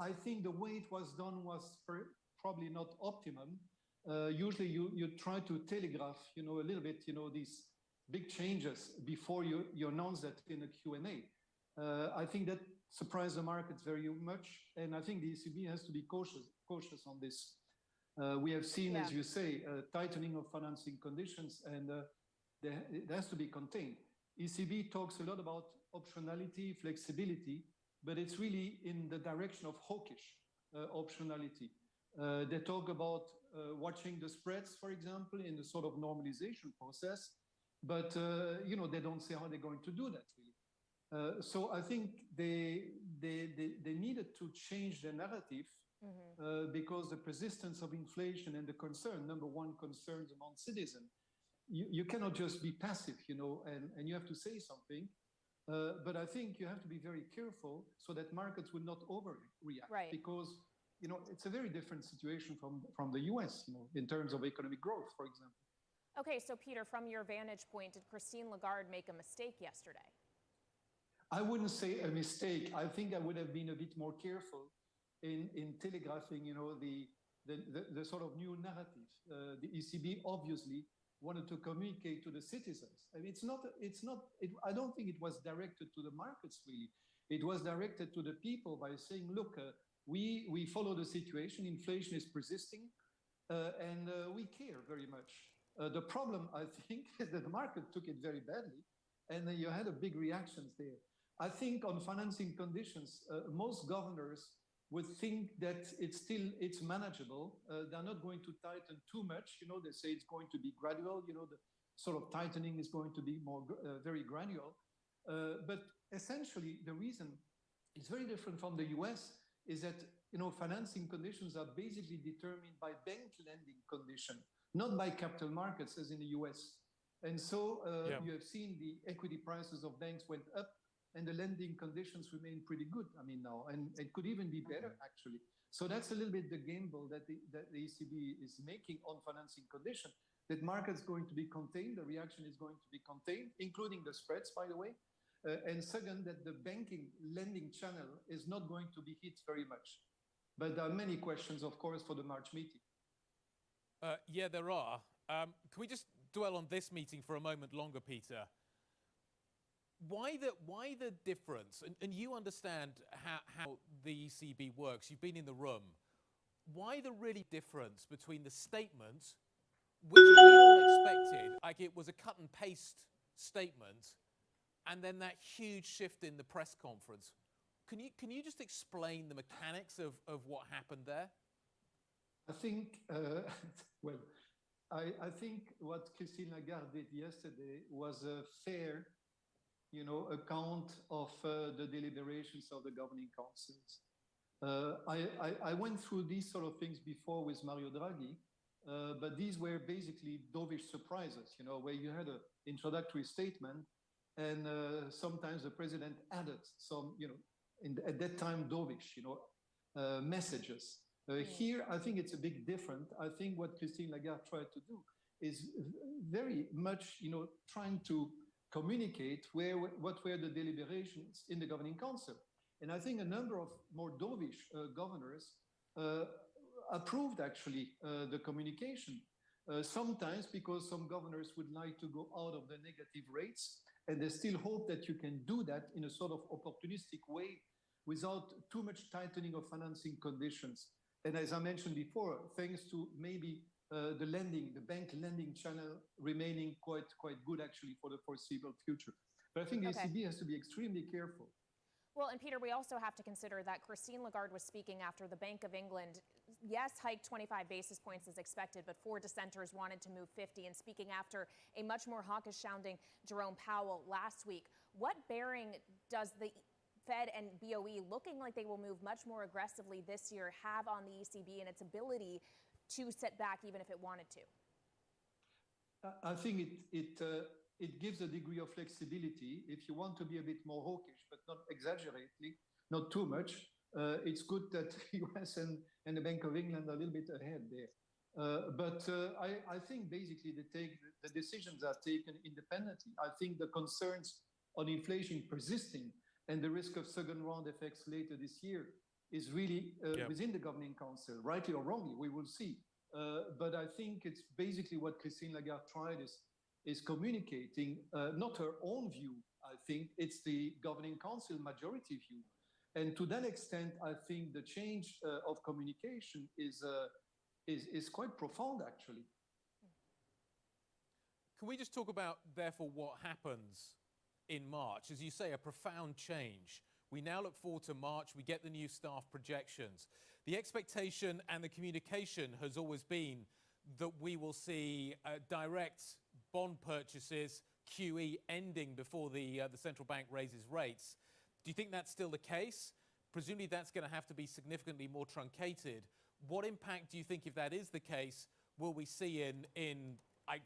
I think the way it was done was probably not optimum. Usually you try to telegraph, a little bit, these big changes before you announce that in a Q&A. I think that surprised the markets very much, and I think the ECB has to be cautious on this. We have seen, as you say, tightening of financing conditions, and it has to be contained. ECB talks a lot about optionality, flexibility, but it's really in the direction of hawkish optionality. They talk about watching the spreads, for example, in the sort of normalization process, but they don't say how they're going to do that really. So I think they needed to change the narrative because the persistence of inflation and the concern, number one concerns among citizens, you cannot just be passive, and you have to say something. But I think you have to be very careful so that markets will not overreact, because it's a very different situation from the US, in terms of economic growth, for example. Okay, so Peter, from your vantage point, did Christine Lagarde make a mistake yesterday? I wouldn't say a mistake. I think I would have been a bit more careful in telegraphing, the sort of new narrative. The ECB obviously wanted to communicate to the citizens. I mean, I don't think it was directed to the markets really. It was directed to the people by saying, look, we follow the situation, inflation is persisting, and we care very much. The problem, I think, is that the market took it very badly, and then you had a big reactions there. I think on financing conditions, most governors would think that it's manageable. They're not going to tighten too much. They say it's going to be gradual. The sort of tightening is going to be more very gradual. But essentially, the reason it's very different from the US is that financing conditions are basically determined by bank lending condition, not by capital markets as in the US. And so you have seen the equity prices of banks went up, and the lending conditions remain pretty good, now, and it could even be better, actually. So that's a little bit the gamble that the ECB is making on financing condition, that market's going to be contained, the reaction is going to be contained, including the spreads, by the way. And second, that the banking lending channel is not going to be hit very much. But there are many questions, of course, for the March meeting. Yeah, there are. Can we just dwell on this meeting for a moment longer, Peter? Why the difference? And you understand how the ECB works. You've been in the room. Why the really difference between the statement, which we all expected, like it was a cut and paste statement, and then that huge shift in the press conference? Can you just explain the mechanics of what happened there? I think, I think what Christine Lagarde did yesterday was a fair account of the deliberations of the governing councils. I went through these sort of things before with Mario Draghi, but these were basically dovish surprises, where you had an introductory statement, and sometimes the president added some, at that time, dovish, messages. Here, I think it's a bit different. I think what Christine Lagarde tried to do is very much, trying to communicate what were the deliberations in the governing council. And I think a number of more dovish governors approved actually the communication. Sometimes because some governors would like to go out of the negative rates, and they still hope that you can do that in a sort of opportunistic way without too much tightening of financing conditions. And as I mentioned before, thanks to maybe the bank lending channel remaining quite good actually for the foreseeable future. But I think the ECB has to be extremely careful. Well, and Peter, we also have to consider that Christine Lagarde was speaking after the Bank of England, yes, hiked 25 basis points as expected, but 4 dissenters wanted to move 50, and speaking after a much more hawkish-sounding Jerome Powell last week. What bearing does the Fed and BOE, looking like they will move much more aggressively this year, have on the ECB and its ability to sit back even if it wanted to? I think it gives a degree of flexibility. If you want to be a bit more hawkish, but not exaggerately, not too much, it's good that the US and the Bank of England are a little bit ahead there. But I think basically the decisions are taken independently. I think the concerns on inflation persisting and the risk of second round effects later this year is really within the Governing Council, rightly or wrongly, we will see. But I think it's basically what Christine Lagarde tried is communicating, not her own view. I think it's the Governing Council majority view. And to that extent, I think the change of communication is quite profound, actually. Can we just talk about, therefore, what happens in March? As you say, a profound change. We now look forward to March. We get the new staff projections. The expectation and the communication has always been that we will see direct bond purchases, QE, ending before the central bank raises rates. Do you think that's still the case? Presumably that's going to have to be significantly more truncated. What impact do you think, if that is the case, will we see in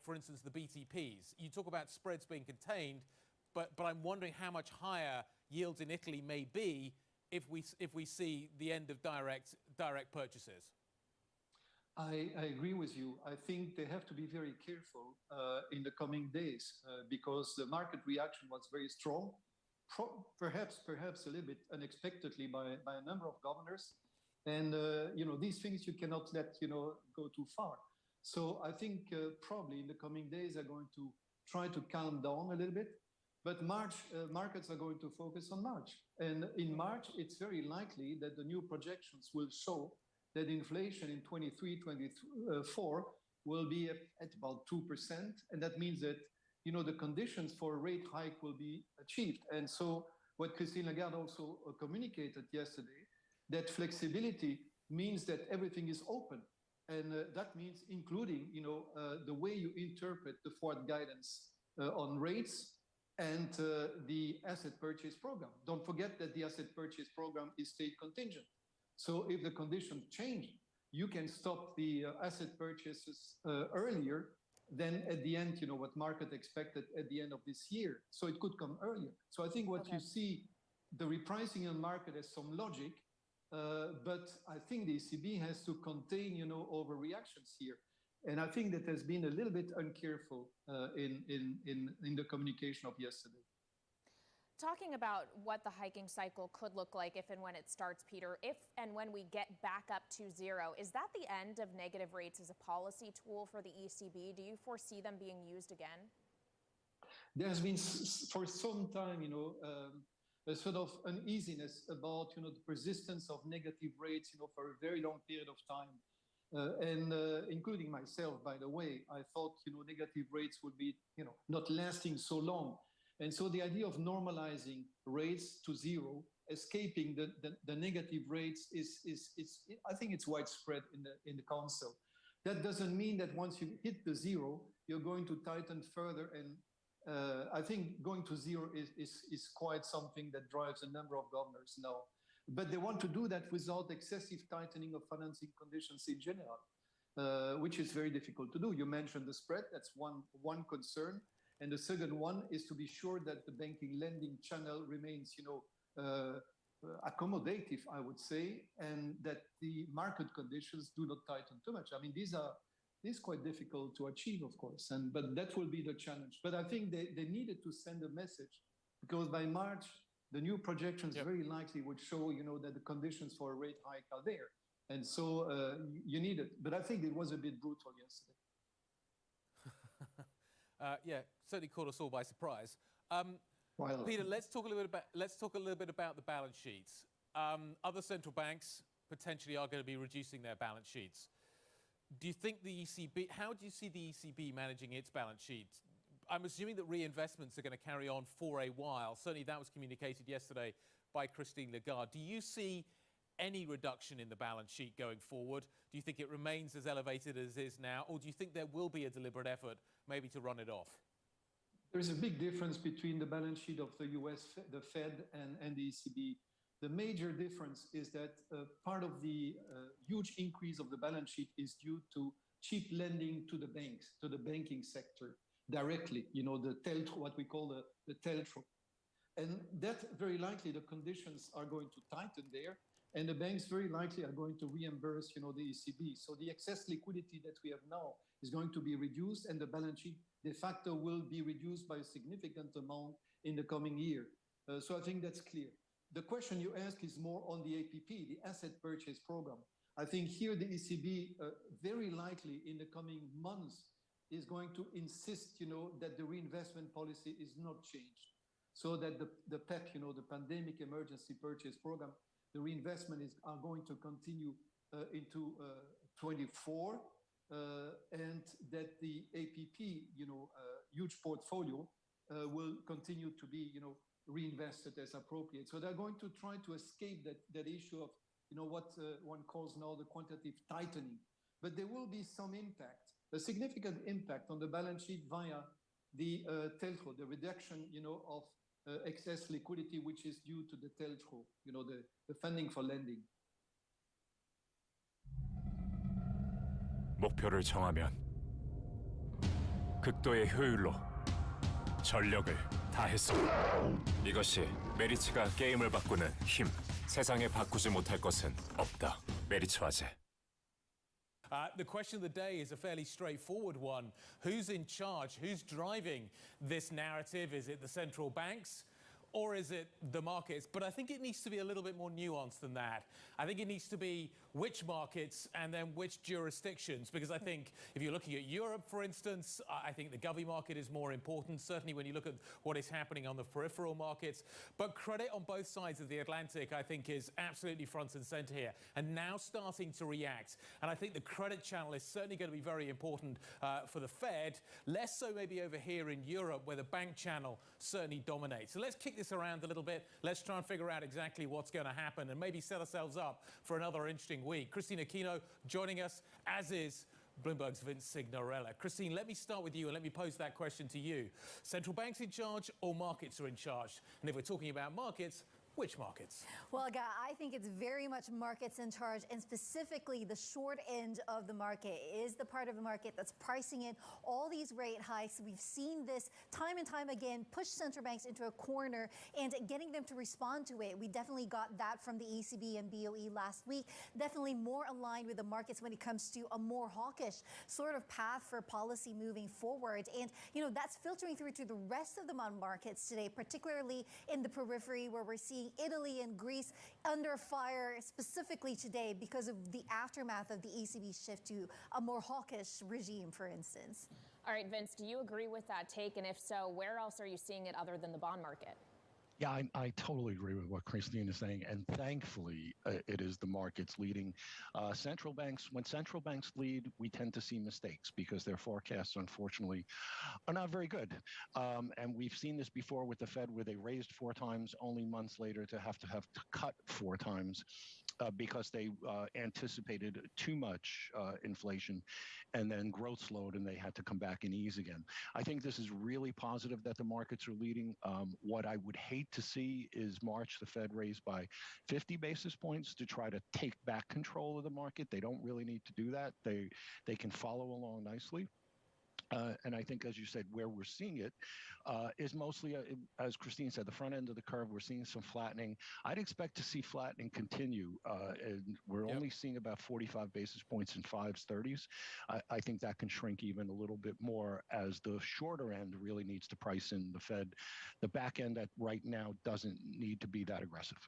for instance, the BTPs? You talk about spreads being contained, but I'm wondering how much higher yields in Italy may be if we see the end of direct purchases. I agree with you. I think they have to be very careful in the coming days because the market reaction was very strong, perhaps a little bit unexpectedly by a number of governors. And these things you cannot let go too far. So I think probably in the coming days are going to try to calm down a little bit. But March, markets are going to focus on March. And in March, it's very likely that the new projections will show that inflation in 23-24 will be at about 2%. And that means that, the conditions for a rate hike will be achieved. And so what Christine Lagarde also communicated yesterday, that flexibility means that everything is open. And that means including, the way you interpret the forward guidance on rates and the asset purchase program. Don't forget that the asset purchase program is state contingent. So if the conditions change, you can stop the asset purchases earlier than at the end, what market expected at the end of this year. So it could come earlier. So I think what you see, the repricing in the market has some logic, but I think the ECB has to contain, overreactions here. And I think that has been a little bit uncareful in the communication of yesterday. Talking about what the hiking cycle could look like if and when it starts, Peter, if and when we get back up to zero, is that the end of negative rates as a policy tool for the ECB? Do you foresee them being used again? There's been for some time, a sort of uneasiness about, the persistence of negative rates, for a very long period of time. And including myself, by the way, I thought, negative rates would be, not lasting so long. And so the idea of normalizing rates to zero, escaping the negative rates is I think it's widespread in the council. That doesn't mean that once you hit the zero, you're going to tighten further. And I think going to zero is quite something that drives a number of governors now. But they want to do that without excessive tightening of financing conditions in general, which is very difficult to do. You mentioned the spread, that's one concern. And the second one is to be sure that the banking lending channel remains, accommodative, I would say, and that the market conditions do not tighten too much. I mean, this is quite difficult to achieve, of course, but that will be the challenge. But I think they needed to send a message because by March, the new projections very likely would show, that the conditions for a rate hike are there. And so you need it. But I think it was a bit brutal yesterday. Certainly caught us all by surprise. Peter, let's talk a little bit about the balance sheets. Other central banks potentially are going to be reducing their balance sheets. Do you think the ECB? How do you see the ECB managing its balance sheet? I'm assuming that reinvestments are going to carry on for a while. Certainly, that was communicated yesterday by Christine Lagarde. Do you see any reduction in the balance sheet going forward? Do you think it remains as elevated as it is now, or do you think there will be a deliberate effort maybe to run it off? There's a big difference between the balance sheet of the US, the Fed, and the ECB. The major difference is that part of the huge increase of the balance sheet is due to cheap lending to the banks, to the banking sector directly, the TLTRO, what we call the TLTRO. And that very likely the conditions are going to tighten there. And the banks very likely are going to reimburse, the ECB. So the excess liquidity that we have now is going to be reduced, and the balance sheet de facto will be reduced by a significant amount in the coming year. So I think that's clear. The question you ask is more on the APP, the asset purchase program. I think here the ECB very likely in the coming months is going to insist, that the reinvestment policy is not changed, so that the PEP, the Pandemic Emergency Purchase Program, the reinvestment are going to continue into 24, and that the APP, huge portfolio will continue to be, reinvested as appropriate. So they're going to try to escape that issue of, what one calls now the quantitative tightening. But there will be some impact, a significant impact on the balance sheet via the TLTRO, the reduction, of excess liquidity, which is due to the TLTRO, the funding for lending. 목표를 정하면 극도의 효율로 전력을 다했습니다. 이것이 메리츠가 게임을 바꾸는 힘. 세상에 바꾸지 못할 것은 없다. 메리츠 화재. The question of the day is a fairly straightforward one. Who's in charge? Who's driving this narrative? Is it the central banks? Or is it the markets? But I think it needs to be a little bit more nuanced than that. I think it needs to be which markets and then which jurisdictions. Because I think if you're looking at Europe, for instance, I think the govie market is more important, certainly when you look at what is happening on the peripheral markets. But credit on both sides of the Atlantic, I think, is absolutely front and center here, and now starting to react. And I think the credit channel is certainly going to be very important for the Fed, less so maybe over here in Europe, where the bank channel certainly dominates. So let's kick this around a little bit. Let's try and figure out exactly what's going to happen and maybe set ourselves up for another interesting week. Christine Aquino joining us, as is Bloomberg's Vince Signorella. Christine, let me start with you and let me pose that question to you. Central banks in charge or markets are in charge? And if we're talking about markets, which markets? Well, Guy, I think it's very much markets in charge, and specifically the short end of the market is the part of the market that's pricing in all these rate hikes. We've seen this time and time again, push central banks into a corner and getting them to respond to it. We definitely got that from the ECB and BOE last week. Definitely more aligned with the markets when it comes to a more hawkish sort of path for policy moving forward. And, that's filtering through to the rest of the markets today, particularly in the periphery where we're seeing Italy and Greece under fire specifically today because of the aftermath of the ECB shift to a more hawkish regime, for instance. All right, Vince, do you agree with that take? And if so, where else are you seeing it other than the bond market? Yeah, I totally agree with what Christine is saying, and thankfully it is the markets leading. When central banks lead, we tend to see mistakes because their forecasts, unfortunately, are not very good. And we've seen this before with the Fed, where they raised 4 times, only months later to have to cut 4 times. Because they anticipated too much inflation, and then growth slowed and they had to come back and ease again. I think this is really positive that the markets are leading. What I would hate to see is March, the Fed raised by 50 basis points to try to take back control of the market. They don't really need to do that. They can follow along nicely. And I think, as you said, where we're seeing it is mostly, as Christine said, the front end of the curve. We're seeing some flattening. I'd expect to see flattening continue. And we're only seeing about 45 basis points in 5s, 30s. I think that can shrink even a little bit more as the shorter end really needs to price in the Fed. The back end that right now doesn't need to be that aggressive.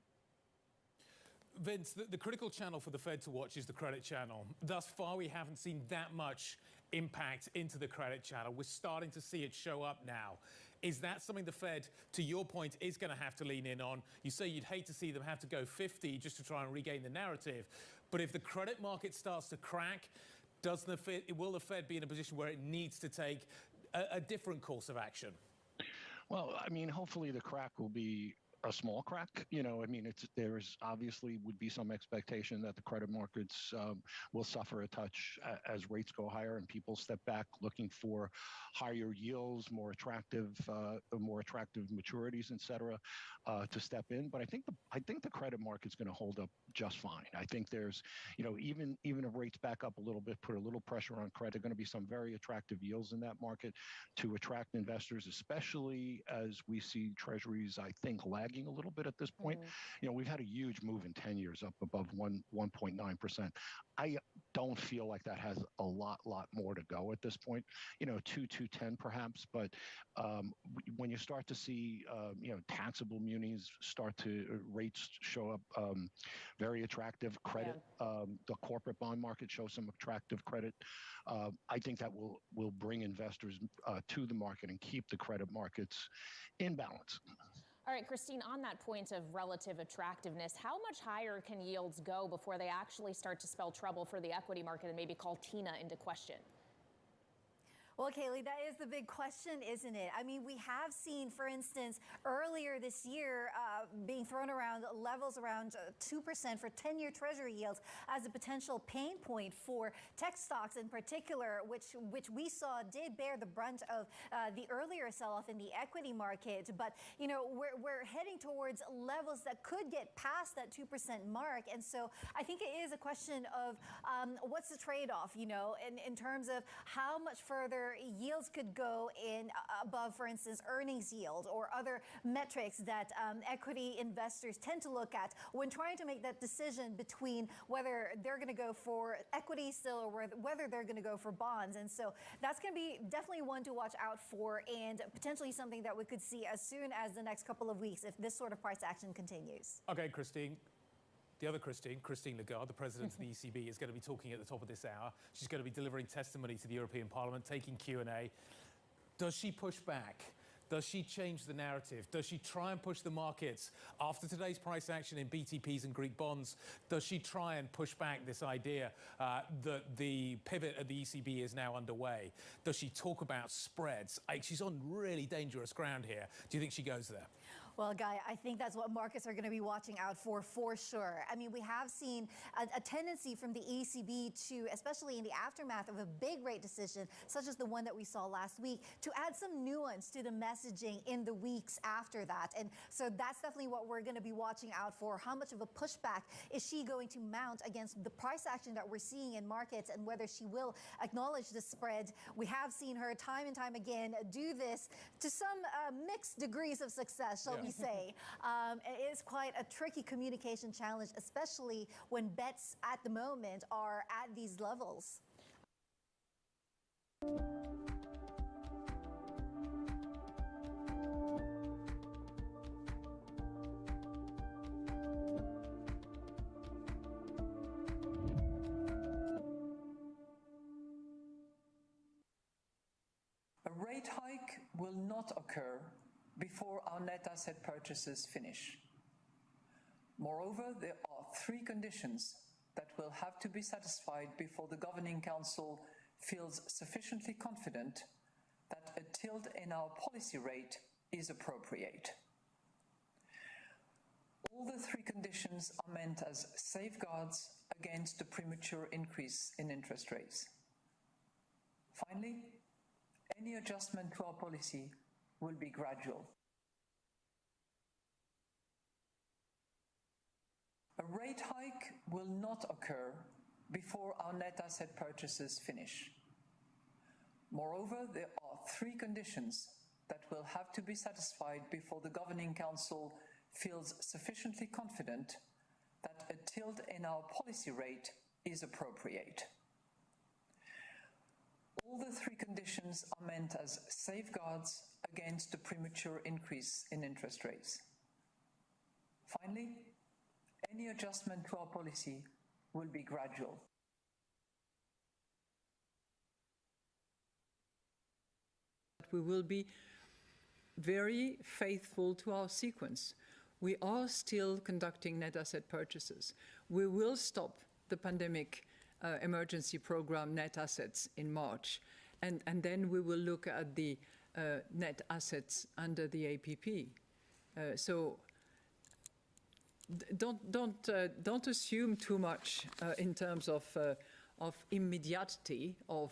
Vince, the critical channel for the Fed to watch is the credit channel. Thus far, we haven't seen that much impact into the credit channel. We're starting to see it show up now. Is that something the Fed, to your point, is going to have to lean in on? You say you'd hate to see them have to go 50 just to try and regain the narrative. But if the credit market starts to crack, will the Fed be in a position where it needs to take a different course of action? Well, I mean, hopefully the crack will be a small crack. There's obviously would be some expectation that the credit markets will suffer a touch as rates go higher and people step back looking for higher yields, more attractive maturities, et cetera, to step in. But I think the credit market's going to hold up just fine. I think there's, even if rates back up a little bit, put a little pressure on credit, going to be some very attractive yields in that market to attract investors, especially as we see treasuries, I think, lagging a little bit at this point. We've had a huge move in 10 years up above 1.9%. I don't feel like that has a lot more to go at this point. 210 perhaps, but when you start to see taxable munis start to rates show up very attractive credit, the corporate bond market shows some attractive credit. I think that will bring investors to the market and keep the credit markets in balance. All right, Christine, on that point of relative attractiveness, how much higher can yields go before they actually start to spell trouble for the equity market and maybe call TINA into question? Well, Kaylee, that is the big question, isn't it? I mean, we have seen, for instance, earlier this year being thrown around levels around 2% for 10-year Treasury yields as a potential pain point for tech stocks in particular, which we saw did bear the brunt of the earlier sell-off in the equity market. But, we're heading towards levels that could get past that 2% mark. And so I think it is a question of what's the trade-off, in terms of how much further yields could go in above, for instance, earnings yield or other metrics that equity investors tend to look at when trying to make that decision between whether they're going to go for equity still or whether they're going to go for bonds. And so that's going to be definitely one to watch out for, and potentially something that we could see as soon as the next couple of weeks if this sort of price action continues. Okay, Christine. The other Christine Lagarde, the president of the ECB, is going to be talking at the top of this hour. She's going to be delivering testimony to the European Parliament, taking Q&A. Does she push back? Does she change the narrative? Does she try and push the markets after today's price action in BTPs and Greek bonds? Does she try and push back this idea that the pivot at the ECB is now underway? Does she talk about spreads? She's on really dangerous ground here. Do you think she goes there? Well, Guy, I think that's what markets are going to be watching out for sure. I mean, we have seen a tendency from the ECB to, especially in the aftermath of a big rate decision, such as the one that we saw last week, to add some nuance to the messaging in the weeks after that. And so that's definitely what we're going to be watching out for. How much of a pushback is she going to mount against the price action that we're seeing in markets, and whether she will acknowledge the spread? We have seen her time and time again do this to some mixed degrees of success, shall we say. It is quite a tricky communication challenge, especially when bets at the moment are at these levels. A rate hike will not occur before our net asset purchases finish. Moreover, there are three conditions that will have to be satisfied before the Governing Council feels sufficiently confident that a tilt in our policy rate is appropriate. All the three conditions are meant as safeguards against a premature increase in interest rates. Finally, any adjustment to our policy will be gradual. A rate hike will not occur before our net asset purchases finish. Moreover, there are three conditions that will have to be satisfied before the Governing Council feels sufficiently confident that a tilt in our policy rate is appropriate. All the three conditions are meant as safeguards against a premature increase in interest rates. Finally, any adjustment to our policy will be gradual. We will be very faithful to our sequence. We are still conducting net asset purchases. We will stop the pandemic emergency program net assets in March, and then we will look at the net assets under the APP. So don't assume too much in terms of immediacy of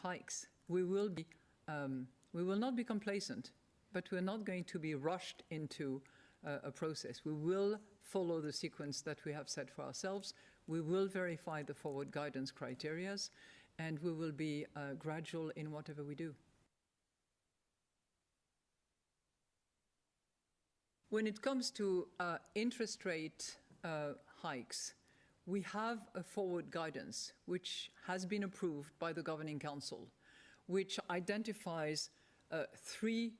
hikes. We will not be complacent, but we're not going to be rushed into a process. We will follow the sequence that we have set for ourselves. We will verify the forward guidance criteria, and we will be gradual in whatever we do. When it comes to interest rate hikes, we have a forward guidance which has been approved by the Governing Council, which identifies three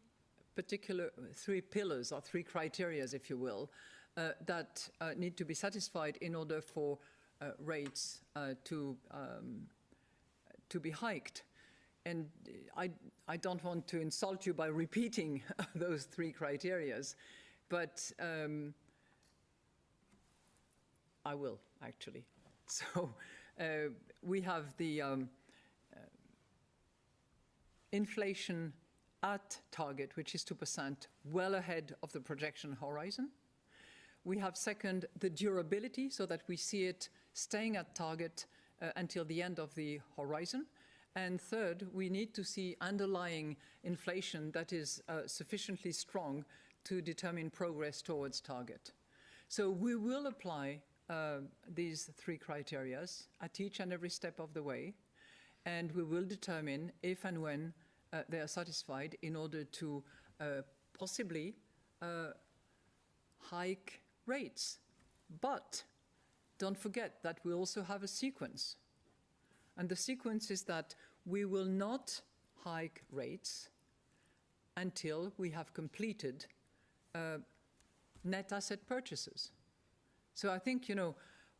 pillars or three criteria, if you will, that need to be satisfied in order for rates to be hiked. And I don't want to insult you by repeating those three criteria, but I will, actually. So we have the inflation at target, which is 2%, well ahead of the projection horizon. We have, second, the durability, so that we see it staying at target until the end of the horizon. And third, we need to see underlying inflation that is sufficiently strong to determine progress towards target. So we will apply these three criteria at each and every step of the way, and we will determine if and when they are satisfied in order to possibly hike rates. But don't forget that we also have a sequence. And the sequence is that we will not hike rates until we have completed net asset purchases. So I think,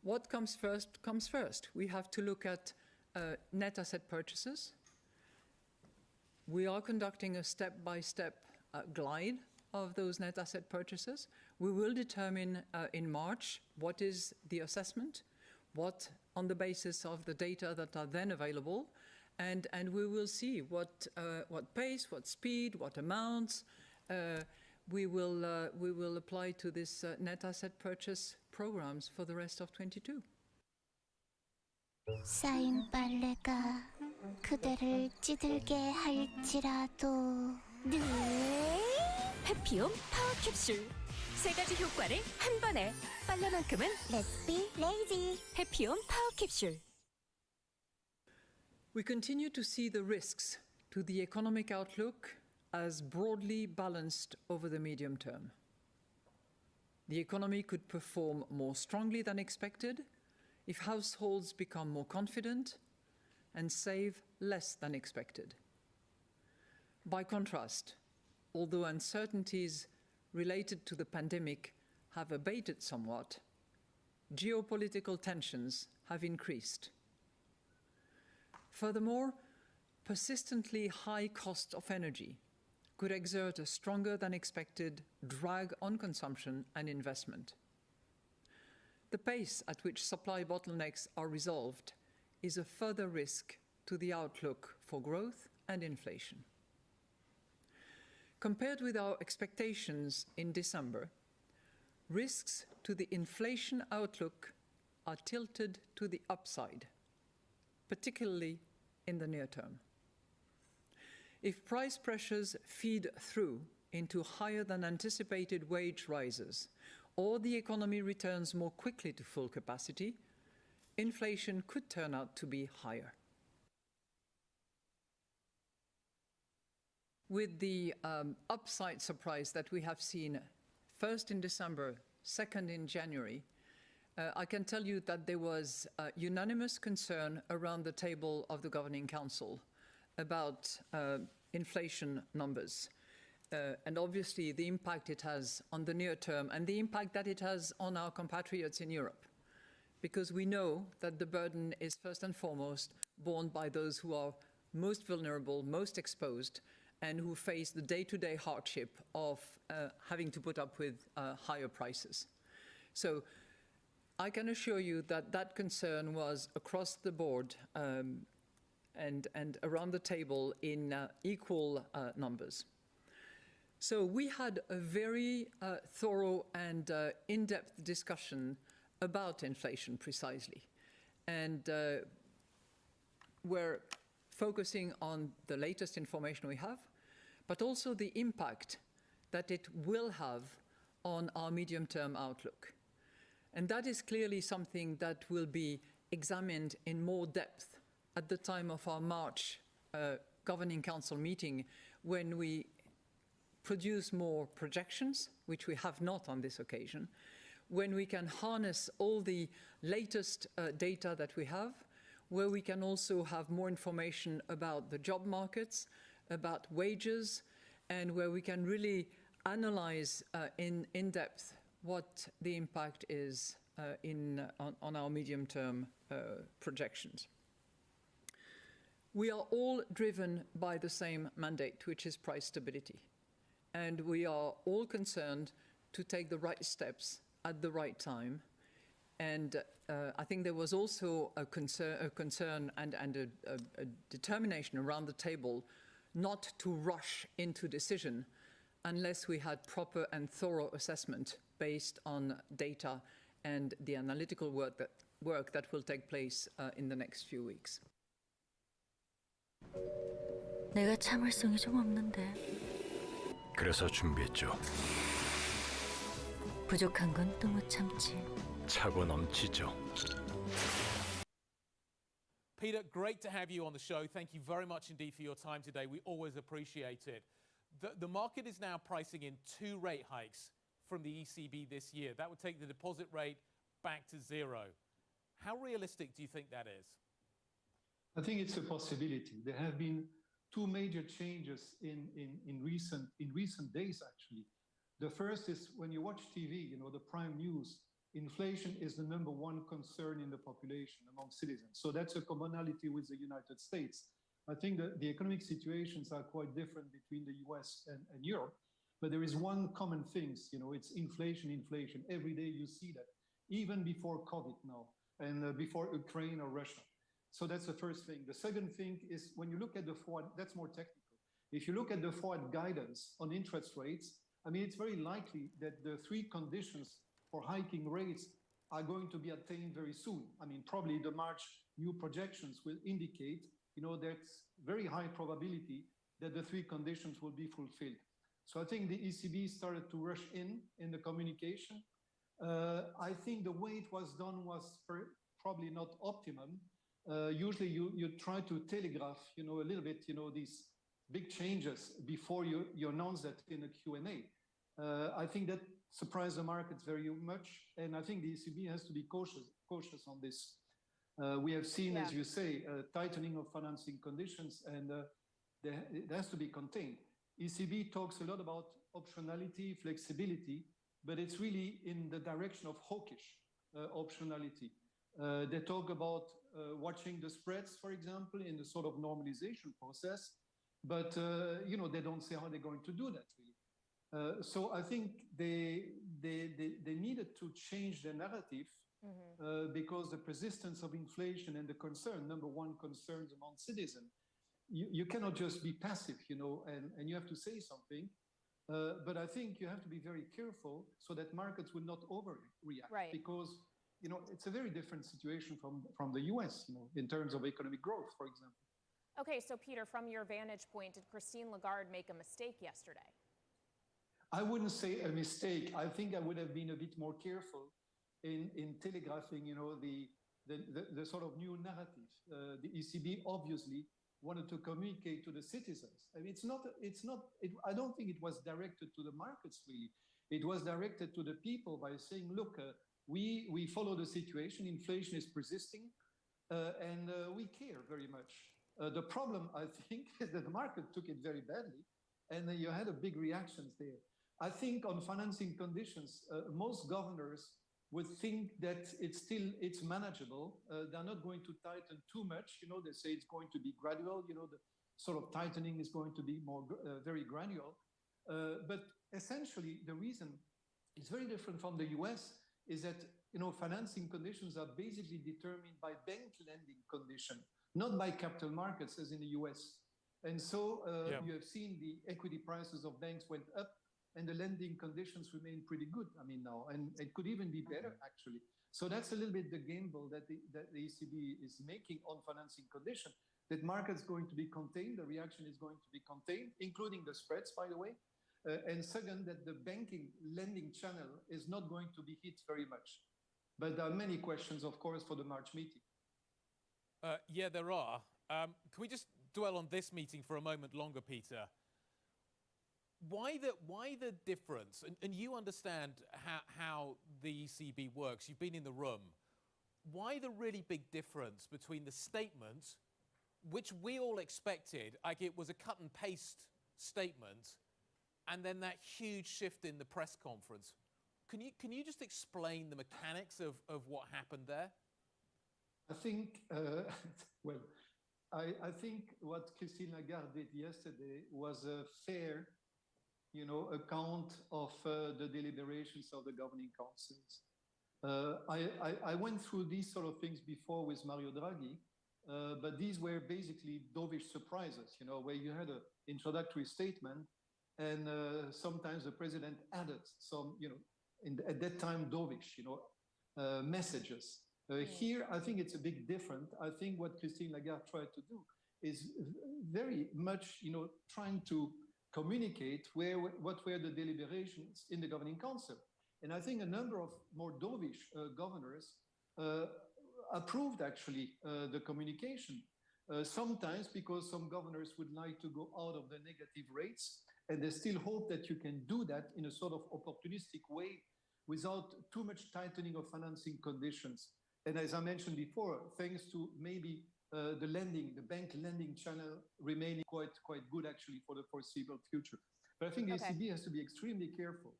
what comes first comes first. We have to look at net asset purchases. We are conducting a step-by-step glide of those net asset purchases. We will determine in March what is the assessment, what on the basis of the data that are then available, and we will see what pace, what speed, what amounts we will apply to this net asset purchase programs for the rest of 22. 쌓인 빨래가 그대를 찌들게 할지라도 늘 해피홈 파워 캡슐 세 가지 효과를 한 번에 빨래만큼은 Let's be lazy. 해피홈 파워 캡슐. We continue to see the risks to the economic outlook as broadly balanced over the medium term. The economy could perform more strongly than expected if households become more confident and save less than expected. By contrast, although uncertainties related to the pandemic have abated somewhat, geopolitical tensions have increased. Furthermore, persistently high cost of energy could exert a stronger than expected drag on consumption and investment. The pace at which supply bottlenecks are resolved is a further risk to the outlook for growth and inflation. Compared with our expectations in December, risks to the inflation outlook are tilted to the upside, particularly in the near term. If price pressures feed through into higher than anticipated wage rises, or the economy returns more quickly to full capacity, inflation could turn out to be higher. With the upside surprise that we have seen first in December, second in January, I can tell you that there was unanimous concern around the table of the Governing Council about inflation numbers. And obviously the impact it has on the near term and the impact that it has on our compatriots in Europe. Because we know that the burden is first and foremost borne by those who are most vulnerable, most exposed, and who face the day-to-day hardship of having to put up with higher prices. So I can assure you that that concern was across the board and around the table in equal numbers. So we had a very thorough and in-depth discussion about inflation precisely. And we're focusing on the latest information we have, but also the impact that it will have on our medium-term outlook. And that is clearly something that will be examined in more depth at the time of our March Governing Council meeting, when we produce more projections, which we have not on this occasion, when we can harness all the latest data that we have, where we can also have more information about the job markets, about wages, and where we can really analyze in depth what the impact is on our medium-term projections. We are all driven by the same mandate, which is price stability. And we are all concerned to take the right steps at the right time. And I think there was also a concern and a determination around the table not to rush into decision unless we had proper and thorough assessment based on data and the analytical work that will take place in the next few weeks. 내가 참을성이 좀 없는데. 그래서 준비했죠. 부족한 건 또 못 참지. 차고 넘치죠. Peter, great to have you on the show. Thank you very much indeed for your time today. We always appreciate it. The market is now pricing in 2 rate hikes from the ECB this year. That would take the deposit rate back to 0. How realistic do you think that is? I think it's a possibility. There have been 2 major changes in recent days, actually. The first is when you watch TV, the prime news, inflation is the #1 concern in the population among citizens. So that's a commonality with the United States. I think that the economic situations are quite different between the US and Europe, but there is one common thing, it's inflation. Every day you see that, even before COVID now, and before Ukraine or Russia. So that's the first thing. The second thing is when you look at the forward, that's more technical. If you look at the forward guidance on interest rates, I mean, it's very likely that the 3 conditions for hiking rates are going to be attained very soon. I mean, probably the March new projections will indicate, there's very high probability that the 3 conditions will be fulfilled. So I think the ECB started to rush in the communication. I think the way it was done was probably not optimum. Usually you try to telegraph, a little bit, these big changes before you announce that in a Q&A. I think that surprised the markets very much, and I think the ECB has to be cautious on this. We have seen, as you say, tightening of financing conditions, and it has to be contained. ECB talks a lot about optionality, flexibility, but it's really in the direction of hawkish optionality. They talk about watching the spreads, for example, in the sort of normalization process, but they don't say how they're going to do that really. So I think they needed to change the narrative because the persistence of inflation and the concern, #1 concerns among citizens, you cannot just be passive, and you have to say something. But I think you have to be very careful so that markets will not overreact, right? Because it's a very different situation from the US, in terms of economic growth, for example. Okay, so Peter, from your vantage point, did Christine Lagarde make a mistake yesterday? I wouldn't say a mistake. I think I would have been a bit more careful in telegraphing, the sort of new narrative. The ECB obviously wanted to communicate to the citizens. I mean, I don't think it was directed to the markets really. It was directed to the people by saying, look, we follow the situation, inflation is persisting, and we care very much. The problem, I think, is that the market took it very badly, and you had a big reactions there. I think on financing conditions, most governors would think that it's manageable. They're not going to tighten too much. They say it's going to be gradual. The sort of tightening is going to be more very gradual. But essentially, the reason is very different from the US is that financing conditions are basically determined by bank lending condition, not by capital markets as in the US. And so you have seen the equity prices of banks went up, and the lending conditions remain pretty good, I mean, now, and it could even be better, actually. So that's a little bit the gamble that the ECB is making on financing condition, that market's going to be contained, the reaction is going to be contained, including the spreads, by the way. And second, that the banking lending channel is not going to be hit very much. But there are many questions, of course, for the March meeting. Yeah, there are. Can we just dwell on this meeting for a moment longer, Peter? Why the difference? And you understand how the ECB works. You've been in the room. Why the really big difference between the statement, which we all expected, like it was a cut and paste statement, and then that huge shift in the press conference? Can you just explain the mechanics of what happened there? I think, well, I think what Christine Lagarde did yesterday was a fair, account of the deliberations of the governing councils. I went through these sort of things before with Mario Draghi, but these were basically dovish surprises, where you had an introductory statement and sometimes the president added some, at that time, dovish, messages. Here, I think it's a bit different. I think what Christine Lagarde tried to do is very much, trying to communicate what were the deliberations in the governing council. And I think a number of more dovish governors approved actually the communication. Sometimes because some governors would like to go out of the negative rates, and they still hope that you can do that in a sort of opportunistic way without too much tightening of financing conditions. And as I mentioned before, thanks to maybe the bank lending channel remaining quite good actually for the foreseeable future. But I think the ECB has to be extremely careful.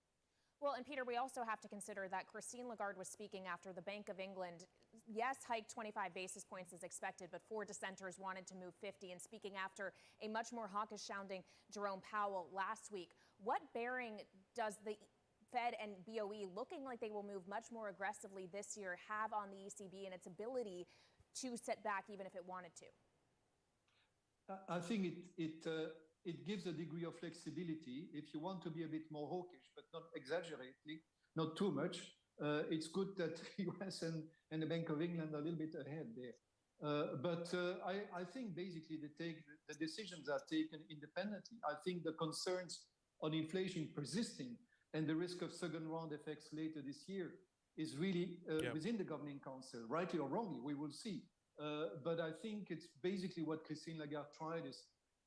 Well, and Peter, we also have to consider that Christine Lagarde was speaking after the Bank of England, yes, hiked 25 basis points as expected, but 4 dissenters wanted to move 50, and speaking after a much more hawkish-sounding Jerome Powell last week. What bearing does the Fed and BOE, looking like they will move much more aggressively this year, have on the ECB and its ability to sit back even if it wanted to? I think it gives a degree of flexibility. If you want to be a bit more hawkish, but not exaggerately, not too much, it's good that the US and the Bank of England are a little bit ahead there. But I think basically the decisions are taken independently. I think the concerns on inflation persisting and the risk of second round effects later this year is really within the governing council, rightly or wrongly, we will see. But I think it's basically what Christine Lagarde tried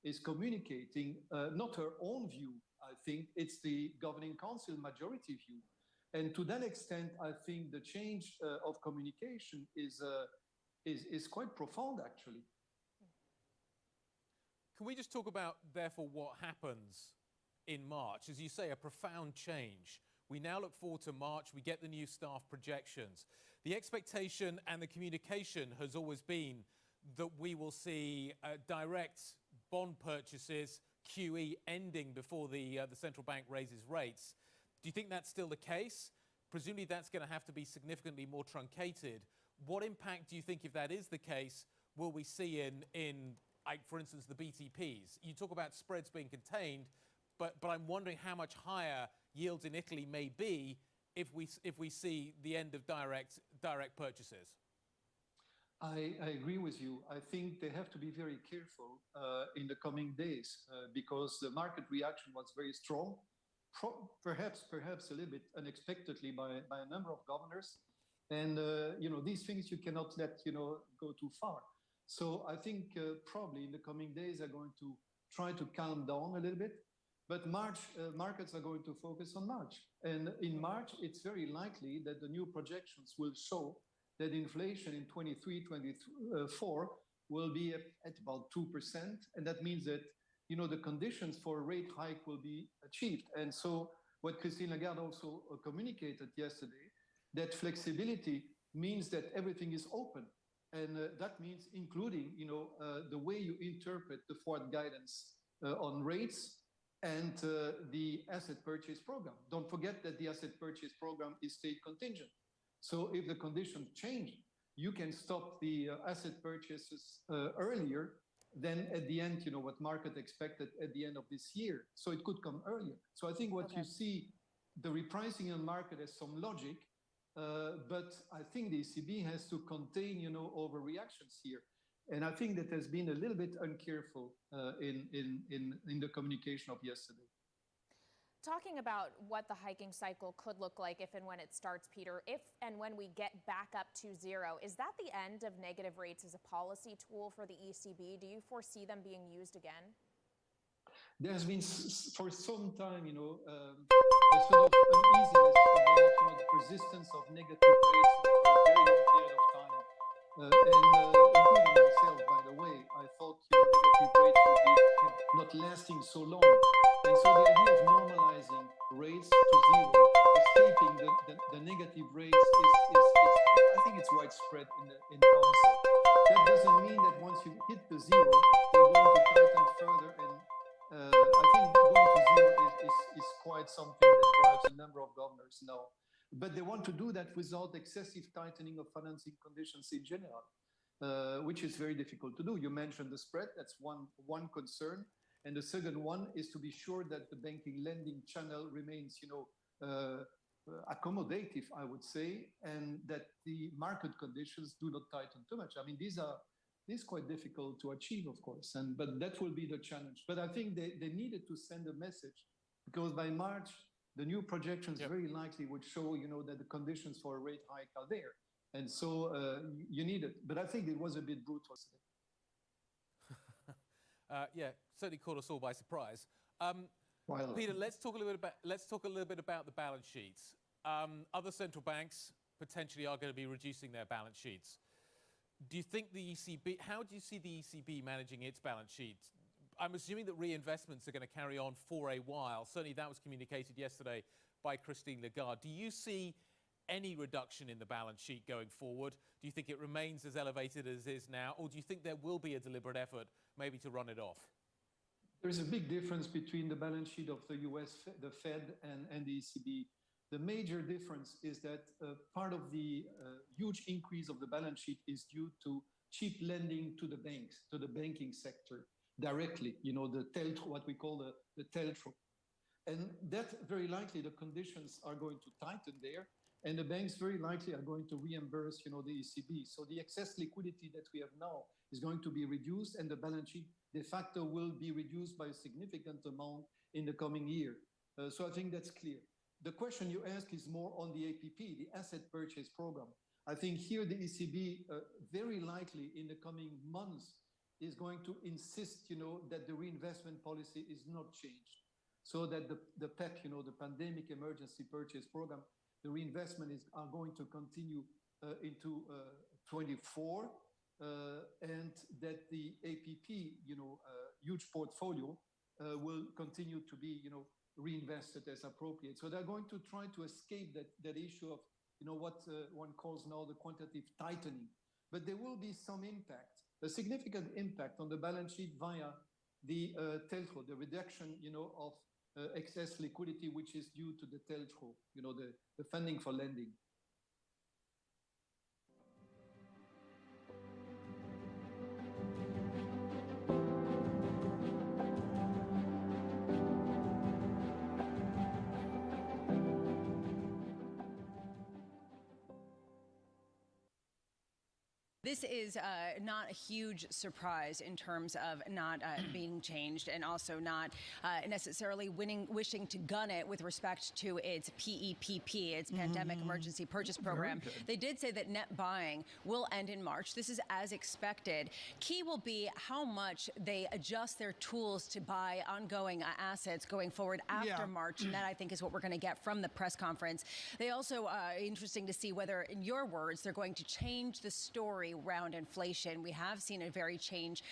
is communicating, not her own view. I think it's the governing council majority view. And to that extent, I think the change of communication is quite profound, actually. Can we just talk about, therefore, what happens in March? As you say, a profound change. We now look forward to March. We get the new staff projections. The expectation and the communication has always been that we will see direct bond purchases, QE, ending before the central bank raises rates. Do you think that's still the case? Presumably that's going to have to be significantly more truncated. What impact do you think, if that is the case, will we see in for instance, the BTPs? You talk about spreads being contained, but I'm wondering how much higher yields in Italy may be if we see the end of direct purchases. I agree with you. I think they have to be very careful in the coming days because the market reaction was very strong, perhaps a little bit unexpectedly by a number of governors. And these things you cannot let go too far. So I think probably in the coming days are going to try to calm down a little bit. But March, markets are going to focus on March. And in March, it's very likely that the new projections will show that inflation in 23-24 will be at about 2%. And that means that, the conditions for a rate hike will be achieved. And so what Christine Lagarde also communicated yesterday, that flexibility means that everything is open. And that means including, the way you interpret the forward guidance on rates and the asset purchase program. Don't forget that the asset purchase program is state contingent. So if the conditions change, you can stop the asset purchases earlier than at the end, what market expected at the end of this year. So it could come earlier. So I think what you see, the repricing in the market has some logic, but I think the ECB has to contain, overreactions here. And I think that has been a little bit uncareful in the communication of yesterday. Talking about what the hiking cycle could look like if and when it starts, Peter, if and when we get back up to zero, is that the end of negative rates as a policy tool for the ECB? Do you foresee them being used again? there's been for some time, a sort of uneasiness about the persistence of negative rates for a very long period of time. Including myself, by the way, I thought negative rates would be not lasting so long. And so the idea of normalizing rates to zero, escaping the negative rates is I think it's widespread in concept. That doesn't mean that once you hit the zero, you're going to tighten further. And I think going to zero is quite something that drives a number of governors now. But they want to do that without excessive tightening of financing conditions in general, which is very difficult to do. You mentioned the spread. That's one concern. And the second one is to be sure that the banking lending channel remains, accommodative, I would say, and that the market conditions do not tighten too much. I mean, this is quite difficult to achieve, of course, but that will be the challenge. But I think they needed to send a message, because by March, the new projections very likely would show, that the conditions for a rate hike are there. And so you need it. But I think it was a bit brutal today. Certainly caught us all by surprise. Peter, let's talk a little bit about the balance sheets. Other central banks potentially are going to be reducing their balance sheets. Do you think the ECB? How do you see the ECB managing its balance sheet? I'm assuming that reinvestments are going to carry on for a while. Certainly, that was communicated yesterday by Christine Lagarde. Do you see any reduction in the balance sheet going forward? Do you think it remains as elevated as it is now, or do you think there will be a deliberate effort maybe to run it off? There's a big difference between the balance sheet of the US, the Fed, and the ECB. The major difference is that part of the huge increase of the balance sheet is due to cheap lending to the banks, to the banking sector directly, the TLTRO, what we call the TLTRO. And that very likely the conditions are going to tighten there, and the banks very likely are going to reimburse, the ECB. So the excess liquidity that we have now is going to be reduced, and the balance sheet de facto will be reduced by a significant amount in the coming year. So I think that's clear. The question you ask is more on the APP, the Asset Purchase Program. I think here the ECB very likely in the coming months is going to insist, that the reinvestment policy is not changed, so that the PEP, the Pandemic Emergency Purchase Program, the reinvestment are going to continue into 24, and that the APP, huge portfolio will continue to be, reinvested as appropriate. So they're going to try to escape that issue of, what one calls now the quantitative tightening. But there will be some impact, a significant impact on the balance sheet via the TLTRO, the reduction, of excess liquidity, which is due to the TLTRO, the funding for lending. This is not a huge surprise in terms of not being changed, and also not necessarily wishing to gun it with respect to its PEPP, its Pandemic Emergency Purchase Program. They did say that net buying will end in March. This is as expected. Key will be how much they adjust their tools to buy ongoing assets going forward after March, and that I think is what we're going to get from the press conference. They also, interesting to see whether, in your words, they're going to change the story around inflation. We have seen a very changed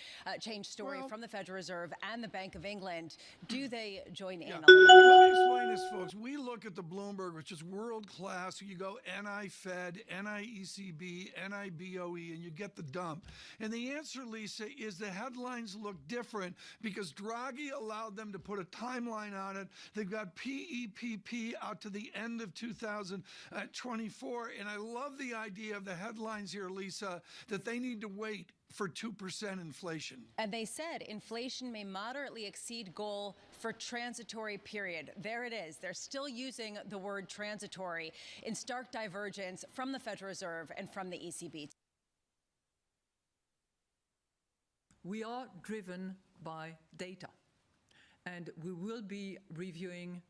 story from the Federal Reserve and the Bank of England. Do they join in? Let me explain this, folks. We look at the Bloomberg, which is world class. You go NI-Fed, NI-ECB, NI-BOE, and you get the dump. And the answer, Lisa, is the headlines look different because Draghi allowed them to put a timeline on it. They've got PEPP out to the end of 2024. And I love the idea of the headlines here, Lisa, that they need to wait for 2% inflation. And they said inflation may moderately exceed goal for transitory period. There it is. They're still using the word transitory, in stark divergence from the Federal Reserve and from the ECB. We are driven by data, and we will be reviewing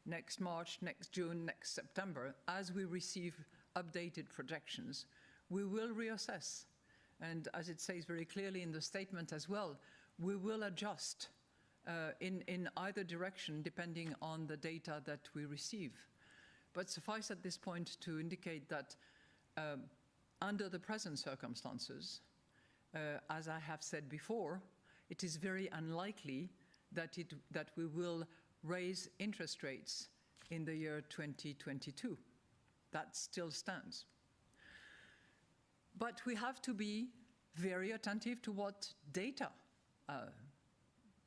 next March, next June, next September as we receive updated projections. We will reassess. And as it says very clearly in the statement as well, we will adjust in either direction, depending on the data that we receive. But suffice at this point to indicate that under the present circumstances, as I have said before, it is very unlikely that we will raise interest rates in the year 2022. That still stands. But we have to be very attentive to what data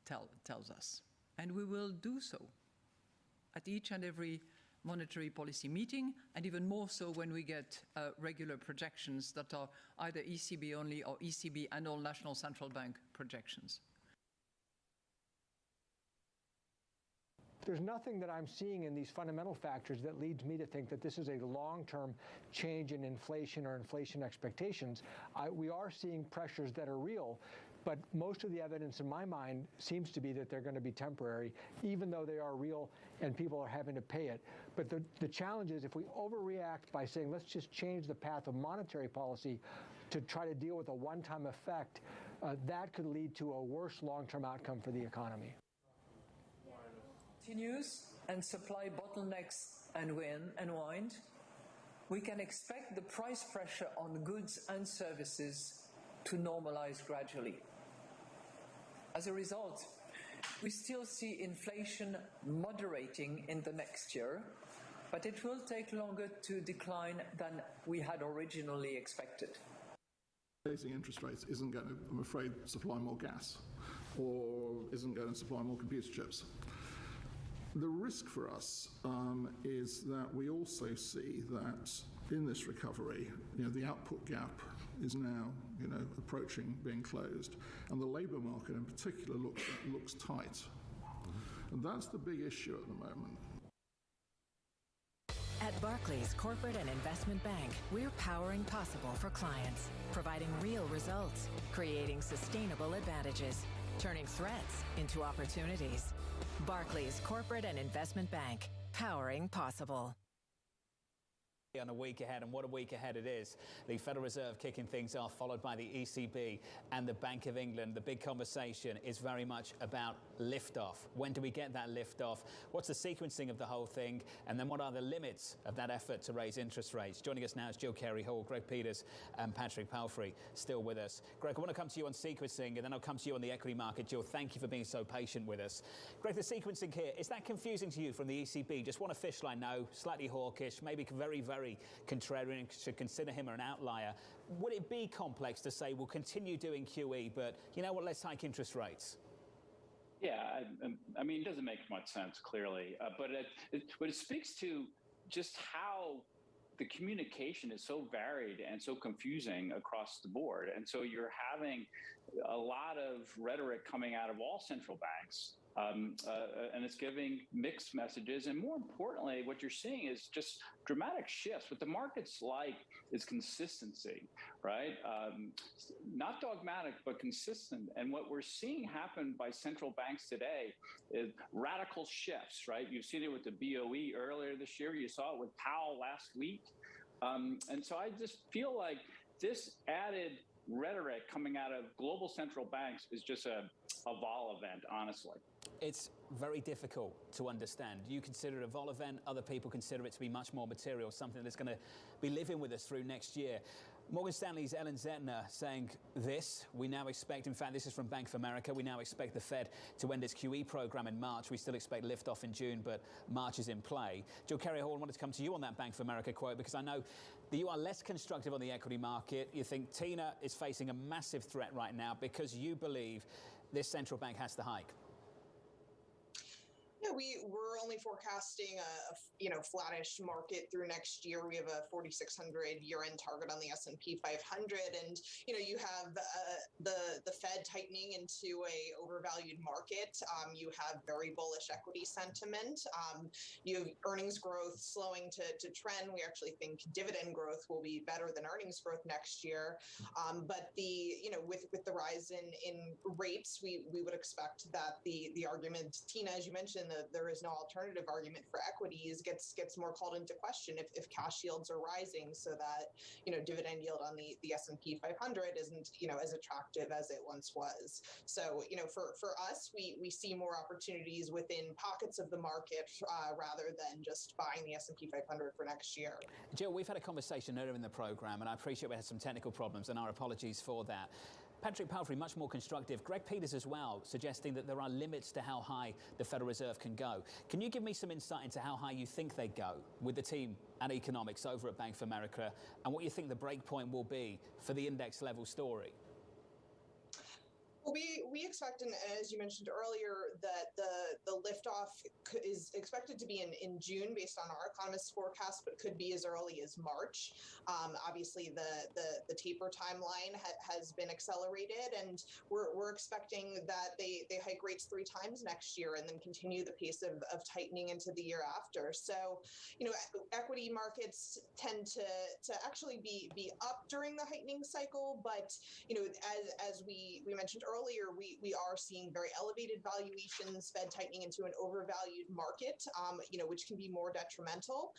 tells us, and we will do so at each and every monetary policy meeting, and even more so when we get regular projections that are either ECB only or ECB and all national central bank projections. There's nothing that I'm seeing in these fundamental factors that leads me to think that this is a long-term change in inflation or inflation expectations. We are seeing pressures that are real, but most of the evidence in my mind seems to be that they're going to be temporary, even though they are real and people are having to pay it. But the challenge is if we overreact by saying, let's just change the path of monetary policy to try to deal with a one-time effect, that could lead to a worse long-term outcome for the economy. Continues and supply bottlenecks unwind, we can expect the price pressure on goods and services to normalize gradually. As a result, we still see inflation moderating in the next year, but it will take longer to decline than we had originally expected. Raising interest rates isn't going to, I'm afraid, supply more gas or isn't going to supply more computer chips. The risk for us is that we also see that in this recovery, the output gap is now, approaching being closed, and the labour market in particular looks tight. And that's the big issue at the moment. At Barclays Corporate and Investment Bank, we're powering possible for clients, providing real results, creating sustainable advantages, turning threats into opportunities. Barclays Corporate and Investment Bank, powering possible. On a week ahead, and what a week ahead it is. The Federal Reserve kicking things off, followed by the ECB and the Bank of England. The big conversation is very much about liftoff. When do we get that liftoff? What's the sequencing of the whole thing? And then what are the limits of that effort to raise interest rates? Joining us now is Jill Carey-Hall, Greg Peters and Patrick Palfrey still with us. Greg, I want to come to you on sequencing, and then I'll come to you on the equity market. Jill, thank you for being so patient with us. Greg, the sequencing here, is that confusing to you from the ECB? Just want a fish line, no, slightly hawkish, maybe very, very contrarian, should consider him an outlier. Would it be complex to say we'll continue doing QE, but you know what, let's hike interest rates? Yeah, I mean, it doesn't make much sense, clearly, but it speaks to just how the communication is so varied and so confusing across the board. And so you're having a lot of rhetoric coming out of all central banks, and it's giving mixed messages. And more importantly, what you're seeing is just dramatic shifts. What the market's like is consistency, right? Not dogmatic, but consistent. And what we're seeing happen by central banks today is radical shifts, right? You've seen it with the BOE earlier this year. You saw it with Powell last week. And so I just feel like this added rhetoric coming out of global central banks is just a vol event, honestly. It's very difficult to understand. You consider it a vol event, other people consider it to be much more material, something that's going to be living with us through next year. Morgan Stanley's Ellen Zentner saying this, we now expect, in fact, this is from Bank of America, we now expect the Fed to end its QE program in March. We still expect liftoff in June, but March is in play. Jill Carey-Hall, I wanted to come to you on that Bank of America quote, because I know that you are less constructive on the equity market. You think Tina is facing a massive threat right now because you believe this central bank has to hike. Yeah, we're only forecasting a flattish market through next year. We have a 4,600 year-end target on the S&P 500, and you have the Fed tightening into a overvalued market. You have very bullish equity sentiment. You have earnings growth slowing to trend. We actually think dividend growth will be better than earnings growth next year. But with the rise in rates, we would expect that the argument, Tina, as you mentioned, there is no alternative argument for equities gets more called into question if cash yields are rising, so that dividend yield on the S&P 500 isn't as attractive as it once was. So for us, we see more opportunities within pockets of the market rather than just buying the S&P 500 for next year. Jill, we've had a conversation earlier in the programme, and I appreciate we had some technical problems, and our apologies for that. Patrick Palfrey, much more constructive. Greg Peters as well, suggesting that there are limits to how high the Federal Reserve can go. Can you give me some insight into how high you think they go with the team at economics over at Bank of America, and what you think the break point will be for the index level story? Well, we expect, and as you mentioned earlier, that the liftoff is expected to be in June based on our economists' forecast, but could be as early as March. Obviously, the taper timeline has been accelerated, and we're expecting that they hike rates 3 times next year and then continue the pace of tightening into the year after. So, equity markets tend to actually be up during the heightening cycle, but as we mentioned earlier, we are seeing very elevated valuations, Fed tightening into an overvalued market, which can be more detrimental.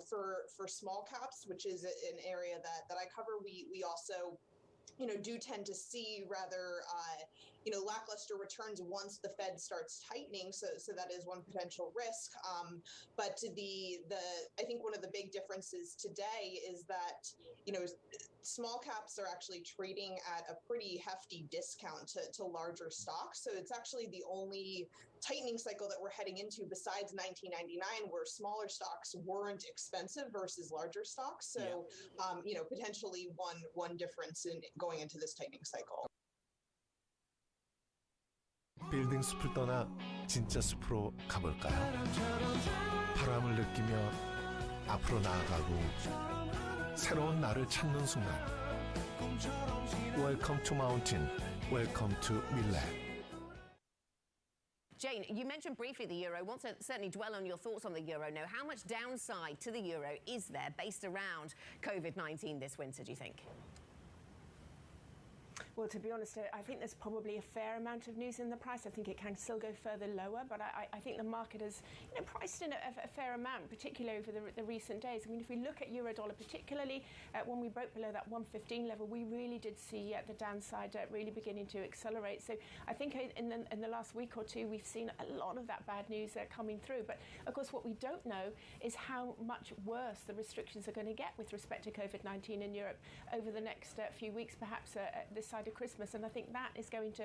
For small caps, which is an area that I cover, we also do tend to see rather lackluster returns once the Fed starts tightening. So that is one potential risk. But I think one of the big differences today is that small caps are actually trading at a pretty hefty discount to larger stocks. So it's actually the only tightening cycle that we're heading into besides 1999, where smaller stocks weren't expensive versus larger stocks. So potentially one difference in going into this tightening cycle. 빌딩 숲을 떠나 진짜 숲으로 가볼까요? 바람을 느끼며 앞으로 나아가고 새로운 나를 찾는 순간. Welcome to Mountain. Welcome to Millet. Jane, you mentioned briefly the euro. I want to certainly dwell on your thoughts on the euro now. How much downside to the euro is there based around COVID-19 this winter, do you think? Well, to be honest, I think there's probably a fair amount of news in the price. I think it can still go further lower, but I think the market has priced in a fair amount, particularly over the recent days. I mean, if we look at euro-dollar particularly, when we broke below that 115 level, we really did see the downside really beginning to accelerate. So I think in the last week or two, we've seen a lot of that bad news coming through. But of course, what we don't know is how much worse the restrictions are going to get with respect to COVID-19 in Europe over the next few weeks, perhaps this side of Christmas. And I think that is going to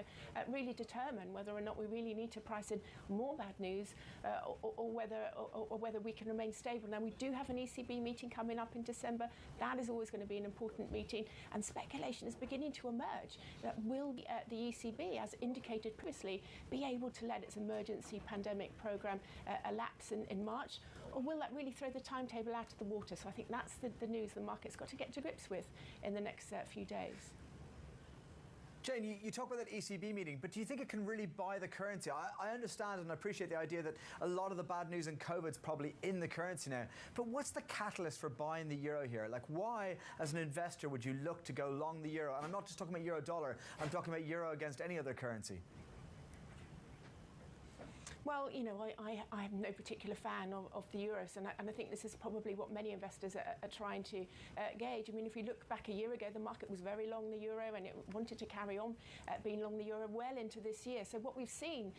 really determine whether or not we really need to price in more bad news or whether we can remain stable. Now, we do have an ECB meeting coming up in December. That is always going to be an important meeting, and speculation is beginning to emerge that will the ECB, as indicated previously, be able to let its emergency pandemic program elapse in March, or will that really throw the timetable out of the water? So I think that's the news the market's got to get to grips with in the next few days. Jane, you talk about that ECB meeting, but do you think it can really buy the currency? I understand and appreciate the idea that a lot of the bad news in COVID is probably in the currency now. But what's the catalyst for buying the euro here? Like, why, as an investor, would you look to go long the euro? And I'm not just talking about euro-dollar. I'm talking about euro against any other currency. Well, I'm no particular fan of the euros, and I think this is probably what many investors are trying to gauge. I mean, if you look back a year ago, the market was very long the euro, and it wanted to carry on being long the euro well into this year. So what we've seen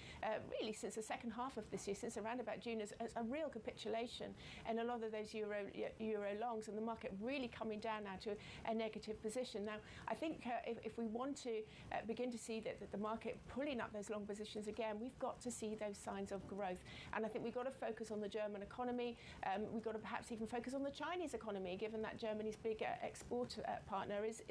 really since the second half of this year, since around about June, is a real capitulation in a lot of those euro longs, and the market really coming down now to a negative position. Now, I think if we want to begin to see that the market pulling up those long positions again, we've got to see those signs of growth. And I think we've got to focus on the German economy. We've got to perhaps even focus on the Chinese economy, given that Germany's big export partner is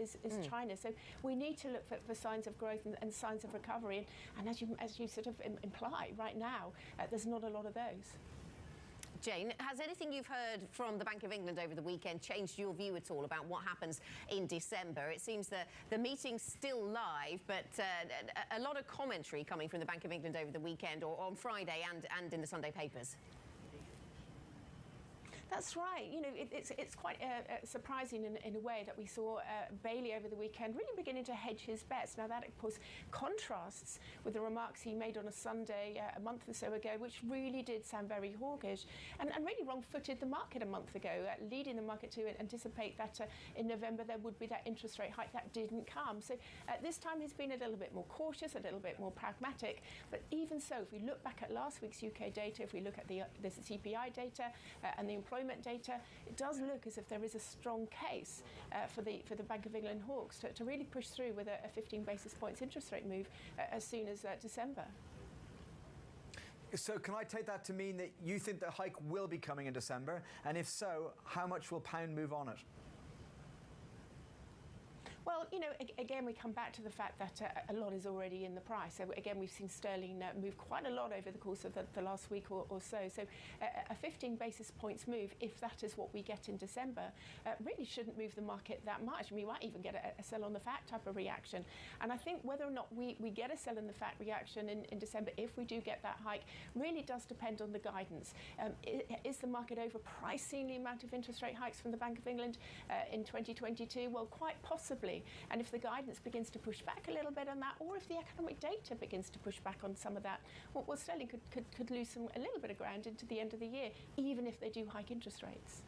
China. So we need to look for signs of growth and signs of recovery. And as you sort of imply right now, there's not a lot of those. Jane, has anything you've heard from the Bank of England over the weekend changed your view at all about what happens in December? It seems that the meeting's still live, but a lot of commentary coming from the Bank of England over the weekend or on Friday and in the Sunday papers. That's right. You know, it's quite surprising in a way that we saw Bailey over the weekend really beginning to hedge his bets. Now that, of course, contrasts with the remarks he made on a Sunday a month or so ago, which really did sound very hawkish and really wrong-footed the market a month ago, leading the market to anticipate that in November there would be that interest rate hike that didn't come. So this time he's been a little bit more cautious, a little bit more pragmatic. But even so, if we look back at last week's UK data, if we look at the CPI data and the employment data, it does look as if there is a strong case for the Bank of England hawks to really push through with a 15 basis points interest rate move as soon as December. So can I take that to mean that you think the hike will be coming in December? And if so, how much will pound move on it? Well, you know, again, we come back to the fact that a lot is already in the price. So again, we've seen sterling move quite a lot over the course of the last week or so. So a 15 basis points move, if that is what we get in December, really shouldn't move the market that much. We might even get a sell on the fact type of reaction. And I think whether or not we get a sell in the fact reaction in December, if we do get that hike, really does depend on the guidance. Is the market overpricing the amount of interest rate hikes from the Bank of England in 2022? Well, quite possibly. And if the guidance begins to push back a little bit on that, or if the economic data begins to push back on some of that, well sterling could lose a little bit of ground into the end of the year, even if they do hike interest rates.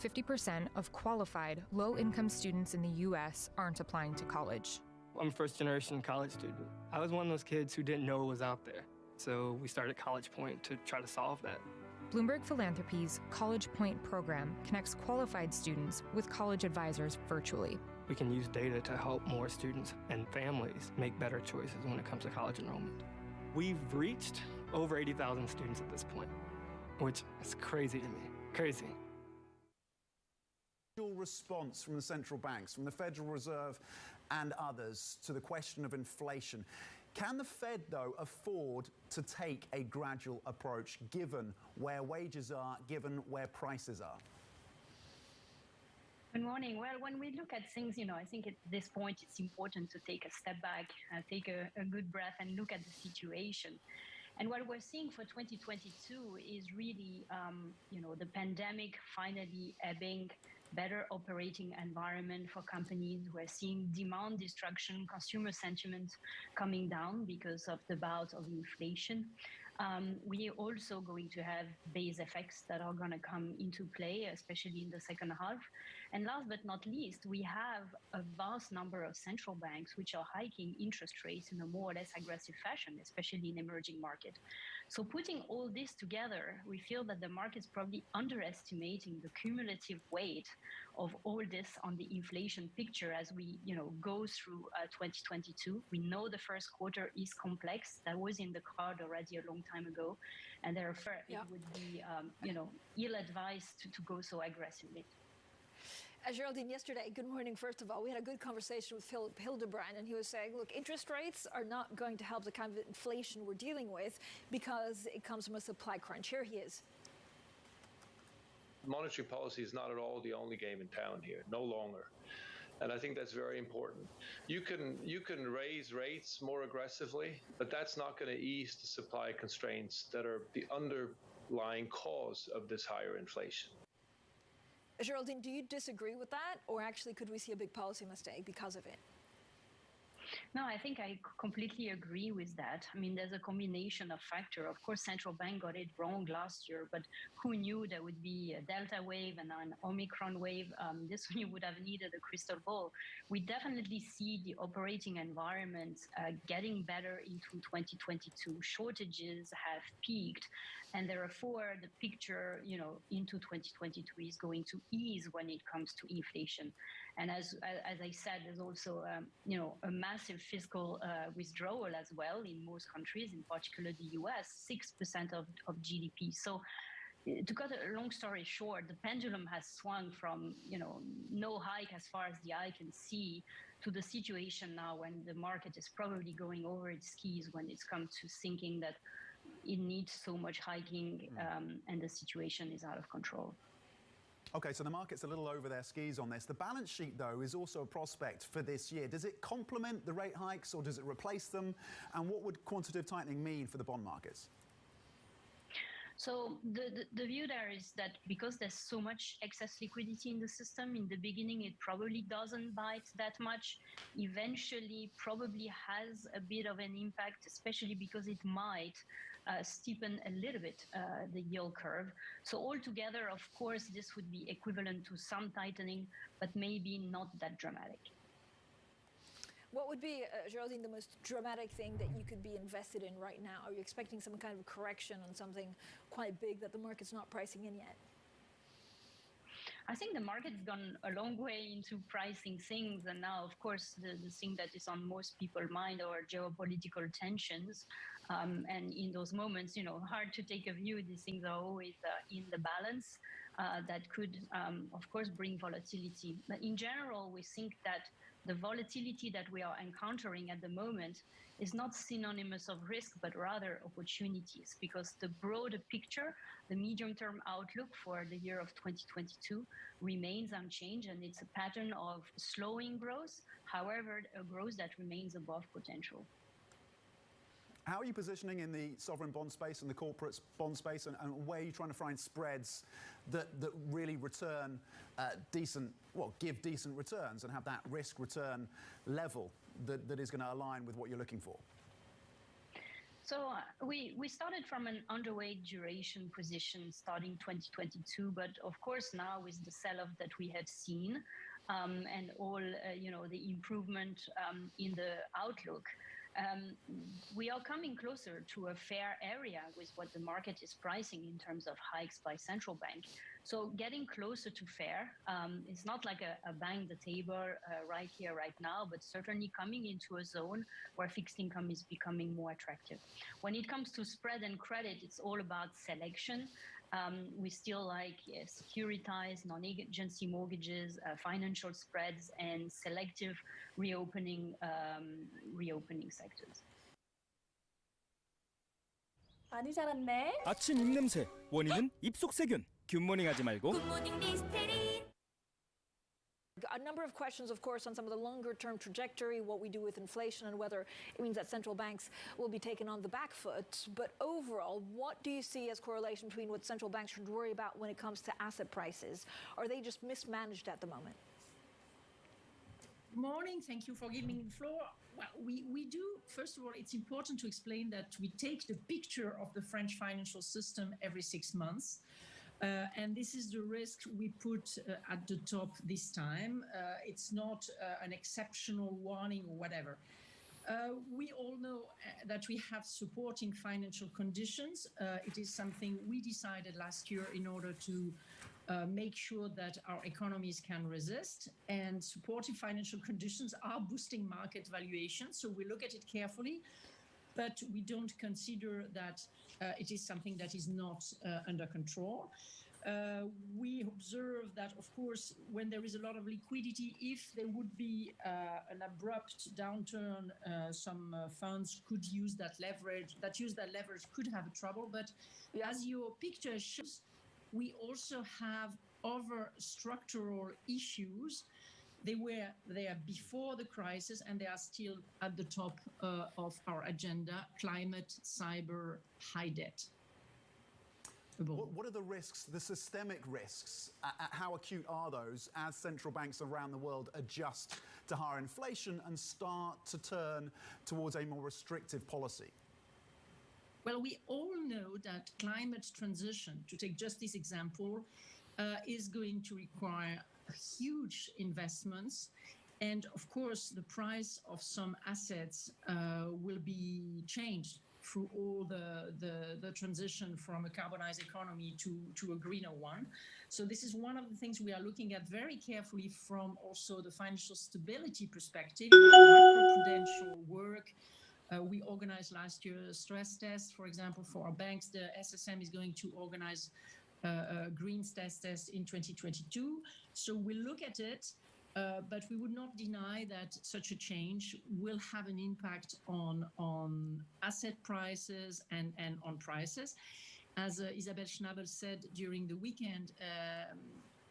50% of qualified low-income students in the U.S. aren't applying to college. I'm a first-generation college student. I was one of those kids who didn't know what was out there, so we started College Point to try to solve that. Bloomberg Philanthropy's College Point program connects qualified students with college advisors virtually. We can use data to help more students and families make better choices when it comes to college enrollment. We've reached over 80,000 students at this point, which is crazy to me. Crazy. Response from the central banks, from the Federal Reserve and others to the question of inflation. Can the Fed, though, afford to take a gradual approach, given where wages are, given where prices are? Good morning. Well, when we look at things, I think at this point it's important to take a step back, take a good breath and look at the situation. And what we're seeing for 2022 is really, the pandemic finally ebbing, better operating environment for companies. We're seeing demand destruction, consumer sentiment coming down because of the bout of inflation. We are also going to have base effects that are going to come into play, especially in the second half. And last but not least, we have a vast number of central banks which are hiking interest rates in a more or less aggressive fashion, especially in emerging markets. So putting all this together, we feel that the market is probably underestimating the cumulative weight of all this on the inflation picture as we, go through 2022. We know the first quarter is complex. That was in the card already a long time ago, and therefore it would be, ill-advised to go so aggressively. Geraldine, yesterday, good morning, first of all, we had a good conversation with Philip Hildebrand, and he was saying, look, interest rates are not going to help the kind of inflation we're dealing with because it comes from a supply crunch. Here he is. Monetary policy is not at all the only game in town here, no longer. And I think that's very important. You can raise rates more aggressively, but that's not going to ease the supply constraints that are the underlying cause of this higher inflation. Geraldine, do you disagree with that, or actually could we see a big policy mistake because of it? No, I think I completely agree with that. I mean, there's a combination of factors. Of course, central bank got it wrong last year, but who knew there would be a Delta wave and an Omicron wave? This one you would have needed a crystal ball. We definitely see the operating environment getting better into 2022. Shortages have peaked, and therefore the picture, into 2022 is going to ease when it comes to inflation. And as I said, there's also, a massive fiscal withdrawal as well in most countries, in particular the US, 6% of GDP. So to cut a long story short, the pendulum has swung from, no hike as far as the eye can see to the situation now when the market is probably going over its skis when it's come to thinking that it needs so much hiking and the situation is out of control. Okay, so the market's a little over their skis on this. The balance sheet, though, is also a prospect for this year. Does it complement the rate hikes or does it replace them? And what would quantitative tightening mean for the bond markets? So the view there is that because there's so much excess liquidity in the system, in the beginning it probably doesn't bite that much. Eventually probably has a bit of an impact, especially because it might steepen a little bit the yield curve. So altogether, of course, this would be equivalent to some tightening, but maybe not that dramatic. What would be, Geraldine, the most dramatic thing that you could be invested in right now? Are you expecting some kind of correction on something quite big that the market's not pricing in yet? I think the market's gone a long way into pricing things, and now, of course, the thing that is on most people's mind are geopolitical tensions. And in those moments, hard to take a view. These things are always in the balance. That could, of course, bring volatility. But in general, we think that the volatility that we are encountering at the moment is not synonymous of risk, but rather opportunities, because the broader picture, the medium-term outlook for the year of 2022 remains unchanged, and it's a pattern of slowing growth, however, a growth that remains above potential. How are you positioning in the sovereign bond space and the corporate bond space, and where are you trying to find spreads that really return give decent returns and have that risk return level that is going to align with what you're looking for? So we started from an underweight duration position starting 2022, but of course now with the sell-off that we have seen and all the improvement in the outlook, we are coming closer to a fair area with what the market is pricing in terms of hikes by central bank. So getting closer to fair is not like a bang the table right here, right now, but certainly coming into a zone where fixed income is becoming more attractive. When it comes to spread and credit, it's all about selection. We still like securitized, non-agency mortgages, financial spreads, and selective reopening sectors. 많이 자랐네. 아침 입냄새, 원인은 입속세균. 굿모닝하지 말고. 굿모닝 리스테린. A number of questions, of course, on some of the longer-term trajectory, what we do with inflation, and whether it means that central banks will be taken on the back foot. But overall, what do you see as correlation between what central banks should worry about when it comes to asset prices? Are they just mismanaged at the moment? Good morning. Thank you for giving me the floor. Well, we do. First of all, it's important to explain that we take the picture of the French financial system every 6 months. And this is the risk we put at the top this time. It's not an exceptional warning or whatever. We all know that we have supporting financial conditions. It is something we decided last year in order to make sure that our economies can resist. And supportive financial conditions are boosting market valuations. So we look at it carefully, but we don't consider that it is something that is not under control. We observe that, of course, when there is a lot of liquidity, if there would be an abrupt downturn, some funds could use that leverage. That leverage could have trouble. But as your picture shows, we also have other structural issues. They were there before the crisis, and they are still at the top of our agenda: climate, cyber, high debt. What are the risks, the systemic risks? How acute are those as central banks around the world adjust to higher inflation and start to turn towards a more restrictive policy? Well, we all know that climate transition, to take just this example, is going to require huge investments. And of course, the price of some assets will be changed through all the transition from a carbonized economy to a greener one. So this is one of the things we are looking at very carefully from also the financial stability perspective, macroprudential work. We organized last year a stress test, for example, for our banks. The SSM is going to organize a green stress test in 2022. So we'll look at it, but we would not deny that such a change will have an impact on asset prices and on prices. As Isabelle Schnabel said during the weekend,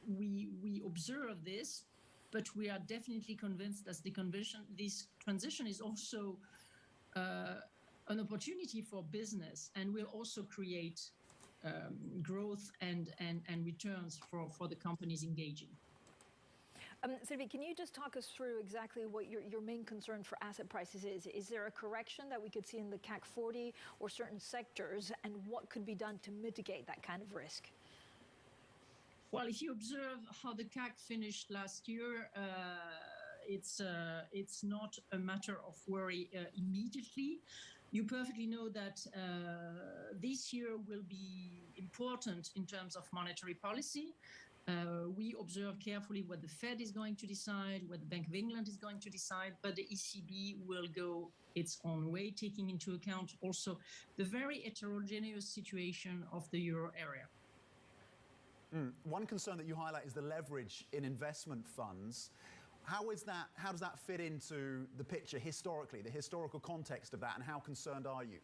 we observe this, but we are definitely convinced that this transition is also an opportunity for business and will also create growth and returns for the companies engaging. Sylvie, can you just talk us through exactly what your main concern for asset prices is? Is there a correction that we could see in the CAC 40 or certain sectors, and what could be done to mitigate that kind of risk? Well, if you observe how the CAC finished last year, it's not a matter of worry immediately. You perfectly know that this year will be important in terms of monetary policy. We observe carefully what the Fed is going to decide, what the Bank of England is going to decide, but the ECB will go its own way, taking into account also the very heterogeneous situation of the euro area. One concern that you highlight is the leverage in investment funds. How does that fit into the picture historically, the historical context of that, and how concerned are you?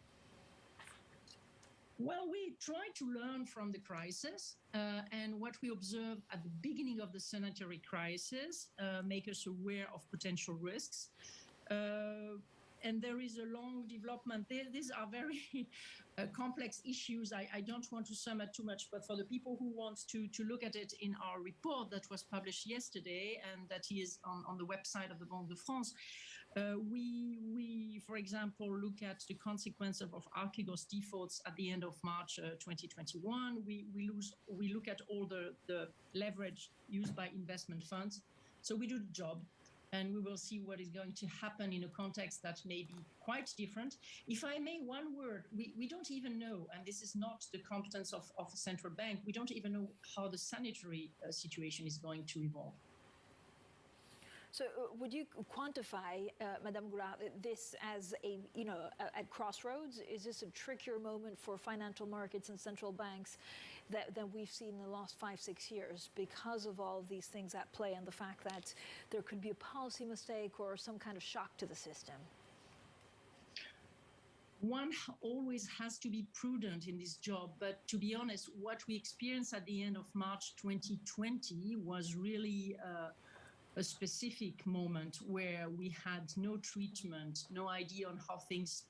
Well, we try to learn from the crisis, and what we observed at the beginning of the sanitary crisis make us aware of potential risks. And there is a long development. These are very complex issues. I don't want to sum it too much, but for the people who want to look at it in our report that was published yesterday and that is on the website of the Banque de France, we, for example, look at the consequence of Archegos defaults at the end of March 2021. We look at all the leverage used by investment funds. So we do the job, and we will see what is going to happen in a context that may be quite different. If I may, one word, we don't even know, and this is not the competence of a central bank, we don't even know how the sanitary situation is going to evolve. So would you quantify, Madame Goulart, this as at crossroads? Is this a trickier moment for financial markets and central banks than we've seen in the last 5-6 years because of all of these things at play and the fact that there could be a policy mistake or some kind of shock to the system? One always has to be prudent in this job, but to be honest, what we experienced at the end of March 2020 was really a specific moment where we had no treatment, no idea on how things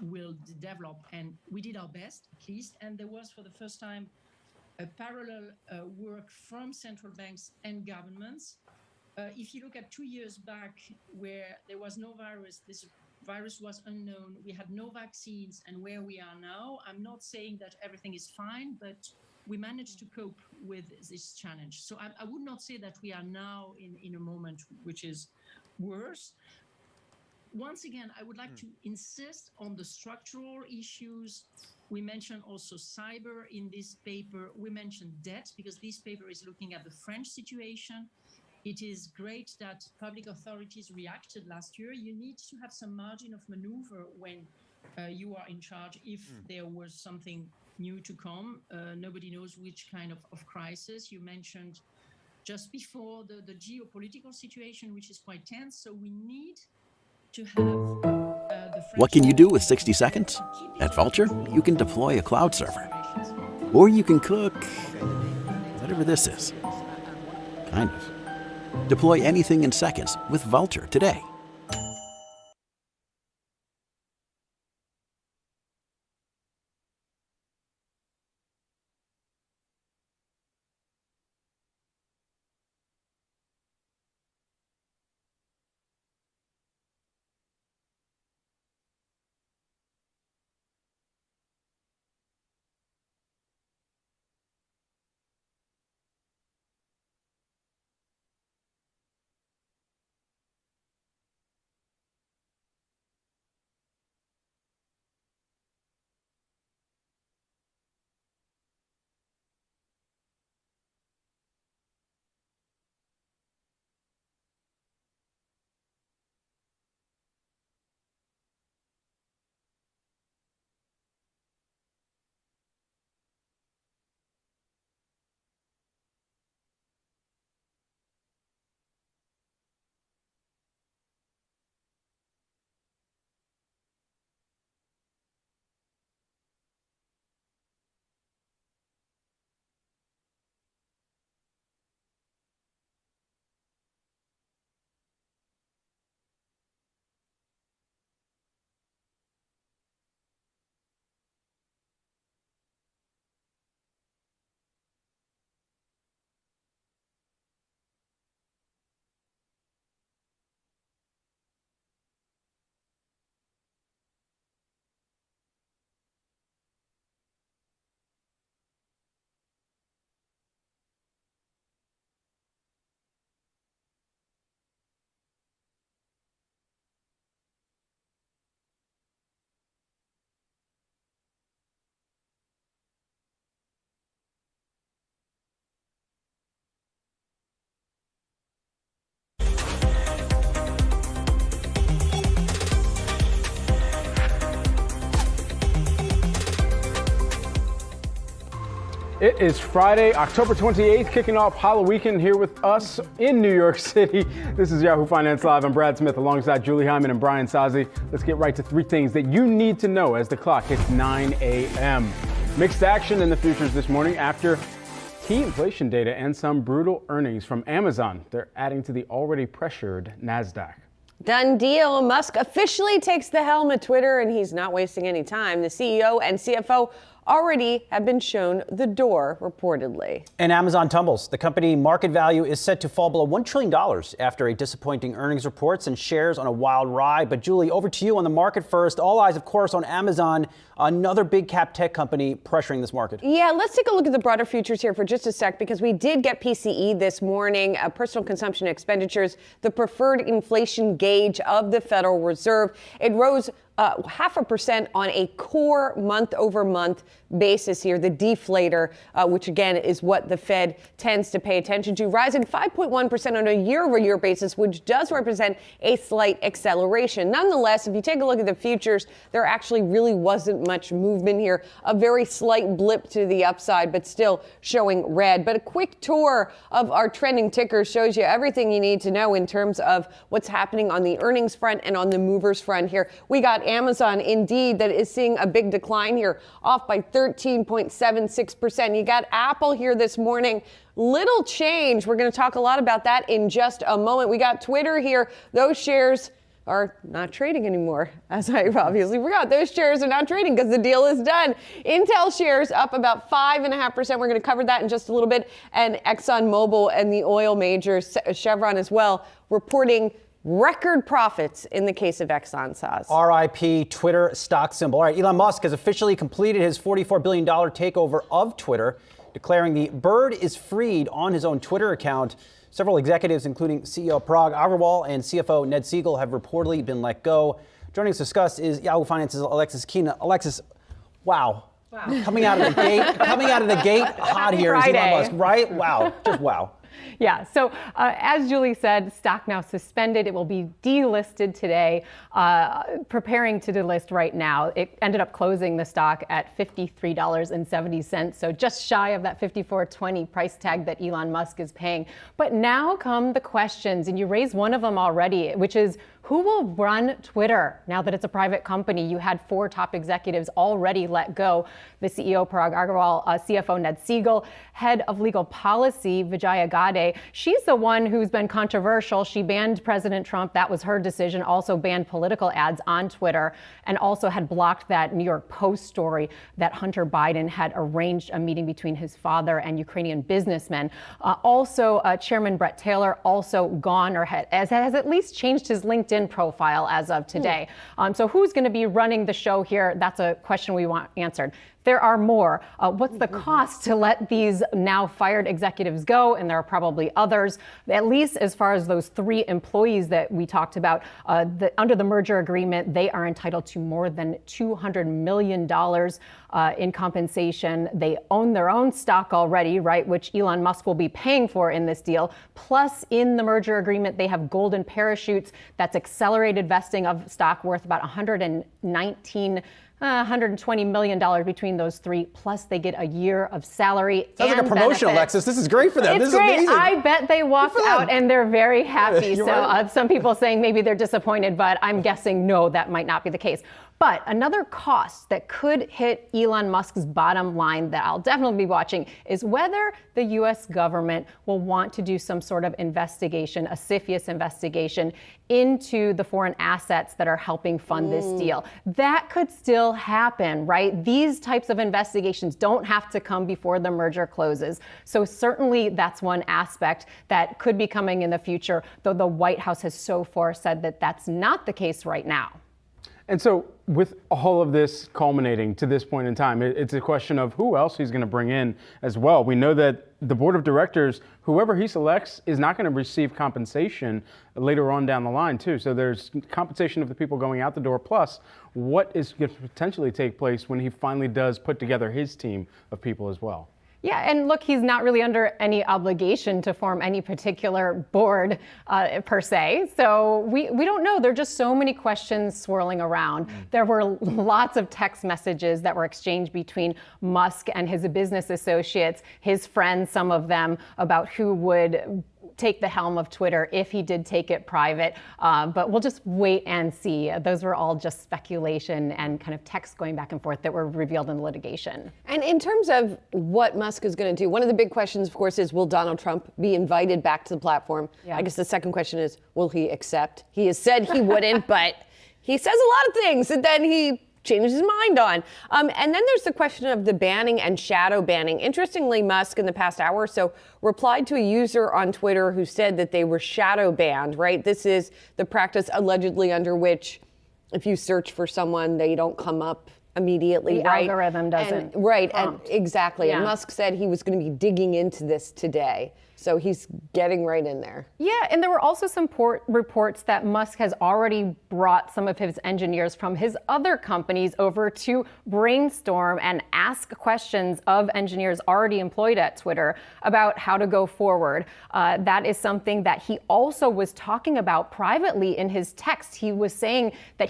will develop, and we did our best, at least, and there was for the first time a parallel work from central banks and governments. If you look at 2 years back where there was no virus, this virus was unknown, we had no vaccines, and where we are now, I'm not saying that everything is fine, but we managed to cope with this challenge. So I would not say that we are now in a moment which is worse. Once again, I would like to insist on the structural issues. We mentioned also cyber in this paper. We mentioned debt because this paper is looking at the French situation. It is great that public authorities reacted last year. You need to have some margin of maneuver when you are in charge if there was something new to come. Nobody knows which kind of crisis. You mentioned just before the geopolitical situation, which is quite tense. So we need to have What can you do with 60 seconds? At Vulture, you can deploy a cloud server. Or you can cook whatever this is. Kind of. Deploy anything in seconds with Vulture today. It is Friday, October 28th, kicking off Halloween weekend here with us in New York City. This is Yahoo Finance Live. I'm Brad Smith alongside Julie Hyman and Brian Sazi. Let's get right to three things that you need to know as the clock hits 9 a.m. Mixed action in the futures this morning after key inflation data and some brutal earnings from Amazon. They're adding to the already pressured NASDAQ. Done deal. Musk officially takes the helm at Twitter, and he's not wasting any time. The CEO and CFO already have been shown the door, reportedly. And Amazon tumbles. The company market value is set to fall below $1 trillion after a disappointing earnings reports and shares on a wild ride. But Julie, over to you on the market first. All eyes, of course, on Amazon, another big cap tech company pressuring this market. Yeah, let's take a look at the broader futures here for just a sec, because we did get PCE this morning, personal consumption expenditures, the preferred inflation gauge of the Federal Reserve. It rose 0.5% on a core month-over-month basis here, the deflator, which again is what the Fed tends to pay attention to, rising 5.1% on a year-over-year basis, which does represent a slight acceleration. Nonetheless, if you take a look at the futures, there actually really wasn't much movement here. A very slight blip to the upside, but still showing red. But a quick tour of our trending tickers shows you everything you need to know in terms of what's happening on the earnings front and on the movers front here. We got Amazon, indeed, that is seeing a big decline here, off by 13.76%. You got Apple here this morning. Little change. We're going to talk a lot about that in just a moment. We got Twitter here. Those shares are not trading anymore, as I obviously forgot. Those shares are not trading because the deal is done. Intel shares up about 5.5%. We're going to cover that in just a little bit. And ExxonMobil and the oil majors, Chevron as well, reporting record profits in the case of Exxon. RIP Twitter stock symbol. All right, Elon Musk has officially completed his $44 billion takeover of Twitter, declaring the bird is freed on his own Twitter account. Several executives, including CEO Parag Agrawal and CFO Ned Siegel, have reportedly been let go. Joining us to discuss is Yahoo Finance's Alexis Keena. Alexis, wow. Coming out of the gate hot here is Elon Musk, right? Wow, just wow. Yeah, so as Julie said, stock now suspended. It will be delisted today, preparing to delist right now. It ended up closing the stock at $53.70, so just shy of that $54.20 price tag that Elon Musk is paying. But now come the questions, and you raised one of them already, which is, who will run Twitter now that it's a private company? You had 4 top executives already let go. The CEO, Parag Agrawal, CFO, Ned Siegel, head of legal policy, Vijaya Gadde. She's the one who's been controversial. She banned President Trump. That was her decision. Also banned political ads on Twitter, and also had blocked that New York Post story that Hunter Biden had arranged a meeting between his father and Ukrainian businessmen. Also, Chairman Brett Taylor also gone, or has at least changed his LinkedIn profile as of today. So who's going to be running the show here? That's a question we want answered. There are more. What's the cost to let these now fired executives go? And there are probably others, at least as far as those 3 employees that we talked about. Under the merger agreement, they are entitled to more than $200 million in compensation. They own their own stock already, right, which Elon Musk will be paying for in this deal. Plus, in the merger agreement, they have golden parachutes. That's accelerated vesting of stock worth about $120 million between those 3, plus they get a year of salary. Sounds like a promotion, benefits. Alexis. This is great for them. It's this great. Is amazing. I bet they walk out and they're very happy. So some people saying maybe they're disappointed, but I'm guessing no, that might not be the case. But another cost that could hit Elon Musk's bottom line that I'll definitely be watching is whether the U.S. government will want to do some sort of investigation, a CFIUS investigation, into the foreign assets that are helping fund this deal. That could still happen, right? These types of investigations don't have to come before the merger closes. So certainly that's one aspect that could be coming in the future, though the White House has so far said that that's not the case right now. And so with all of this culminating to this point in time, it's a question of who else he's going to bring in as well. We know that the board of directors, whoever he selects, is not going to receive compensation later on down the line, too. So there's compensation of the people going out the door, plus what is going to potentially take place when he finally does put together his team of people as well. Yeah, and look, he's not really under any obligation to form any particular board per se. So we don't know. There are just so many questions swirling around. There were lots of text messages that were exchanged between Musk and his business associates, his friends, some of them, about who would take the helm of Twitter if he did take it private. But we'll just wait and see. Those were all just speculation and kind of texts going back and forth that were revealed in the litigation. And in terms of what Musk is going to do, one of the big questions, of course, is will Donald Trump be invited back to the platform? Yeah. I guess the second question is, will he accept? He has said he wouldn't, but he says a lot of things that then he changes his mind on. And then there's the question of the banning and shadow banning. Interestingly, Musk in the past hour or so replied to a user on Twitter who said that they were shadow banned, right? This is the practice allegedly under which if you search for someone, they don't come up immediately, the right? algorithm doesn't And exactly. Yeah. And Musk said he was going to be digging into this today. So he's getting right in there. Yeah, and there were also some reports that Musk has already brought some of his engineers from his other companies over to brainstorm and ask questions of engineers already employed at Twitter about how to go forward. That is something that he also was talking about privately in his text. He was saying that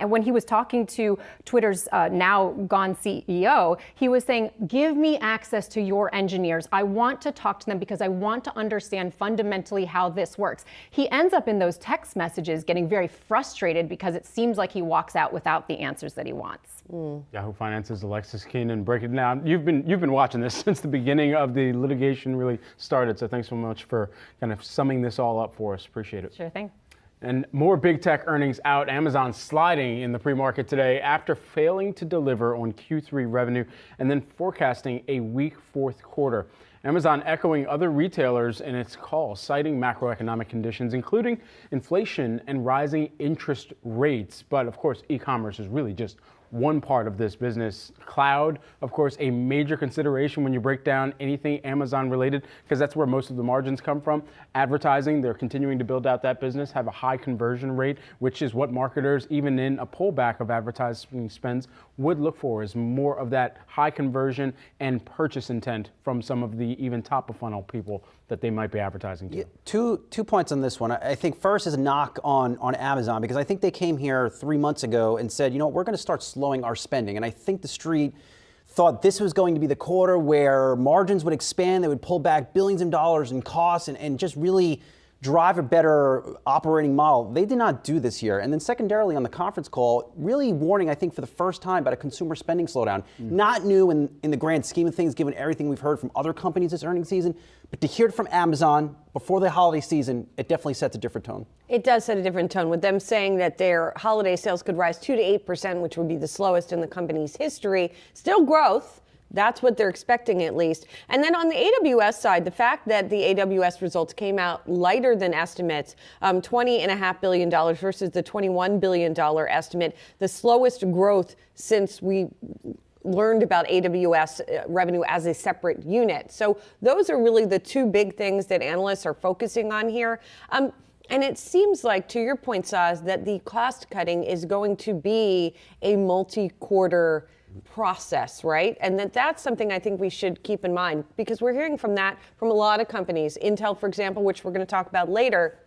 when he was talking to Twitter's now gone CEO, he was saying, give me access to your engineers. I want to talk to them because I want to understand fundamentally how this works. He ends up in those text messages getting very frustrated because it seems like he walks out without the answers that he wants. Yahoo Finance's Alexis Keenan breaking it down. You've been watching this since the beginning of the litigation really started. So thanks so much for kind of summing this all up for us. Appreciate it. Sure thing. And more big tech earnings out. Amazon sliding in the pre-market today after failing to deliver on Q3 revenue and then forecasting a weak fourth quarter. Amazon echoing other retailers in its call, citing macroeconomic conditions, including inflation and rising interest rates. But of course, e-commerce is really just one part of this business. Cloud, of course, a major consideration when you break down anything Amazon related, because that's where most of the margins come from. Advertising, they're continuing to build out that business, have a high conversion rate, which is what marketers, even in a pullback of advertising spends, would look for, is more of that high conversion and purchase intent from some of the even top of funnel people that they might be advertising to. Two points on this one. I think first is a knock on Amazon, because I think they came here 3 months ago and said, you know, we're going to start slowing our spending. And I think the street thought this was going to be the quarter where margins would expand, they would pull back billions of dollars in costs and just really drive a better operating model. They did not do this year. And then secondarily on the conference call, really warning, I think, for the first time about a consumer spending slowdown. Not new in the grand scheme of things, given everything we've heard from other companies this earnings season, but to hear it from Amazon before the holiday season, it definitely sets a different tone. It does set a different tone, with them saying that their holiday sales could rise 2 to 8%, which would be the slowest in the company's history. Still growth. That's what they're expecting, at least. And then on the AWS side, the fact that the AWS results came out lighter than estimates, $20.5 billion versus the $21 billion estimate, the slowest growth since we learned about AWS revenue as a separate unit. So those are really the two big things that analysts are focusing on here. And it seems like, to your point, Saz, that the cost cutting is going to be a multi-quarter process, right? And that's something I think we should keep in mind, because we're hearing from a lot of companies. Intel, for example, which we're going to talk about later,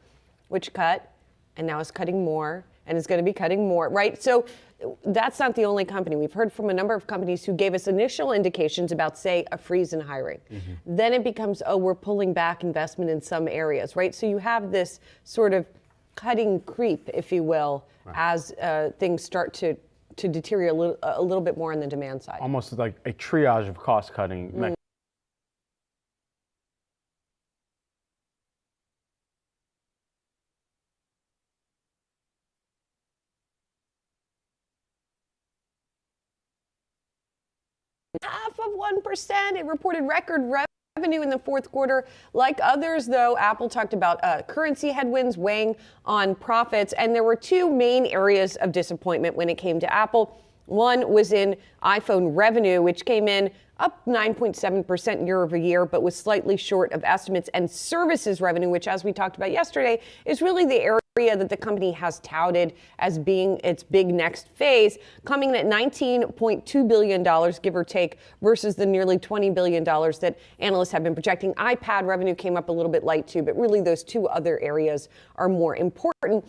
which cut and now is cutting more and is going to be cutting more, right? So that's not the only company. We've heard from a number of companies who gave us initial indications about, say, a freeze in hiring. Then it becomes, we're pulling back investment in some areas, right? So you have this sort of cutting creep, if you will, as things start to deteriorate a little bit more on the demand side. Almost like a triage of cost cutting mechanisms. Half of 1%. It reported record revenue in the fourth quarter. Like others, though, Apple talked about currency headwinds weighing on profits. And there were two main areas of disappointment when it came to Apple. One was in iPhone revenue, which came in up 9.7% year over year, but was slightly short of estimates. And services revenue, which, as we talked about yesterday, is really the area that the company has touted as being its big next phase, coming in at $19.2 billion, give or take, versus the nearly $20 billion that analysts have been projecting. iPad revenue came up a little bit light too, but really those two other areas are more important.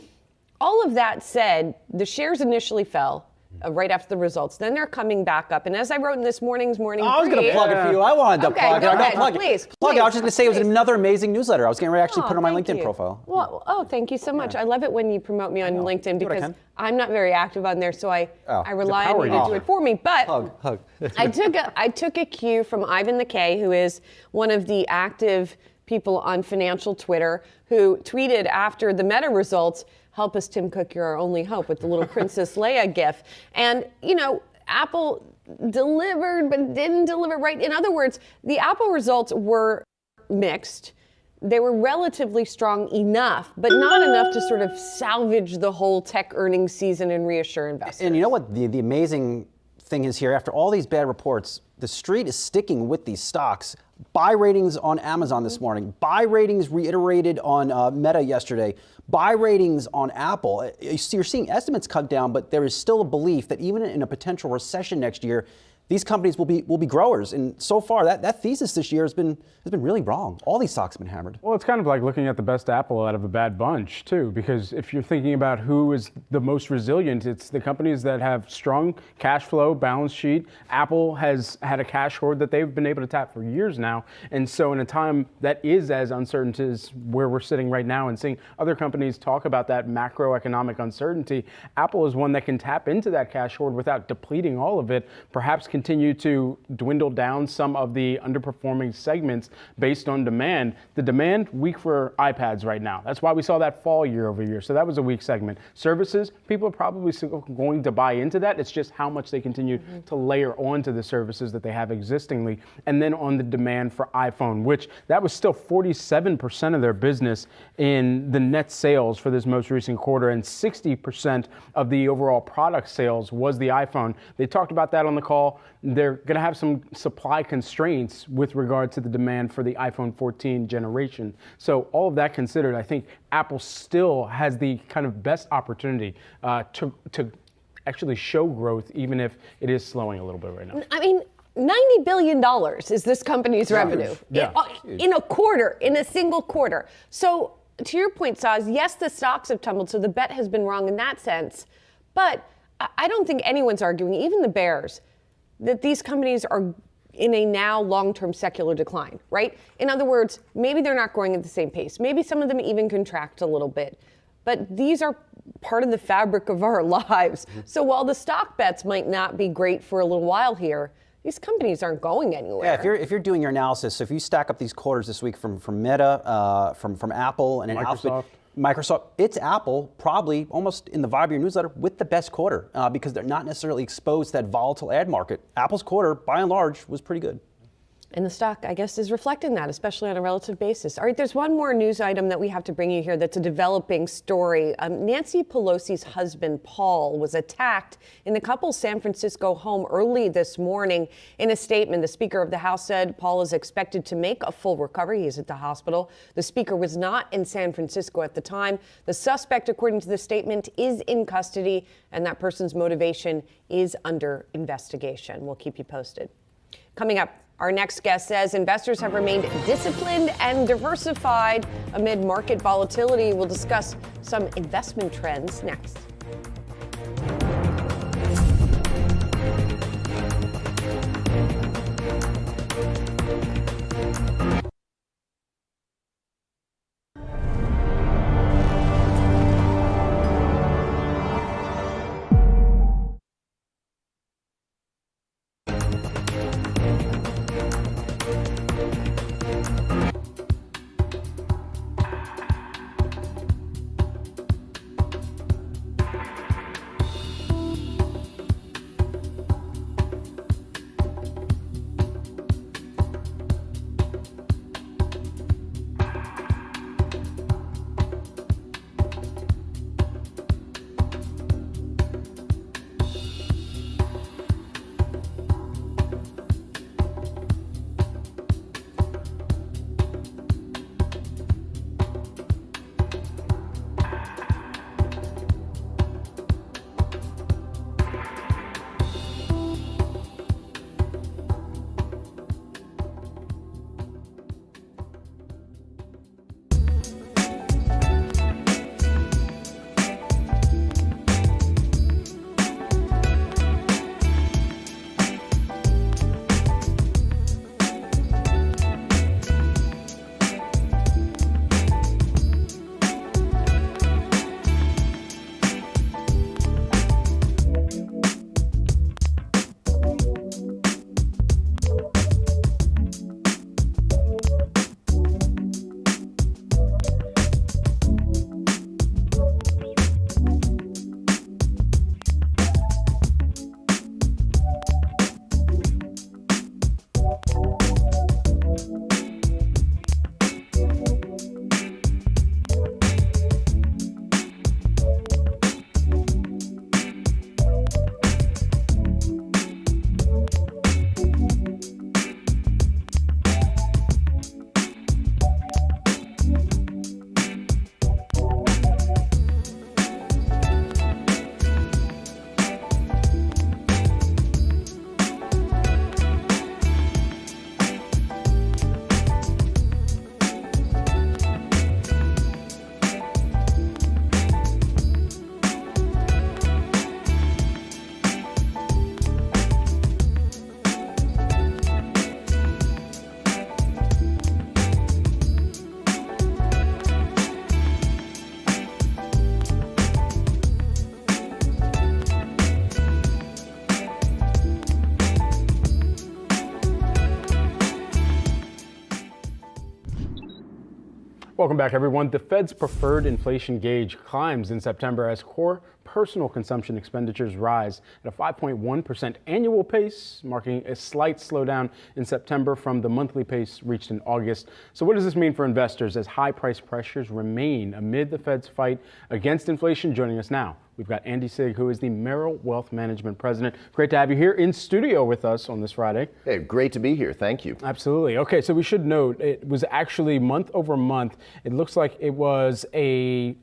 All of that said, the shares initially fell right after the results. Then they're coming back up. And as I wrote in this morning's morning I was going to plug it for you. I wanted to plug it. Go ahead, plug please. it. Plug it. I was just going to say it was another amazing newsletter. I was getting ready to actually put it on my LinkedIn profile. Well, thank you so much. I love it when you promote me on LinkedIn because I'm not very active on there, so I rely on you to do it for me. But hug. I took a cue from Ivan the K, who is one of the active people on financial Twitter, who tweeted after the Meta results, "Help us, Tim Cook, you're our only hope," with the little Princess Leia gif. And, Apple delivered but didn't deliver right. In other words, the Apple results were mixed. They were relatively strong enough, but not enough to sort of salvage the whole tech earnings season and reassure investors. And you know what the amazing thing is here? After all these bad reports, the street is sticking with these stocks. Buy ratings on Amazon this morning. Buy ratings reiterated on Meta yesterday. Buy ratings on Apple. You're seeing estimates cut down, but there is still a belief that even in a potential recession next year, these companies will be growers. And so far, that thesis this year has been really wrong. All these stocks have been hammered. Well, it's kind of like looking at the best apple out of a bad bunch, too, because if you're thinking about who is the most resilient, it's the companies that have strong cash flow, balance sheet. Apple has had a cash hoard that they've been able to tap for years now. And so in a time that is as uncertain as where we're sitting right now and seeing other companies talk about that macroeconomic uncertainty, Apple is one that can tap into that cash hoard without depleting all of it, perhaps continue to dwindle down some of the underperforming segments based on demand. The demand weak for iPads right now. That's why we saw that fall year over year. So that was a weak segment. Services, people are probably still going to buy into that. It's just how much they continue to layer onto the services that they have existingly. And then on the demand for iPhone, which that was still 47% of their business in the net sales for this most recent quarter, and 60% of the overall product sales was the iPhone. They talked about that on the call. They're going to have some supply constraints with regard to the demand for the iPhone 14 generation. So all of that considered, I think Apple still has the kind of best opportunity to actually show growth, even if it is slowing a little bit right now. I mean, $90 billion is this company's revenue in a quarter, in a single quarter. So to your point, Saz, yes, the stocks have tumbled, so the bet has been wrong in that sense. But I don't think anyone's arguing, even the bears, that these companies are in a now long-term secular decline, right? In other words, maybe they're not growing at the same pace. Maybe some of them even contract a little bit. But these are part of the fabric of our lives. So while the stock bets might not be great for a little while here, these companies aren't going anywhere. Yeah, if you're doing your analysis, so if you stack up these quarters this week from Meta, from Apple, and Microsoft, it's Apple probably almost in the vibe of your newsletter with the best quarter because they're not necessarily exposed to that volatile ad market. Apple's quarter, by and large, was pretty good. And the stock, I guess, is reflecting that, especially on a relative basis. All right, there's one more news item that we have to bring you here that's a developing story. Nancy Pelosi's husband, Paul, was attacked in the couple's San Francisco home early this morning. In a statement, the Speaker of the House said Paul is expected to make a full recovery. He's at the hospital. The Speaker was not in San Francisco at the time. The suspect, according to the statement, is in custody, and that person's motivation is under investigation. We'll keep you posted. Coming up, our next guest says investors have remained disciplined and diversified amid market volatility. We'll discuss some investment trends next. Welcome back, everyone. The Fed's preferred inflation gauge climbs in September as core personal consumption expenditures rise at a 5.1% annual pace, marking a slight slowdown in September from the monthly pace reached in August. So what does this mean for investors as high price pressures remain amid the Fed's fight against inflation? Joining us now, we've got Andy Sigg, who is the Merrill Wealth Management President. Great to have you here in studio with us on this Friday. Hey, great to be here. Thank you. Absolutely. Okay, so we should note it was actually month over month. It looks like it was a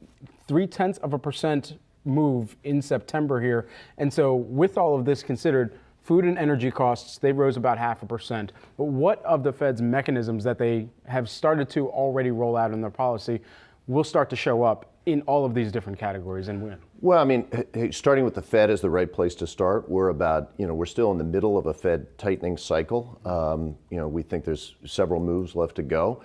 0.3% move in September here. And so with all of this considered, food and energy costs, they rose about 0.5%. But what of the Fed's mechanisms that they have started to already roll out in their policy will start to show up in all of these different categories and when? Well, I mean, starting with the Fed is the right place to start. We're still in the middle of a Fed tightening cycle. We think there's several moves left to go.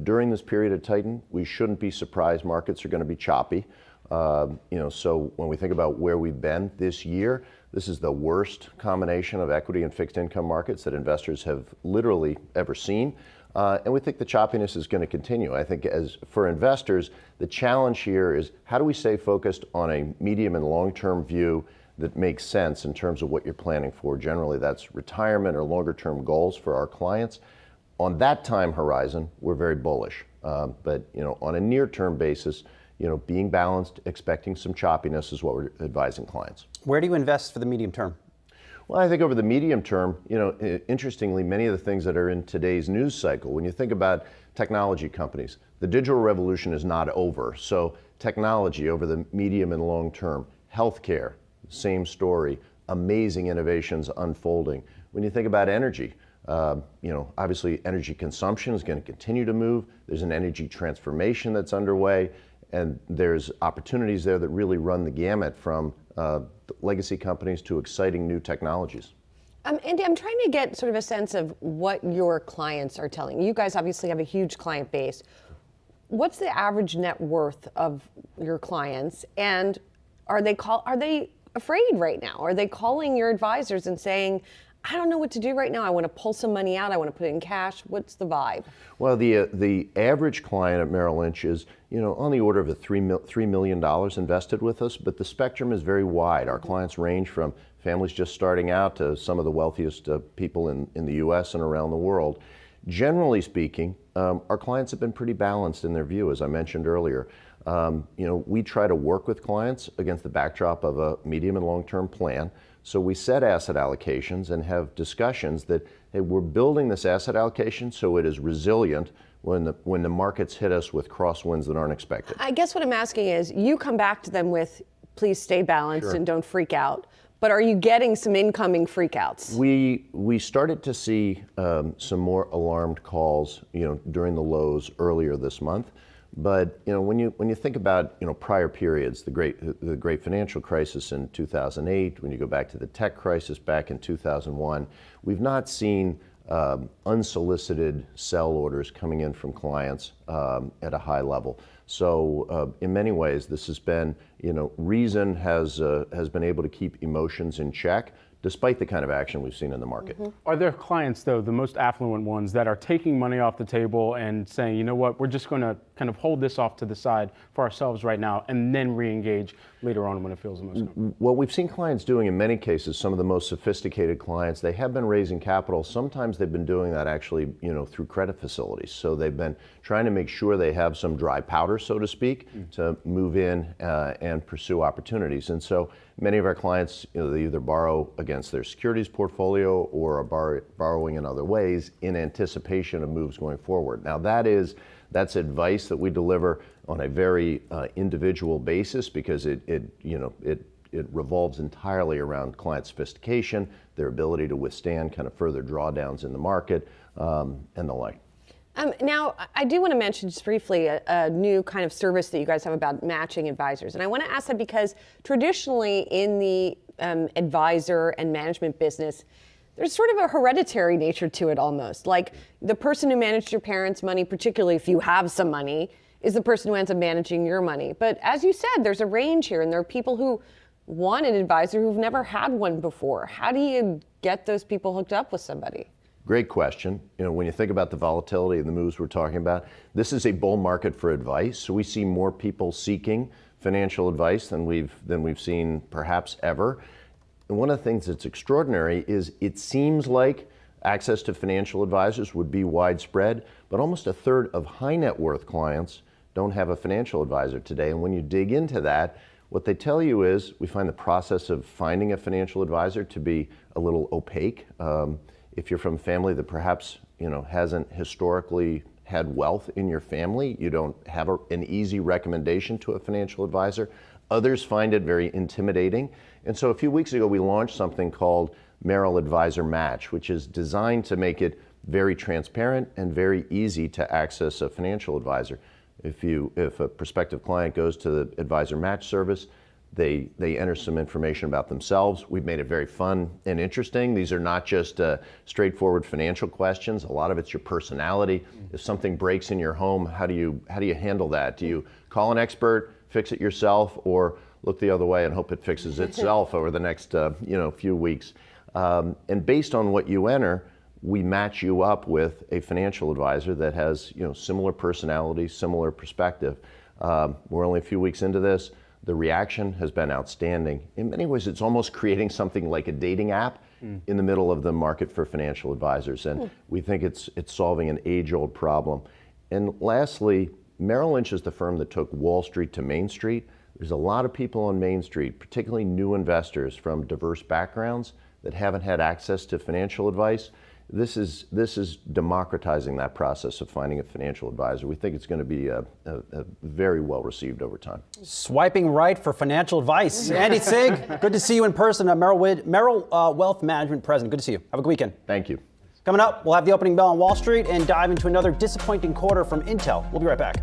During this period of tightening, we shouldn't be surprised markets are going to be choppy. So when we think about where we've been this year, this is the worst combination of equity and fixed income markets that investors have literally ever seen. And we think the choppiness is going to continue. I think as for investors, the challenge here is how do we stay focused on a medium and long-term view that makes sense in terms of what you're planning for. Generally, that's retirement or longer-term goals for our clients. On that time horizon, we're very bullish. But on a near-term basis, being balanced, expecting some choppiness is what we're advising clients. Where do you invest for the medium term? Well, I think over the medium term, interestingly, many of the things that are in today's news cycle, when you think about technology companies, the digital revolution is not over. So technology over the medium and long term, healthcare, same story, amazing innovations unfolding. When you think about energy, obviously energy consumption is going to continue to move. There's an energy transformation that's underway. And there's opportunities there that really run the gamut from legacy companies to exciting new technologies. Andy, I'm trying to get sort of a sense of what your clients are telling you. You guys obviously have a huge client base. What's the average net worth of your clients? And are they afraid right now? Are they calling your advisors and saying, I don't know what to do right now. I want to pull some money out. I want to put it in cash. What's the vibe? Well, the average client at Merrill Lynch is, on the order of $3 million invested with us, but the spectrum is very wide. Our clients range from families just starting out to some of the wealthiest people in the U.S. and around the world. Generally speaking, our clients have been pretty balanced in their view, as I mentioned earlier. We try to work with clients against the backdrop of a medium and long-term plan. So we set asset allocations and have discussions that, hey, we're building this asset allocation so it is resilient when the markets hit us with crosswinds that aren't expected. I guess what I'm asking is, you come back to them with, please stay balanced and don't freak out. But are you getting some incoming freakouts? We started to see some more alarmed calls, during the lows earlier this month. But when you think about prior periods, the great financial crisis in 2008, when you go back to the tech crisis back in 2001, we've not seen unsolicited sell orders coming in from clients at a high level. So in many ways, this has been reason has been able to keep emotions in check, despite the kind of action we've seen in the market. Mm-hmm. Are there clients, though, the most affluent ones, that are taking money off the table and saying, you know what, we're just going to kind of hold this off to the side for ourselves right now and then re-engage later on when it feels the most comfortable? What we've seen clients doing in many cases, some of the most sophisticated clients, they have been raising capital. Sometimes they've been doing that actually, through credit facilities. So they've been trying to make sure they have some dry powder, so to speak, to move in and pursue opportunities. And so many of our clients, they either borrow against their securities portfolio or are borrowing in other ways in anticipation of moves going forward. Now that's advice that we deliver on a very individual basis because it revolves entirely around client sophistication, their ability to withstand kind of further drawdowns in the market, and the like. Now, I do want to mention just briefly a new kind of service that you guys have about matching advisors. And I want to ask that because traditionally in the advisor and management business, there's sort of a hereditary nature to it almost. Like the person who managed your parents' money, particularly if you have some money, is the person who ends up managing your money. But as you said, there's a range here, and there are people who want an advisor who've never had one before. How do you get those people hooked up with somebody? Great question. When you think about the volatility and the moves we're talking about, this is a bull market for advice. So we see more people seeking financial advice than we've seen perhaps ever. And one of the things that's extraordinary is it seems like access to financial advisors would be widespread, but almost a third of high net worth clients don't have a financial advisor today. And when you dig into that, what they tell you is we find the process of finding a financial advisor to be a little opaque. If you're from a family that perhaps hasn't historically had wealth in your family, you don't have an easy recommendation to a financial advisor. Others find it very intimidating. And so a few weeks ago, we launched something called Merrill Advisor Match, which is designed to make it very transparent and very easy to access a financial advisor. If a prospective client goes to the Advisor Match service, they enter some information about themselves. We've made it very fun and interesting. These are not just straightforward financial questions. A lot of it's your personality. If something breaks in your home, how do you handle that? Do you call an expert, fix it yourself, or look the other way and hope it fixes itself over the next few weeks? And based on what you enter, we match you up with a financial advisor that has similar personality, similar perspective. We're only a few weeks into this. The reaction has been outstanding. In many ways, it's almost creating something like a dating app in the middle of the market for financial advisors. And we think it's solving an age-old problem. And lastly, Merrill Lynch is the firm that took Wall Street to Main Street. There's a lot of people on Main Street, particularly new investors from diverse backgrounds, that haven't had access to financial advice. This is democratizing that process of finding a financial advisor. We think it's going to be a very well received over time. Swiping right for financial advice. Andy Sig, good to see you in person. Merrill Wealth Management President. Good to see you. Have a good weekend. Thank you. Coming up, we'll have the opening bell on Wall Street and dive into another disappointing quarter from Intel. We'll be right back.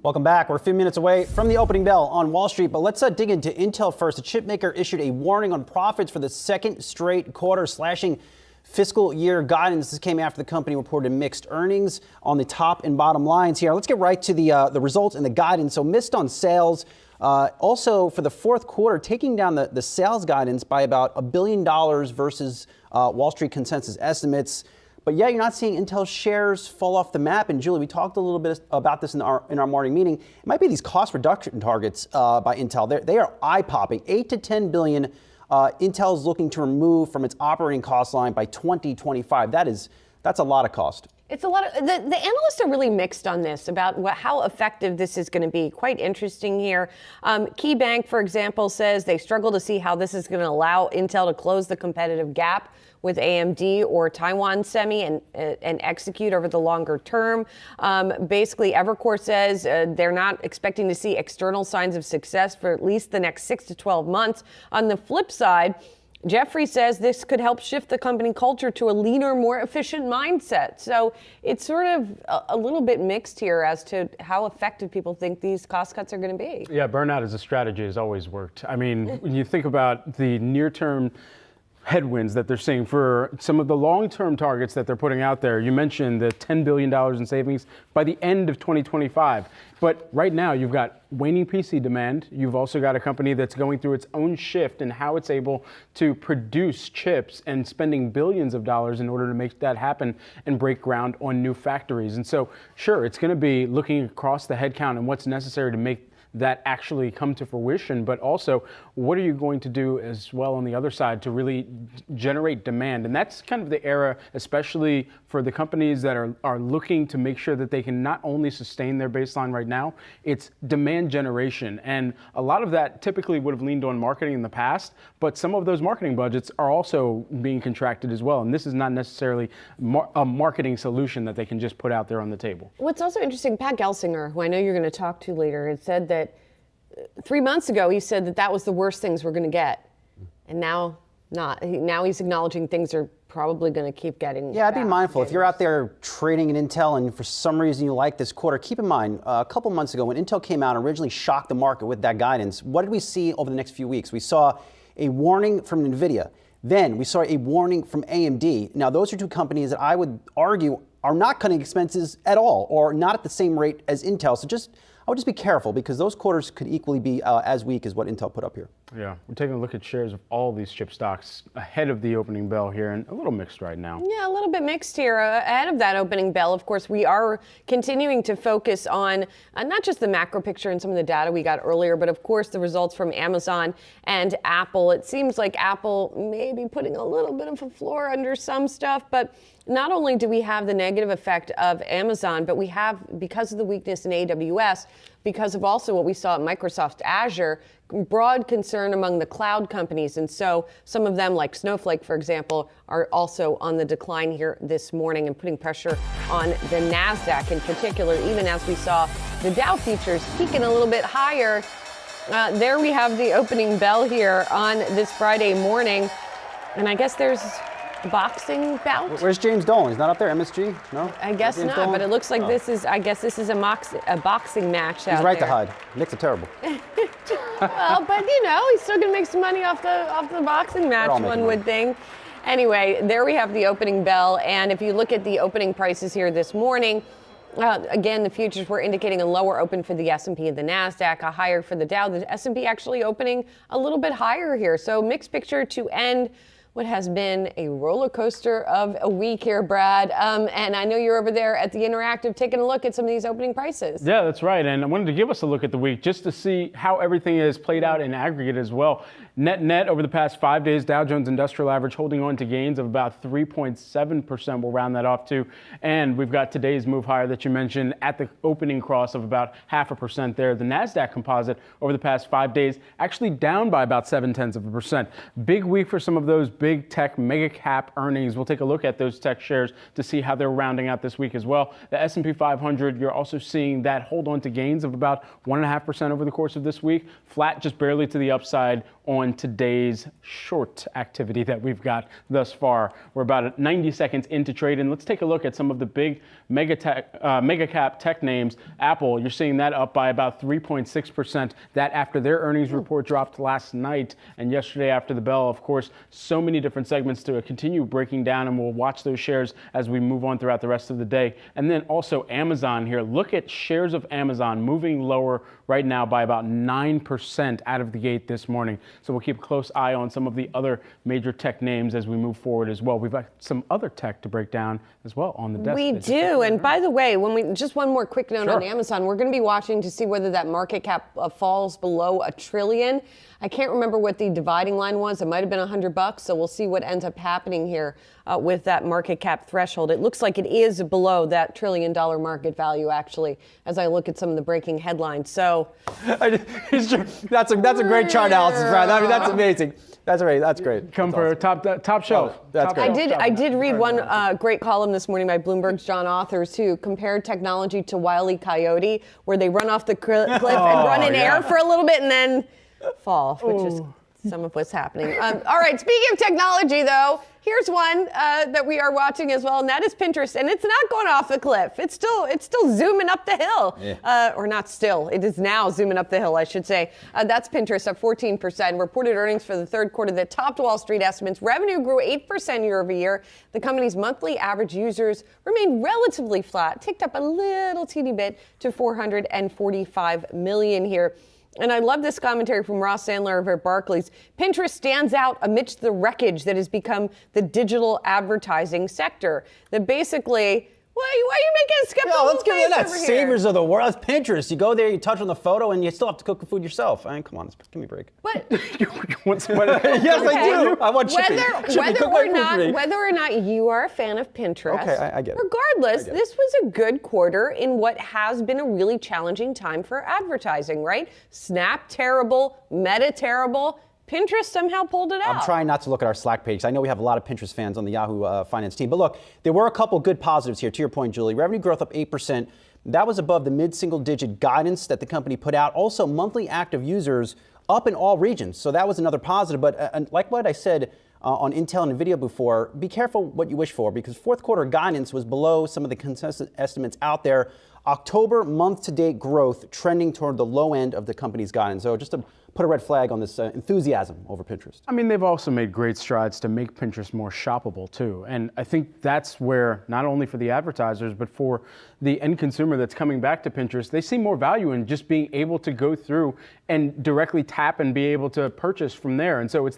Welcome back. We're a few minutes away from the opening bell on Wall Street, but let's dig into Intel first. The chip maker issued a warning on profits for the second straight quarter, slashing fiscal year guidance. This came after the company reported mixed earnings on the top and bottom lines here. Let's get right to the results and the guidance. So missed on sales. Also, for the fourth quarter, taking down the sales guidance by about $1 billion versus Wall Street consensus estimates. But yeah, you're not seeing Intel shares fall off the map. And Julie, we talked a little bit about this in our morning meeting. It might be these cost reduction targets by Intel. They are eye-popping. 8 to 10 billion Intel is looking to remove from its operating cost line by 2025. That's a lot of cost. It's a lot of, the analysts are really mixed on this about how effective this is going to be. Quite interesting here. KeyBank, for example, says they struggle to see how this is going to allow Intel to close the competitive gap with AMD or Taiwan Semi and execute over the longer term. Basically, Evercore says they're not expecting to see external signs of success for at least the next 6 to 12 months. On the flip side, Jeffrey says this could help shift the company culture to a leaner, more efficient mindset. So it's sort of a little bit mixed here as to how effective people think these cost cuts are going to be. Yeah, burnout as a strategy has always worked. I mean, when you think about the near-term headwinds that they're seeing for some of the long-term targets that they're putting out there. You mentioned the $10 billion in savings by the end of 2025. But right now, you've got waning PC demand. You've also got a company that's going through its own shift in how it's able to produce chips and spending billions of dollars in order to make that happen and break ground on new factories. And so, sure, it's going to be looking across the headcount and what's necessary to make that actually come to fruition, but also what are you going to do as well on the other side to really generate demand? And that's kind of the era, especially for the companies that are looking to make sure that they can not only sustain their baseline right now, it's demand generation. And a lot of that typically would have leaned on marketing in the past, but some of those marketing budgets are also being contracted as well. And this is not necessarily a marketing solution that they can just put out there on the table. What's also interesting, Pat Gelsinger, who I know you're going to talk to later, had said that 3 months ago, he said that was the worst things we're going to get. And now not. Now he's acknowledging things are probably going to keep getting Yeah, I'd be mindful. If you're out there trading in Intel and for some reason you like this quarter, keep in mind, a couple months ago when Intel came out and originally shocked the market with that guidance, what did we see over the next few weeks? We saw a warning from NVIDIA. Then we saw a warning from AMD. Now, those are two companies that I would argue are not cutting expenses at all or not at the same rate as Intel. So I would just be careful because those quarters could equally be as weak as what Intel put up here. Yeah, we're taking a look at shares of all these chip stocks ahead of the opening bell here, and a little mixed right now. Yeah, a little bit mixed here. Ahead of that opening bell, of course, we are continuing to focus on not just the macro picture and some of the data we got earlier, but of course the results from Amazon and Apple. It seems like Apple may be putting a little bit of a floor under some stuff, but not only do we have the negative effect of Amazon, but we have, because of the weakness in AWS, because of also what we saw at Microsoft Azure, broad concern among the cloud companies. And so some of them, like Snowflake, for example, are also on the decline here this morning and putting pressure on the NASDAQ in particular, even as we saw the Dow futures peaking a little bit higher. There we have the opening bell here on this Friday morning. And I guess there's boxing bout? Where's James Dolan? He's not up there, MSG? No? I guess James not, Dolan? but it looks like this is a boxing match out He's right there. to hide. Knicks are terrible. Well, but he's still going to make some money off the boxing match, one would think. Anyway, there we have the opening bell, and if you look at the opening prices here this morning, again, the futures were indicating a lower open for the S&P and the NASDAQ, a higher for the Dow. The S&P actually opening a little bit higher here, so mixed picture to end what has been a roller coaster of a week here, Brad. And I know you're over there at the Interactive taking a look at some of these opening prices. Yeah, that's right. And I wanted to give us a look at the week just to see how everything has played out in aggregate as well. Net over the past 5 days, Dow Jones Industrial Average holding on to gains of about 3.7%. We'll round that off to. And we've got today's move higher that you mentioned at the opening cross of about 0.5% there. The NASDAQ composite over the past 5 days actually down by about 0.7%. Big week for some of those big tech mega cap earnings. We'll take a look at those tech shares to see how they're rounding out this week as well. The S&P 500, you're also seeing that hold on to gains of about 1.5% over the course of this week. Flat just barely to the upside on today's short activity that we've got thus far. We're about 90 seconds into trade, and let's take a look at some of the big mega cap tech names. Apple, you're seeing that up by about 3.6%. That after their earnings report dropped last night and yesterday after the bell. Of course, so many different segments to continue breaking down, and we'll watch those shares as we move on throughout the rest of the day. And then also Amazon here. Look at shares of Amazon moving lower right now by about 9% out of the gate this morning. So we'll keep a close eye on some of the other major tech names as we move forward as well. We've got some other tech to break down as well on the desk. We do. And by the way, just one more quick note on Sure. Amazon. We're going to be watching to see whether that market cap falls below $1 trillion. I can't remember what the dividing line was. It might have been $100. So we'll see what ends up happening here with that market cap threshold. It looks like it is below that $1 trillion market value, actually, as I look at some of the breaking headlines. So that's a great chart analysis, Brad. I mean, that's amazing. That's great. That's great. Come for top shelf. That's great. I did read one great column this morning by Bloomberg's John Authors, who compared technology to Wile E. Coyote, where they run off the cliff and run in air for a little bit and then fall, which is some of what's happening. All right, speaking of technology, though, here's one that we are watching as well, and that is Pinterest. And it's not going off the cliff. It's still zooming up the hill. Yeah. Or not still. It is now zooming up the hill, I should say. That's Pinterest, up 14%. Reported earnings for the third quarter that topped Wall Street estimates. Revenue grew 8% year over year. The company's monthly average users remained relatively flat, ticked up a little teeny bit to 445 million here. And I love this commentary from Ross Sandler over at Barclays. Pinterest stands out amidst the wreckage that has become the digital advertising sector. That basically, why are you making a skeptical let's give it that. over here? Saviors of the world. That's Pinterest. You go there, you touch on the photo, and you still have to cook the food yourself. I mean, come on, give me a break. But yes, I do. I want chippy. Whether or not you are a fan of Pinterest, okay, I get it. Regardless, this was a good quarter in what has been a really challenging time for advertising, right? Snap terrible, Meta terrible. Pinterest somehow pulled it out. I'm trying not to look at our Slack page. I know we have a lot of Pinterest fans on the Yahoo Finance team. But look, there were a couple good positives here. To your point, Julie, revenue growth up 8%. That was above the mid-single-digit guidance that the company put out. Also, monthly active users up in all regions. So that was another positive. But like what I said on Intel and NVIDIA before, be careful what you wish for, because fourth quarter guidance was below some of the consensus estimates out there. October month-to-date growth trending toward the low end of the company's guidance. So just to put a red flag on this enthusiasm over Pinterest. I mean, they've also made great strides to make Pinterest more shoppable, too. And I think that's where, not only for the advertisers, but for the end consumer that's coming back to Pinterest, they see more value in just being able to go through and directly tap and be able to purchase from there. And so it's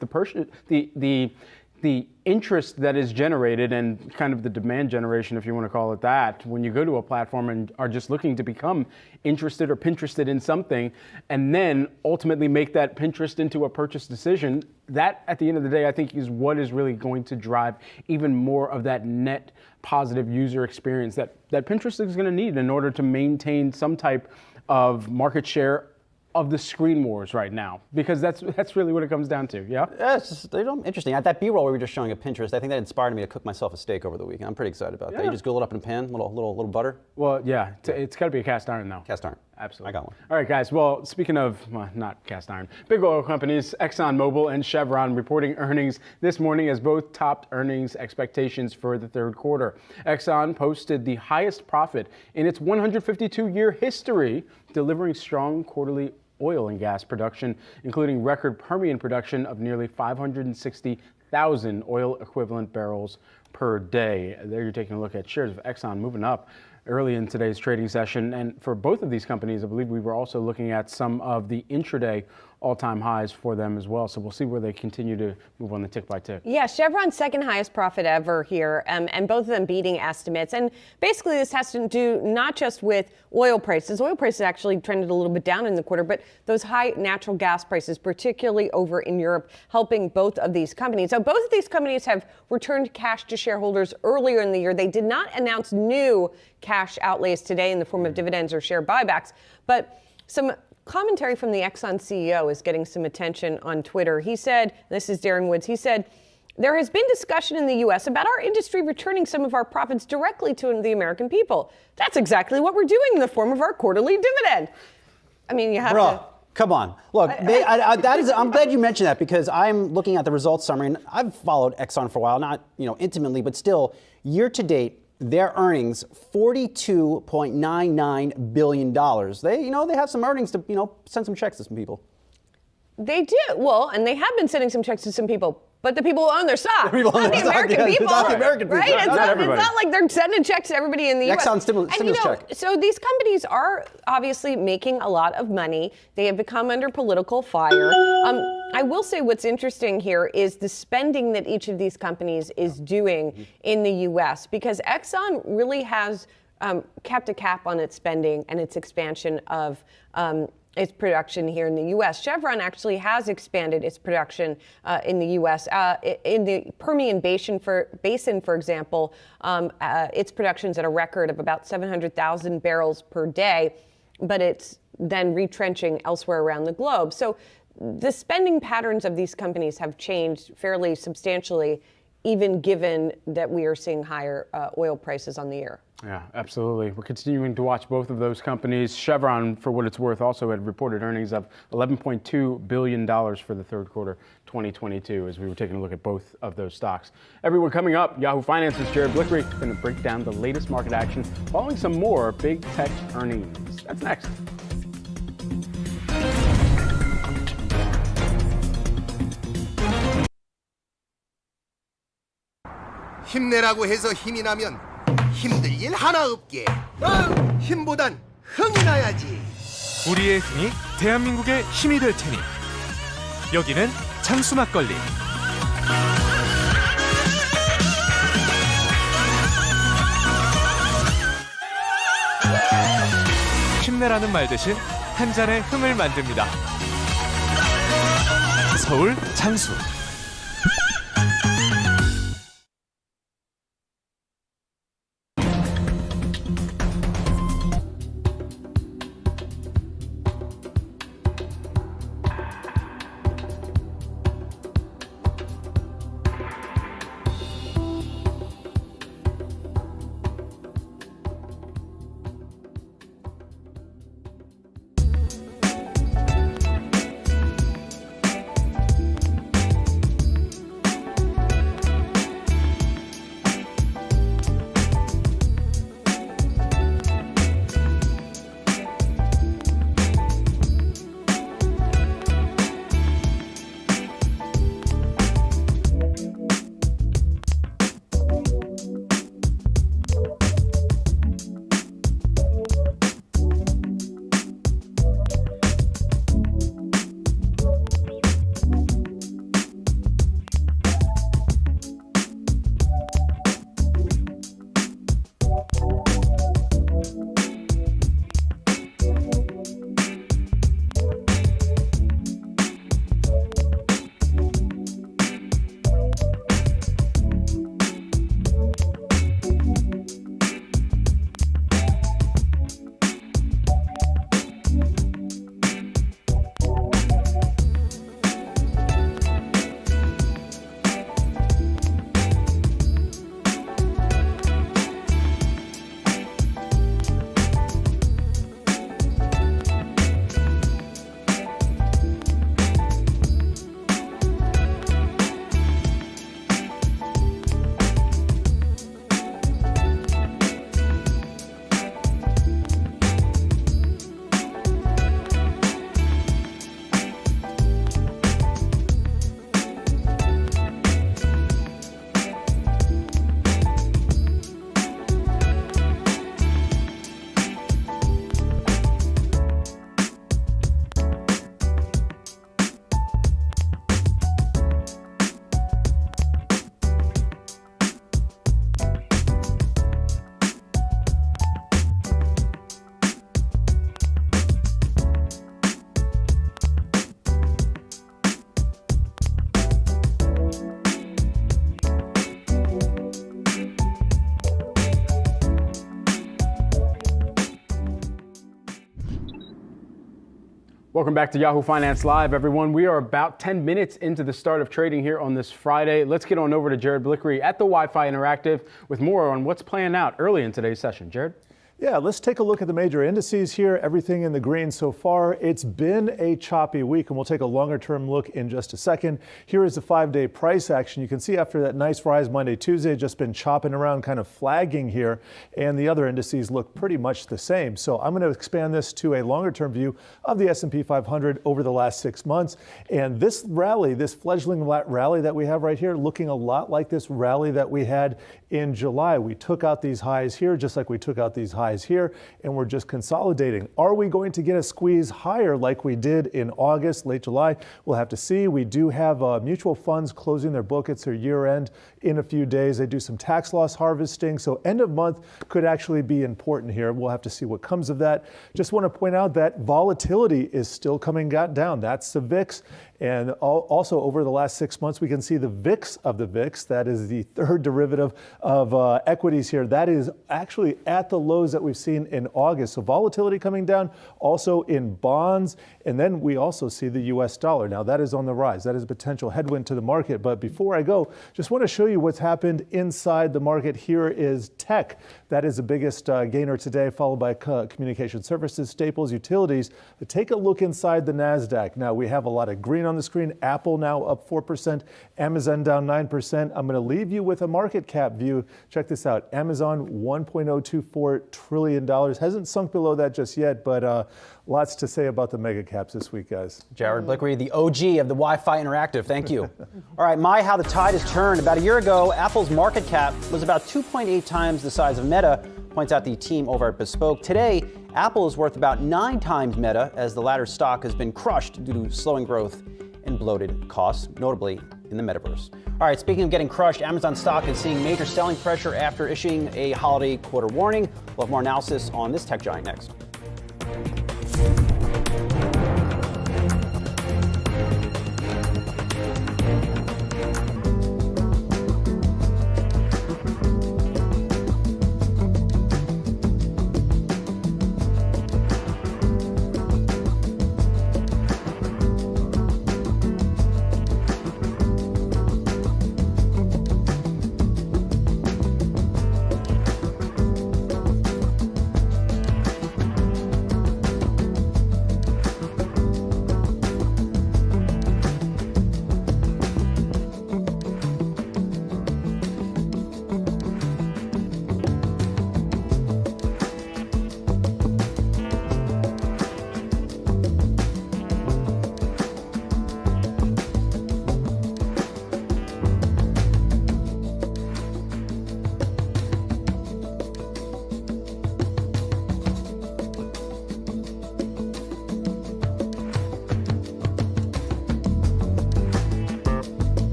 the interest that is generated and kind of the demand generation, if you want to call it that, when you go to a platform and are just looking to become interested or Pinterested in something and then ultimately make that Pinterest into a purchase decision, that at the end of the day, I think is what is really going to drive even more of that net positive user experience that Pinterest is going to need in order to maintain some type of market share of the screen wars right now, because that's really what it comes down to. Yeah, it's just interesting. At that B-roll we were just showing of Pinterest, I think that inspired me to cook myself a steak over the weekend. I'm pretty excited about that. You just grill it up in a pan, little butter. Well, yeah, it's got to be a cast iron though. Cast iron. Absolutely. I got one. All right, guys. Well, speaking of, not cast iron, big oil companies, ExxonMobil and Chevron reporting earnings this morning as both topped earnings expectations for the third quarter. Exxon posted the highest profit in its 152-year history, delivering strong quarterly oil and gas production, including record Permian production of nearly 560,000 oil equivalent barrels per day. There you're taking a look at shares of Exxon moving up early in today's trading session. And for both of these companies, I believe we were also looking at some of the intraday all-time highs for them as well. So we'll see where they continue to move on the tick by tick. Yeah, Chevron's second highest profit ever here, and both of them beating estimates. And basically this has to do not just with oil prices. Oil prices actually trended a little bit down in the quarter, but those high natural gas prices, particularly over in Europe, helping both of these companies. So both of these companies have returned cash to shareholders earlier in the year. They did not announce new cash outlays today in the form of dividends or share buybacks, but some commentary from the Exxon CEO is getting some attention on Twitter. He said, this is Darren Woods, he said, there has been discussion in the U.S. about our industry returning some of our profits directly to the American people. That's exactly what we're doing in the form of our quarterly dividend. I mean, you have to... Come on. Look, I'm glad you mentioned that because I'm looking at the results summary, and I've followed Exxon for a while, not intimately, but still, year to date, their earnings $42.99 billion. They have some earnings to send some checks to some people. They do. Well, and they have been sending some checks to some people. But the people who own their stock, not the American people, not the American people, right? It's not like they're sending checks to everybody in the U.S. Exxon stimulus check. So these companies are obviously making a lot of money. They have become under political fire. I will say what's interesting here is the spending that each of these companies is doing in the U.S. because Exxon really has kept a cap on its spending and its expansion of its production here in the U.S. Chevron actually has expanded its production in the U.S. In the Permian Basin, for example, its production's at a record of about 700,000 barrels per day, but it's then retrenching elsewhere around the globe. So the spending patterns of these companies have changed fairly substantially, even given that we are seeing higher oil prices on the year. Yeah, absolutely. We're continuing to watch both of those companies. Chevron, for what it's worth, also had reported earnings of $11.2 billion for the third quarter 2022 as we were taking a look at both of those stocks. Everyone, coming up, Yahoo Finance's Jared Blickery is going to break down the latest market action following some more big tech earnings. That's next. 힘내라고 해서 힘이 나면 힘들 일 하나 없게. 힘보단 흥이 나야지. 우리의 흥이 대한민국의 힘이 될 테니. 여기는 장수 막걸리. 힘내라는 말 대신 한 잔의 흥을 만듭니다. 서울 장수. Welcome back to Yahoo Finance Live, everyone. We are about 10 minutes into the start of trading here on this Friday. Let's get on over to Jared Blickery at the Wi-Fi Interactive with more on what's playing out early in today's session. Jared? Yeah, let's take a look at the major indices here. Everything in the green so far. It's been a choppy week, and we'll take a longer-term look in just a second. Here is the 5-day price action. You can see after that nice rise Monday, Tuesday, just been chopping around, kind of flagging here, and the other indices look pretty much the same. So I'm going to expand this to a longer-term view of the S&P 500 over the last 6 months. And this rally, this fledgling rally that we have right here, looking a lot like this rally that we had in July. We took out these highs here, just like we took out these highs here, and we're just consolidating. Are we going to get a squeeze higher like we did in August, late July? We'll have to see. We do have mutual funds closing their book. It's their year end in a few days. They do some tax loss harvesting, so end of month could actually be important here. We'll have to see what comes of that. Just want to point out that volatility is still coming down. That's the VIX. And also over the last 6 months, we can see the VIX of the VIX. That is the third derivative of equities here. That is actually at the lows that we've seen in August. So volatility coming down also in bonds. And then we also see the US dollar. Now that is on the rise. That is a potential headwind to the market. But before I go, just want to show you what's happened inside the market. Here is tech. That is the biggest gainer today, followed by communication services, staples, utilities. But take a look inside the NASDAQ. Now we have a lot of green on the screen. Apple now up 4%, Amazon down 9%. I'm going to leave you with a market cap view. Check this out. Amazon, $1.024 trillion. Hasn't sunk below that just yet, but lots to say about the mega caps this week, guys. Jared Blickery, the OG of the Wi-Fi Interactive. Thank you. All right, how the tide has turned. About a year ago, Apple's market cap was about 2.8 times the size of Meta, points out the team over at Bespoke. Today, Apple is worth about 9 times Meta, as the latter stock has been crushed due to slowing growth and bloated costs, notably in the metaverse. All right, speaking of getting crushed, Amazon stock is seeing major selling pressure after issuing a holiday quarter warning. We'll have more analysis on this tech giant next.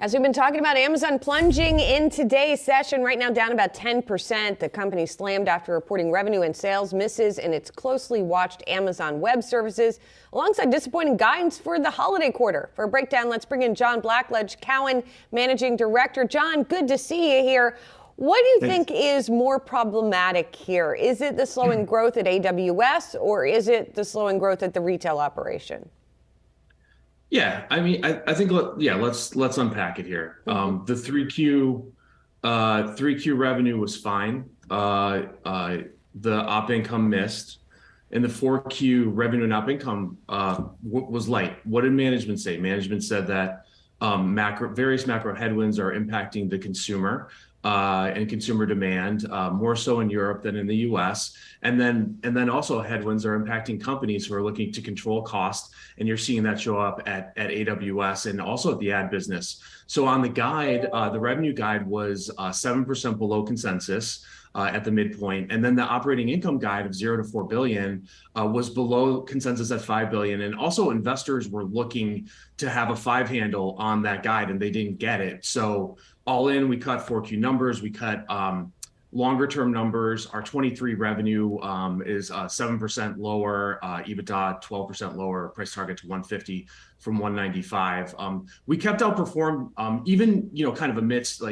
As we've been talking about, Amazon plunging in today's session, right now down about 10%. The company slammed after reporting revenue and sales misses in its closely watched Amazon Web Services, alongside disappointing guidance for the holiday quarter. For a breakdown, let's bring in John Blackledge, Cowen Managing Director. John, good to see you here. What do you think is more problematic here? Is it the slowing growth at AWS, or is it the slowing growth at the retail operation? Yeah, I mean, I think let's unpack it here. The 3Q revenue was fine. The op income missed. In the 4Q, revenue and op income was light. What did management say? Management said that various macro headwinds are impacting the consumer and consumer demand, more so in Europe than in the US. And then also headwinds are impacting companies who are looking to control cost. And you're seeing that show up at AWS and also at the ad business. So on the guide, the revenue guide was 7% below consensus at the midpoint. And then the operating income guide of $0 to $4 billion was below consensus at $5 billion. And also investors were looking to have a 5 handle on that guide and they didn't get it. So all in, we cut 4Q numbers, we cut longer term numbers. Our 23 revenue is 7% lower, EBITDA 12% lower, price target to 150 from 195. We kept outperformed even, kind of amidst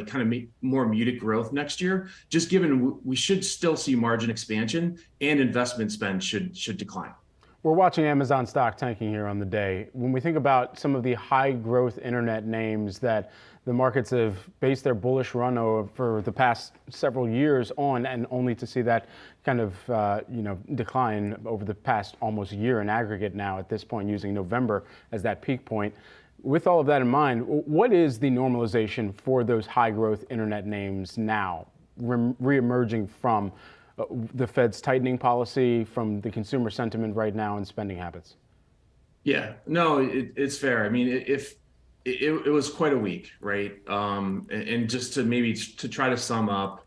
more muted growth next year, just given we should still see margin expansion and investment spend should decline. We're watching Amazon stock tanking here on the day. When we think about some of the high growth internet names that the markets have based their bullish run over for the past several years on, and only to see that kind of decline over the past almost year in aggregate now at this point, using November as that peak point. With all of that in mind, what is the normalization for those high growth internet names now, reemerging from the Fed's tightening policy, from the consumer sentiment right now and spending habits? Yeah, no, it's fair. I mean, it was quite a week, right? And just to try to sum up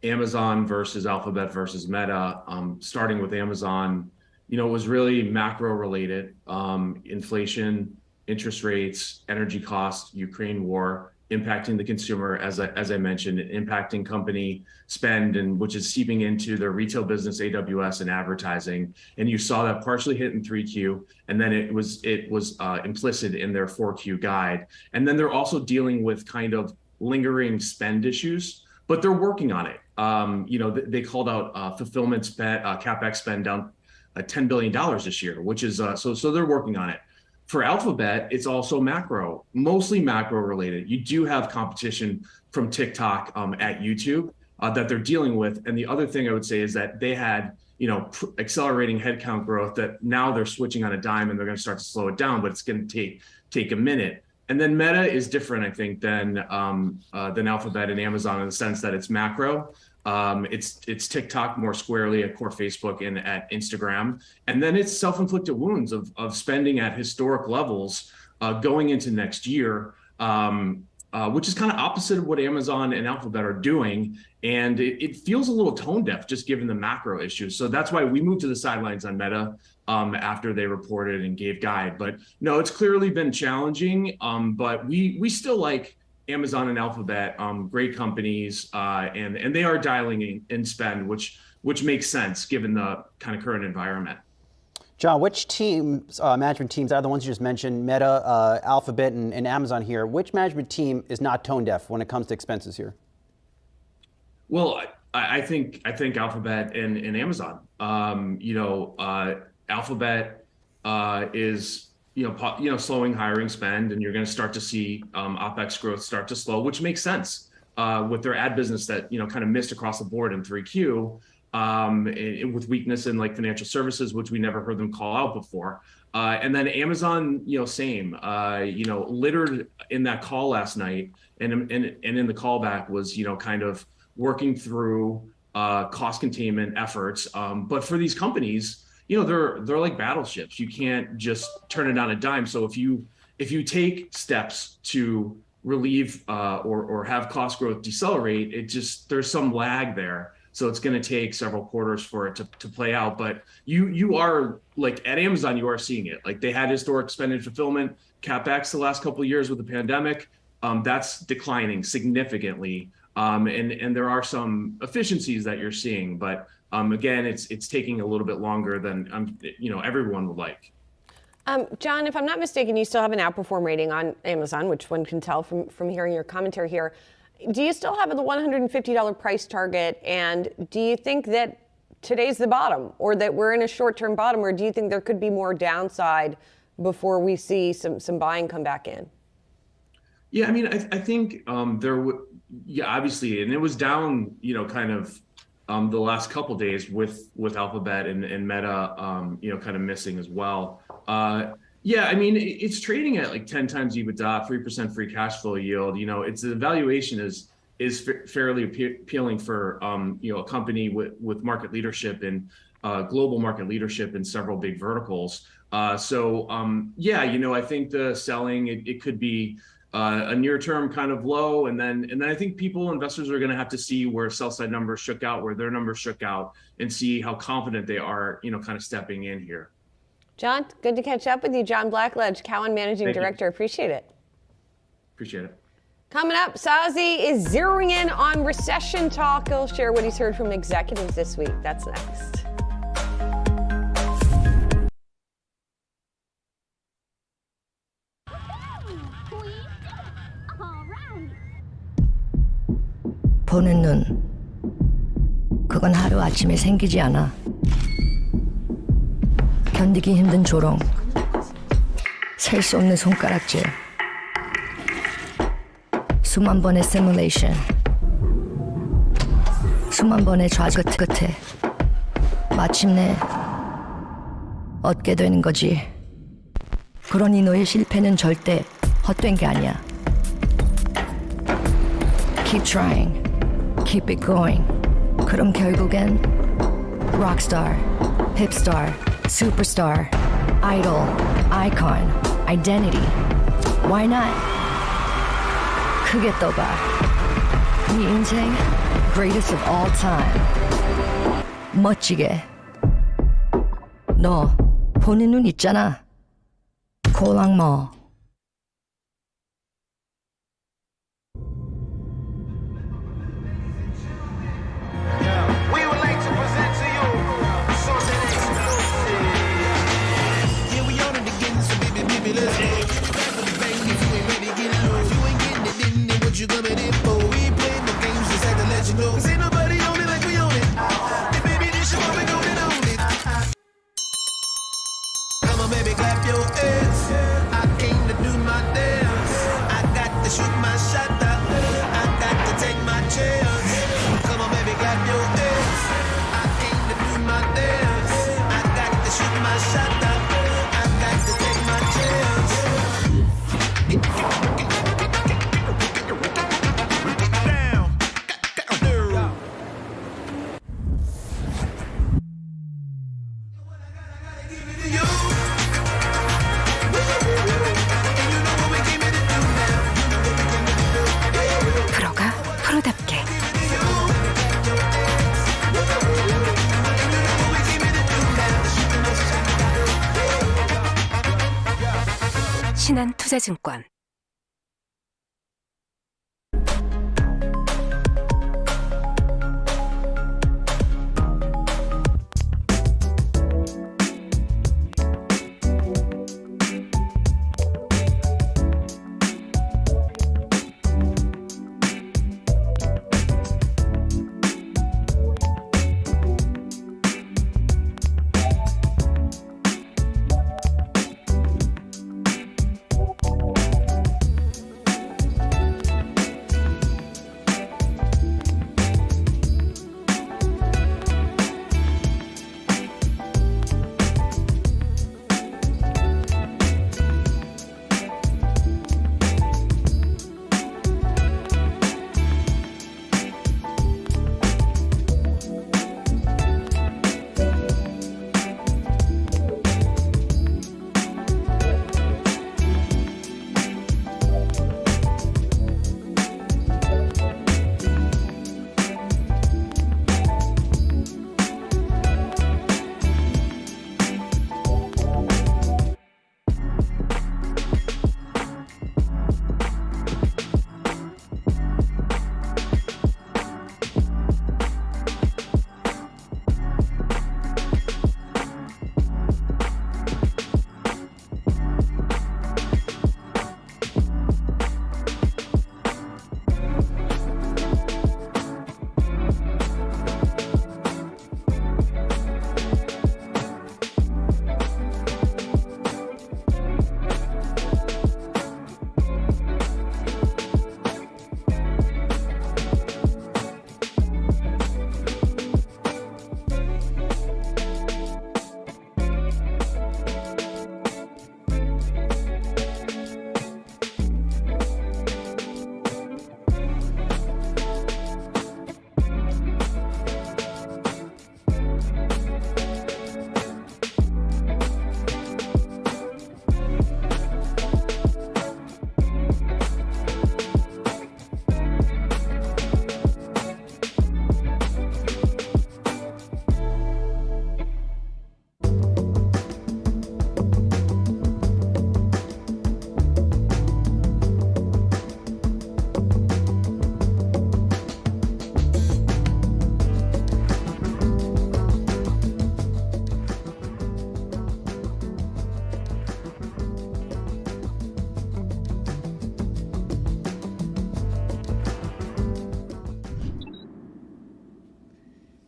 Amazon versus Alphabet versus Meta, starting with Amazon, it was really macro related, inflation, interest rates, energy costs, Ukraine war, impacting the consumer, as I mentioned, impacting company spend, and which is seeping into their retail business, AWS, and advertising. And you saw that partially hit in 3Q, and then it was implicit in their 4Q guide. And then they're also dealing with kind of lingering spend issues, but they're working on it. They called out fulfillment spend, CapEx spend down $10 billion this year, which is so they're working on it. For Alphabet, it's also mostly macro related. You do have competition from TikTok at YouTube that they're dealing with. And the other thing I would say is that they had, accelerating headcount growth that now they're switching on a dime and they're going to start to slow it down, but it's going to take a minute. And then Meta is different, I think, than Alphabet and Amazon in the sense that it's macro. It's TikTok more squarely at core Facebook and at Instagram. And then it's self-inflicted wounds of spending at historic levels going into next year, which is kind of opposite of what Amazon and Alphabet are doing. And it feels a little tone deaf just given the macro issues. So that's why we moved to the sidelines on Meta after they reported and gave guide. But no, it's clearly been challenging, but we still like Amazon and Alphabet, great companies, and they are dialing in spend, which makes sense given the kind of current environment. John, which teams, management teams, are the ones you just mentioned, Meta, Alphabet, and Amazon here? Which management team is not tone deaf when it comes to expenses here? Well, I think Alphabet and Amazon. Alphabet is slowing hiring spend, and you're going to start to see OpEx growth start to slow, which makes sense with their ad business that kind of missed across the board in 3Q, with weakness in like financial services, which we never heard them call out before. And then Amazon, same, littered in that call last night, and in the callback was kind of working through cost containment efforts. But for these companies, they're like battleships. You can't just turn it on a dime. So if you take steps to relieve or have cost growth decelerate, there's some lag there. So it's going to take several quarters for it to play out. But you are, like at Amazon, you are seeing it. Like they had historic spend and fulfillment CapEx the last couple of years with the pandemic. That's declining significantly. And there are some efficiencies that you're seeing, but again, it's taking a little bit longer than everyone would like. John, if I'm not mistaken, you still have an outperform rating on Amazon, which one can tell from hearing your commentary here. Do you still have the $150 price target? And do you think that today's the bottom, or that we're in a short-term bottom, or do you think there could be more downside before we see some buying come back in? Yeah, I mean, I think obviously, and it was down, kind of the last couple days with Alphabet and Meta, kind of missing as well. Yeah, I mean, it's trading at like 10 times EBITDA, 3% free cash flow yield. It's the valuation is fairly appealing for a company with market leadership and global market leadership in several big verticals. I think the selling it could be a near-term kind of low, and then I think investors are going to have to see where sell-side numbers shook out, where their numbers shook out, and see how confident they are, kind of stepping in here. John, good to catch up with you. John Blackledge, Cowen Managing Director. Appreciate it. Appreciate it. Coming up, Sazi is zeroing in on recession talk. He'll share what he's heard from executives this week. That's next. 보는 눈, 그건 하루아침에 생기지 않아. 견디기 힘든 조롱, 셀 수 없는 손가락질, 수만 번의 시뮬레이션, 수만 번의 좌절 끝에 마침내 얻게 되는 거지. 그러니 너의 실패는 절대 헛된 게 아니야. Keep trying, keep it going. 그럼 결국엔 rockstar, hipstar, superstar, idol, icon, identity. Why not? 크게 떠봐. 네 인생 greatest of all time. 멋지게. 너 보는 눈 있잖아. 고랑머. You coming in for? We ain't playing no games, just had to let you know. 'Cause ain't nobody on it like we own it. And baby, this your moment, own it. Come on, baby, clap your hands. I came to do my dance. I got to shoot my shot. I got to take my chance. Come on, baby, clap your hands. I came to do my dance. I got to shoot my shot. I got to take my chance. 프로가 프로답게. 신한투자증권.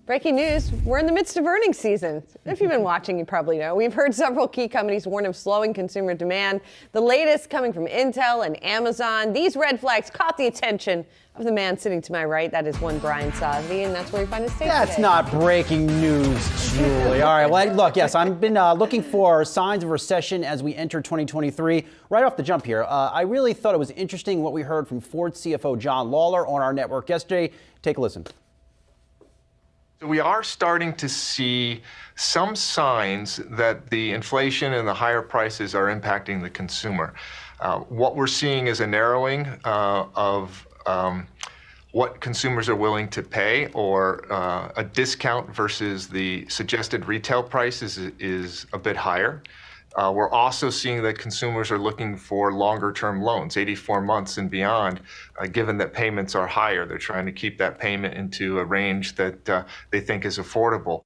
Breaking news, we're in the midst of earnings season. If you've been watching, you probably know. We've heard several key companies warn of slowing consumer demand. The latest coming from Intel and Amazon. These red flags caught the attention of the man sitting to my right. That is one Brian Sazi, and that's where we find his take That's today. not breaking news, Julie. All right, well, look, yes, I've been looking for signs of recession as we enter 2023. Right off the jump here, I really thought it was interesting what we heard from Ford CFO John Lawler on our network yesterday. Take a listen. We are starting to see some signs that the inflation and the higher prices are impacting the consumer. What we're seeing is a narrowing of what consumers are willing to pay, or a discount versus the suggested retail price is a bit higher. We're also seeing that consumers are looking for longer-term loans, 84 months and beyond, given that payments are higher. They're trying to keep that payment into a range that they think is affordable.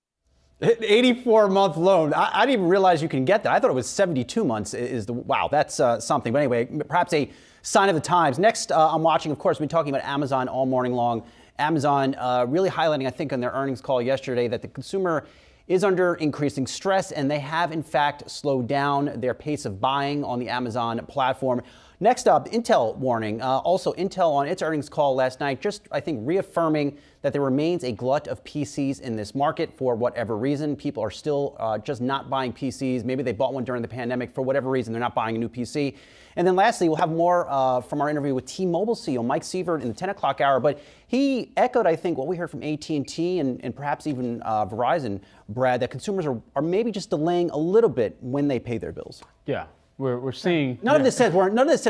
84-month loan. I didn't even realize you can get that. I thought it was 72 months wow, that's something. But anyway, perhaps a sign of the times. Next, I'm watching, of course, we've been talking about Amazon all morning long. Amazon really highlighting, I think, on their earnings call yesterday that the consumer is under increasing stress, and they have, in fact, slowed down their pace of buying on the Amazon platform. Next up, Intel warning. Also, Intel on its earnings call last night, just, I think, reaffirming that there remains a glut of PCs in this market for whatever reason. People are still just not buying PCs. Maybe they bought one during the pandemic. For whatever reason, they're not buying a new PC. And then lastly, we'll have more from our interview with T-Mobile CEO Mike Sievert in the 10 o'clock hour. But he echoed, I think, what we heard from AT&T and perhaps even Verizon, Brad, that consumers are maybe just delaying a little bit when they pay their bills. Yeah. We're seeing none of this says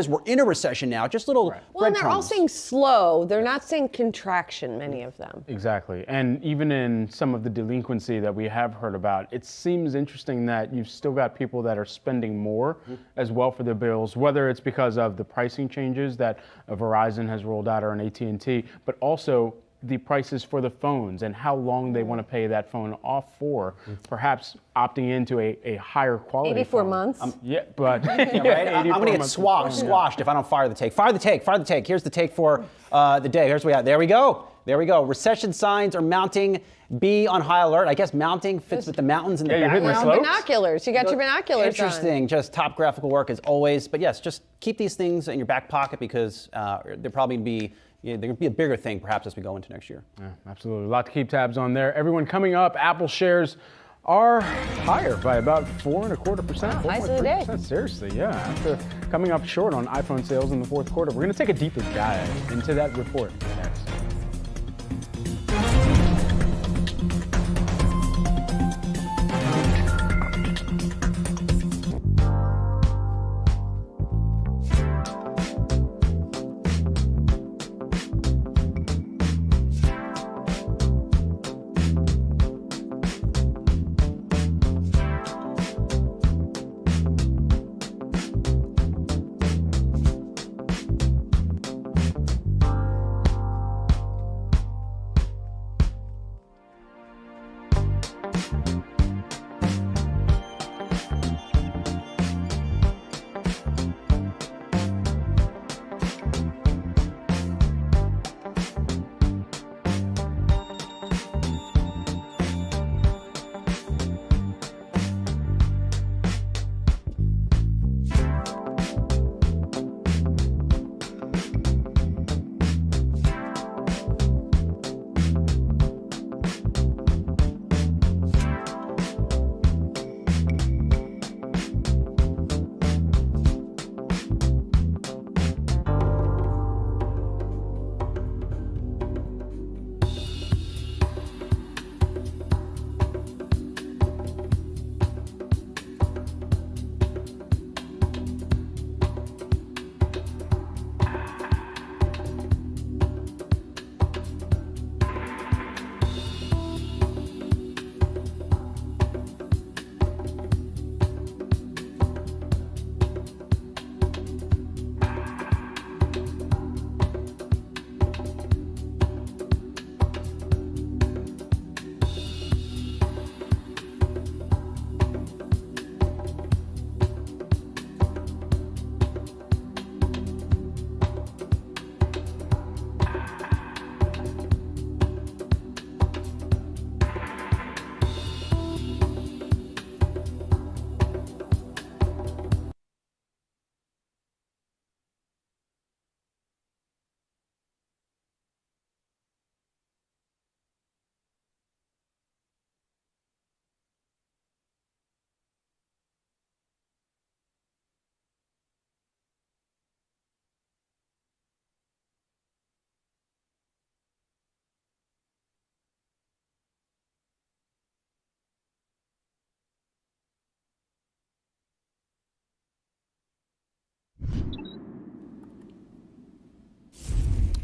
we're in a recession now. Just little Well, and they're all saying slow. They're not saying contraction, many of them. Exactly. And even in some of the delinquency that we have heard about, it seems interesting that you've still got people that are spending more as well for their bills, whether it's because of the pricing changes that Verizon has rolled out or an AT&T, but also the prices for the phones and how long they want to pay that phone off for, perhaps opting into a higher quality 84 phone. months? Yeah, but right? I'm going to get squashed if I don't fire the take. Fire the take. Here's the take for the day. Here's what we got. There we go. Recession signs are mounting. Be on high alert. I guess mounting fits with the mountains in the background. Binoculars. You got your binoculars Interesting. on. Just top graphical work as always. But yes, just keep these things in your back pocket because they're probably going to be a bigger thing perhaps as we go into next year. Yeah, absolutely. A lot to keep tabs on there. Everyone, coming up, Apple shares are higher by about 4.25%. Highs of the day. Seriously, yeah. After coming up short on iPhone sales in the fourth quarter, we're going to take a deeper dive into that report next.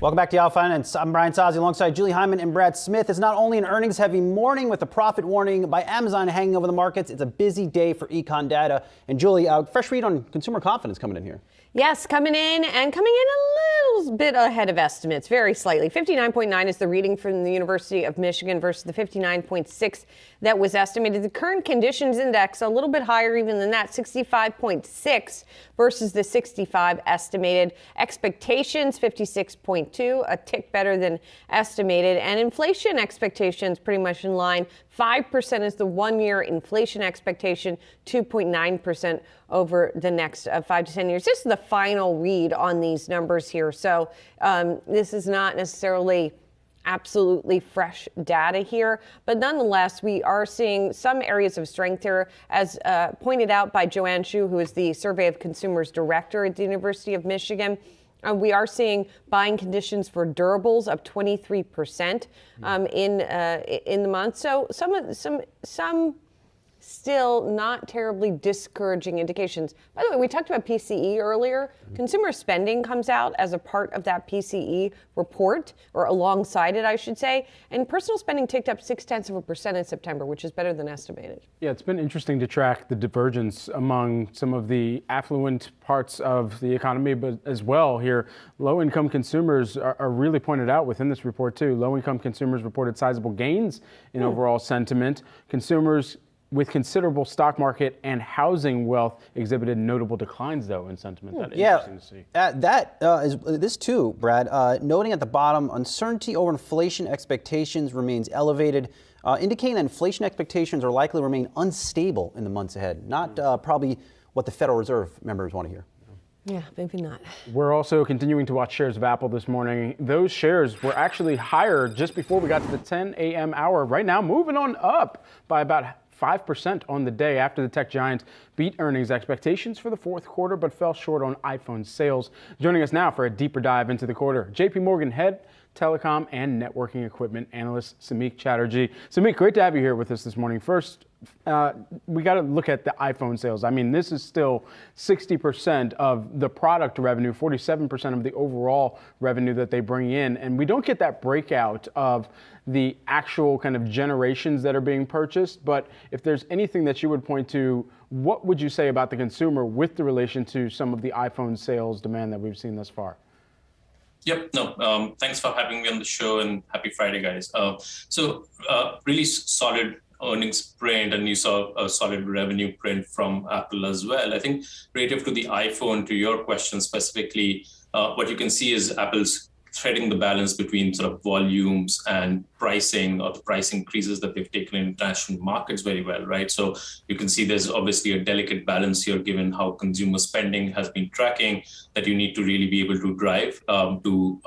Welcome back to Yahoo Finance. I'm Brian Sazi alongside Julie Hyman and Brad Smith. It's not only an earnings-heavy morning with a profit warning by Amazon hanging over the markets, it's a busy day for econ data. And Julie, fresh read on consumer confidence coming in here. Yes, coming in a little bit ahead of estimates, very slightly. 59.9 is the reading from the University of Michigan versus the 59.6 that was estimated. The current conditions index, a little bit higher even than that, 65.6 versus the 65 estimated. Expectations, 56.2, a tick better than estimated. And inflation expectations pretty much in line. 5% is the one-year inflation expectation, 2.9% over the next 5 to 10 years. This is the final read on these numbers here. So this is not necessarily absolutely fresh data here, but nonetheless, we are seeing some areas of strength here, as pointed out by Joanne Shu, who is the Survey of Consumers Director at the University of Michigan. We are seeing buying conditions for durables up 23% in the month. So some still not terribly discouraging indications. By the way, we talked about PCE earlier. Consumer spending comes out as a part of that PCE report, or alongside it, I should say. And personal spending ticked up 0.6% in September, which is better than estimated. Yeah, it's been interesting to track the divergence among some of the affluent parts of the economy, but as well here, low-income consumers are really pointed out within this report too. Low-income consumers reported sizable gains in overall sentiment. Consumers with considerable stock market and housing wealth exhibited notable declines, though, in sentiment. That's interesting to see. That is this too, Brad. Noting at the bottom, uncertainty over inflation expectations remains elevated, indicating that inflation expectations are likely to remain unstable in the months ahead. Not probably what the Federal Reserve members want to hear. Yeah, maybe not. We're also continuing to watch shares of Apple this morning. Those shares were actually higher just before we got to the 10 a.m. hour. Right now, moving on up by about 5% on the day after the tech giant beat earnings expectations for the fourth quarter, but fell short on iPhone sales. Joining us now for a deeper dive into the quarter, JP Morgan head telecom and networking equipment analyst Samik Chatterjee. Samik, great to have you here with us this morning. First, we got to look at the iPhone sales. I mean, this is still 60% of the product revenue, 47% of the overall revenue that they bring in. And we don't get that breakout of the actual kind of generations that are being purchased. But if there's anything that you would point to, what would you say about the consumer with the relation to some of the iPhone sales demand that we've seen thus far? Yep. No. Thanks for having me on the show, and happy Friday, guys. Really solid earnings print, and you saw a solid revenue print from Apple as well. I think relative to the iPhone, to your question specifically, what you can see is Apple's threading the balance between sort of volumes and pricing, or the price increases that they've taken in international markets very well, right? So you can see there's obviously a delicate balance here, given how consumer spending has been tracking, that you need to really be able to drive to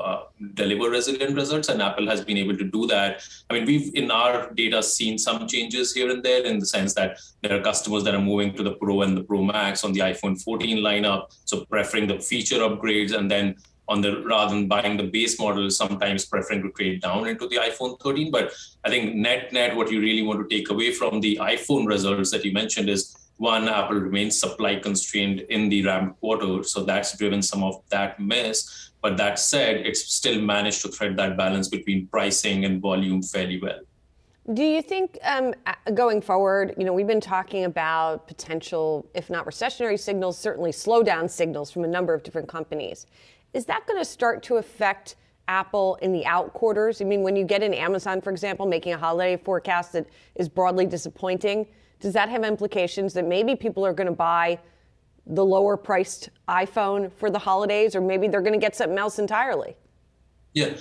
deliver resilient results, and Apple has been able to do that. I mean, we've in our data seen some changes here and there, in the sense that there are customers that are moving to the Pro and the Pro Max on the iPhone 14 lineup, so preferring the feature upgrades, and then rather than buying the base model, sometimes preferring to trade down into the iPhone 13. But I think net, what you really want to take away from the iPhone results that you mentioned is, one, Apple remains supply constrained in the ramp quarter, so that's driven some of that miss. But that said, it's still managed to thread that balance between pricing and volume fairly well. Do you think going forward, we've been talking about potential, if not recessionary signals, certainly slowdown signals from a number of different companies. Is that going to start to affect Apple in the out quarters? I mean, when you get in Amazon, for example, making a holiday forecast that is broadly disappointing, does that have implications that maybe people are going to buy the lower priced iPhone for the holidays, or maybe they're going to get something else entirely? Yeah,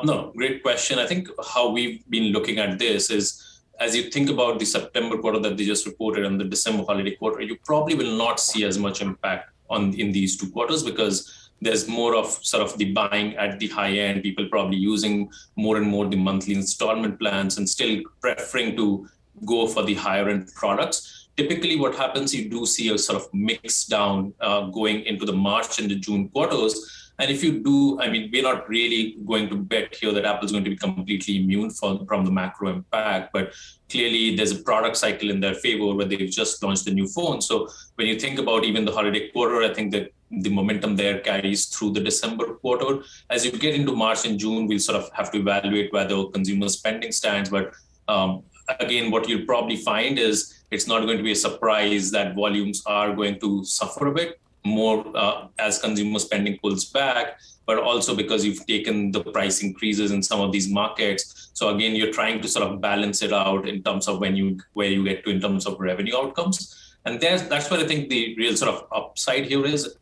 no, great question. I think how we've been looking at this is, as you think about the September quarter that they just reported and the December holiday quarter, you probably will not see as much impact in these two quarters, because there's more of sort of the buying at the high end, people probably using more and more the monthly installment plans and still preferring to go for the higher end products. Typically what happens, you do see a sort of mix down going into the March and the June quarters. And if you do, I mean, we're not really going to bet here that Apple's going to be completely immune from the macro impact, but clearly there's a product cycle in their favor where they've just launched a new phone. So when you think about even the holiday quarter, I think that the momentum there carries through the December quarter. As you get into March and June, we'll sort of have to evaluate where the consumer spending stands. But again, what you'll probably find is it's not going to be a surprise that volumes are going to suffer a bit more as consumer spending pulls back, but also because you've taken the price increases in some of these markets. So again, you're trying to sort of balance it out in terms of where you get to in terms of revenue outcomes. And that's where I think the real sort of upside here is,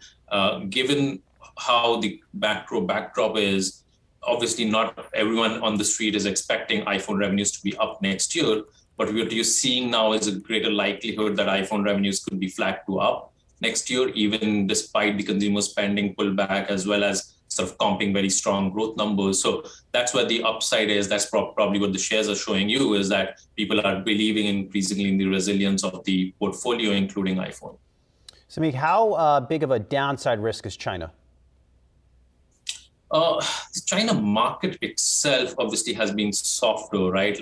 given how the macro backdrop is. Obviously, not everyone on the street is expecting iPhone revenues to be up next year, but what you're seeing now is a greater likelihood that iPhone revenues could be flat to up next year, even despite the consumer spending pullback, as well as sort of comping very strong growth numbers. So that's where the upside is. That's probably what the shares are showing you, is that people are believing increasingly in the resilience of the portfolio, including iPhone. Samik, how big of a downside risk is China? The China market itself obviously has been softer, right?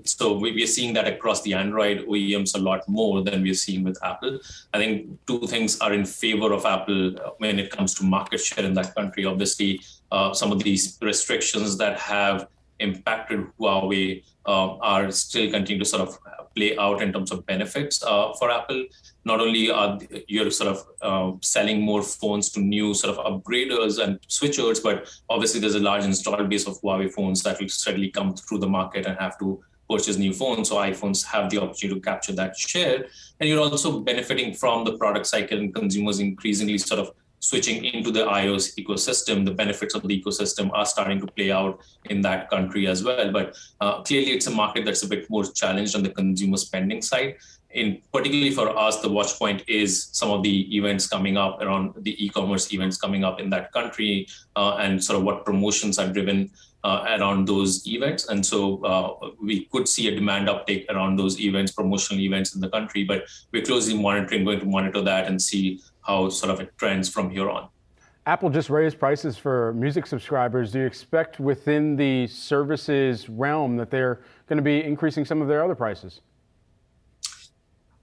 So we are seeing that across the Android OEMs a lot more than we're seeing with Apple. I think two things are in favor of Apple when it comes to market share in that country. Obviously, some of these restrictions that have impacted Huawei are still continuing to sort of play out in terms of benefits for Apple. Not only are you sort of selling more phones to new sort of upgraders and switchers, but obviously there's a large installed base of Huawei phones that will steadily come through the market and have to purchase new phones. So iPhones have the opportunity to capture that share. And you're also benefiting from the product cycle and consumers increasingly sort of switching into the iOS ecosystem. The benefits of the ecosystem are starting to play out in that country as well. But clearly it's a market that's a bit more challenged on the consumer spending side. Particularly for us, the watch point is some of the events coming up around the e-commerce events coming up in that country, and sort of what promotions are driven around those events. And so we could see a demand uptake around those events, promotional events in the country, but we're closely going to monitor that and see how sort of it trends from here on. Apple just raised prices for music subscribers. Do you expect within the services realm that they're going to be increasing some of their other prices?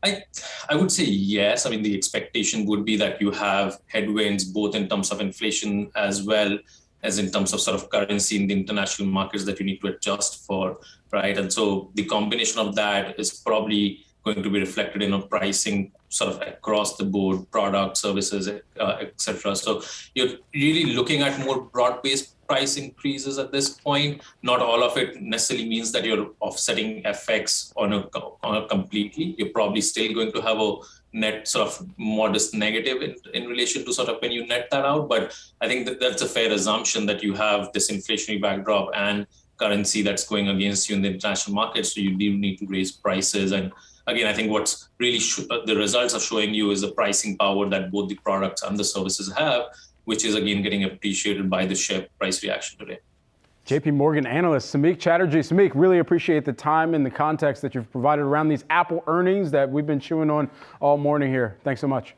I would say yes. I mean, the expectation would be that you have headwinds both in terms of inflation as well as in terms of sort of currency in the international markets that you need to adjust for, right? And so the combination of that is probably going to be reflected in a pricing sort of across the board, product, services, etc. So you're really looking at more broad-based price increases at this point. Not all of it necessarily means that you're offsetting FX on a completely. You're probably still going to have a net sort of modest negative in relation to sort of when you net that out. But I think that's a fair assumption that you have this inflationary backdrop and currency that's going against you in the international markets. So you do need to raise prices. And again, I think what's really the results are showing you is the pricing power that both the products and the services have, which is again getting appreciated by the share price reaction today. JP Morgan analyst Samik Chatterjee. Samik, really appreciate the time and the context that you've provided around these Apple earnings that we've been chewing on all morning here. Thanks so much.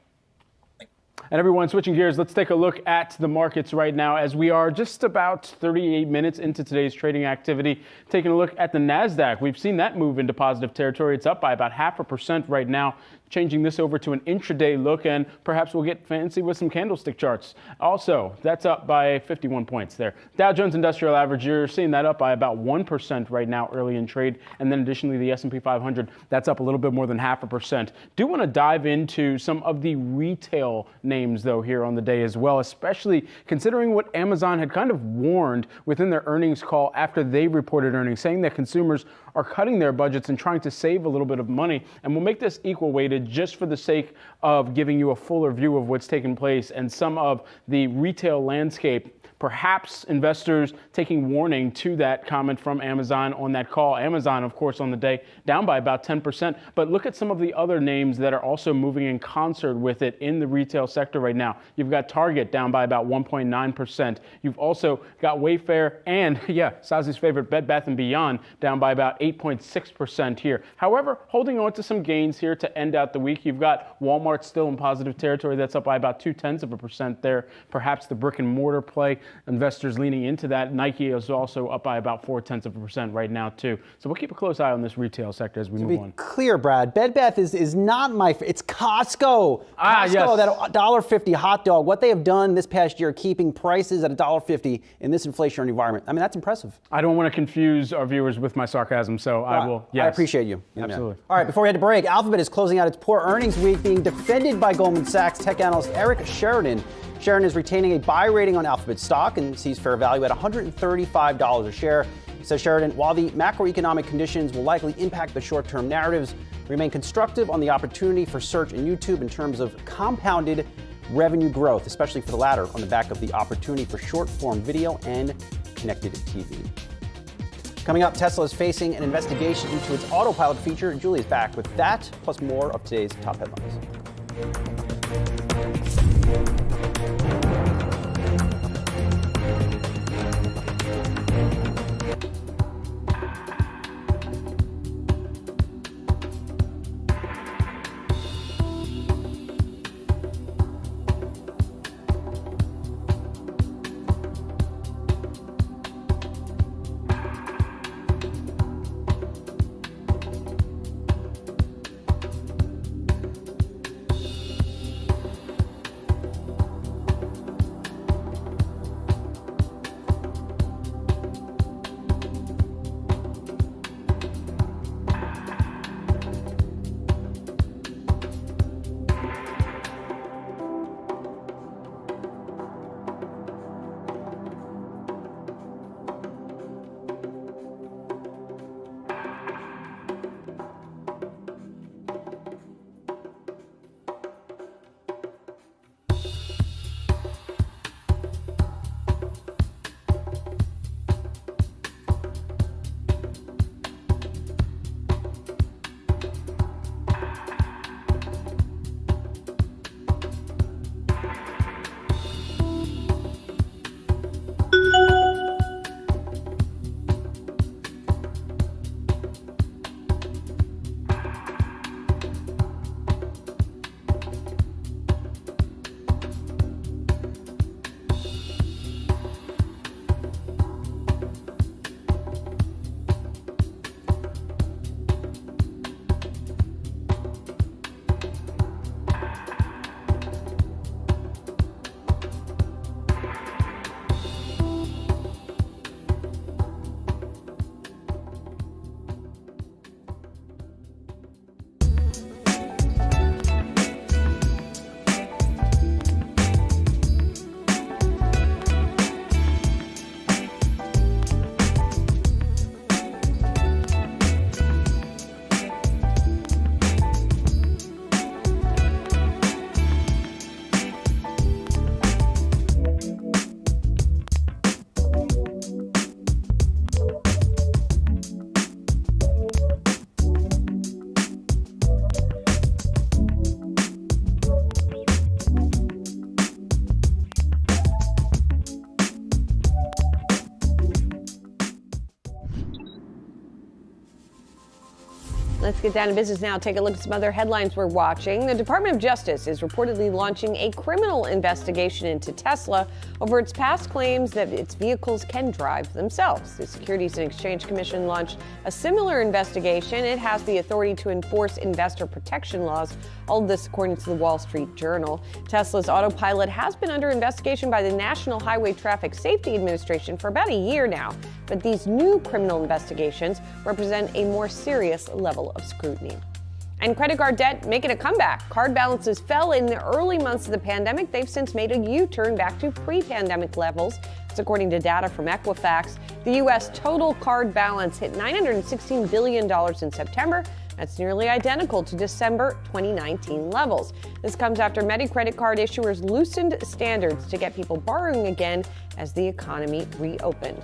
And everyone, switching gears, let's take a look at the markets right now as we are just about 38 minutes into today's trading activity. Taking a look at the NASDAQ, we've seen that move into positive territory. It's up by about 0.5% right now. Changing this over to an intraday look, and perhaps we'll get fancy with some candlestick charts. Also, that's up by 51 points there. Dow Jones Industrial Average, you're seeing that up by about 1% right now early in trade. And then additionally, the S&P 500, that's up a little bit more than 0.5%. Do want to dive into some of the retail names, though, here on the day as well, especially considering what Amazon had kind of warned within their earnings call after they reported earnings, saying that consumers are cutting their budgets and trying to save a little bit of money. And we'll make this equal weighted just for the sake of giving you a fuller view of what's taking place and some of the retail landscape. Perhaps investors taking warning to that comment from Amazon on that call. Amazon, of course, on the day down by about 10%. But look at some of the other names that are also moving in concert with it in the retail sector right now. You've got Target down by about 1.9%. You've also got Wayfair and, Sazi's favorite, Bed Bath & Beyond down by about 8.6% here. However, holding on to some gains here to end out the week. You've got Walmart still in positive territory. That's up by about 0.2% there. Perhaps the brick and mortar play investors leaning into that. Nike is also up by about 0.4% right now, too. So we'll keep a close eye on this retail sector as we move on. Clear, Brad. Bed Bath is not my favorite. It's Costco. Yes. That $1.50 hot dog. What they have done this past year, keeping prices at $1.50 in this inflationary environment. I mean, that's impressive. I don't want to confuse our viewers with my sarcasm, so I will. Yes. I appreciate you. Absolutely. All right, before we head to break, Alphabet is closing out its poor earnings week, being defended by Goldman Sachs tech analyst Eric Sheridan. Sheridan is retaining a buy rating on Alphabet stock and sees fair value at $135 a share. Says Sheridan, while the macroeconomic conditions will likely impact the short-term narratives, remain constructive on the opportunity for search and YouTube in terms of compounded revenue growth, especially for the latter on the back of the opportunity for short-form video and connected TV. Coming up, Tesla is facing an investigation into its autopilot feature. Julie is back with that, plus more of today's top headlines. Let's get down to business now. Take a look at some other headlines we're watching. The Department of Justice is reportedly launching a criminal investigation into Tesla over its past claims that its vehicles can drive themselves. The Securities and Exchange Commission launched a similar investigation. It has the authority to enforce investor protection laws. All of this according to the Wall Street Journal. Tesla's autopilot has been under investigation by the National Highway Traffic Safety Administration for about a year now. But these new criminal investigations represent a more serious level of scrutiny. And credit card debt making a comeback. Card balances fell in the early months of the pandemic. They've since made a U-turn back to pre-pandemic levels. That's according to data from Equifax. The U.S. total card balance hit $916 billion in September. That's nearly identical to December 2019 levels. This comes after many credit card issuers loosened standards to get people borrowing again as the economy reopened.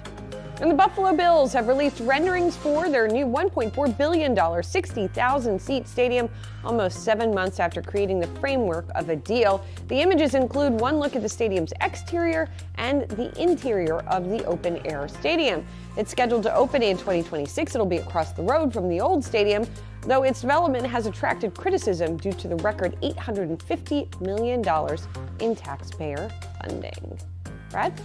And the Buffalo Bills have released renderings for their new $1.4 billion, 60,000-seat stadium almost 7 months after creating the framework of a deal. The images include one look at the stadium's exterior and the interior of the open-air stadium. It's scheduled to open in 2026. It'll be across the road from the old stadium, though its development has attracted criticism due to the record $850 million in taxpayer funding. Brad?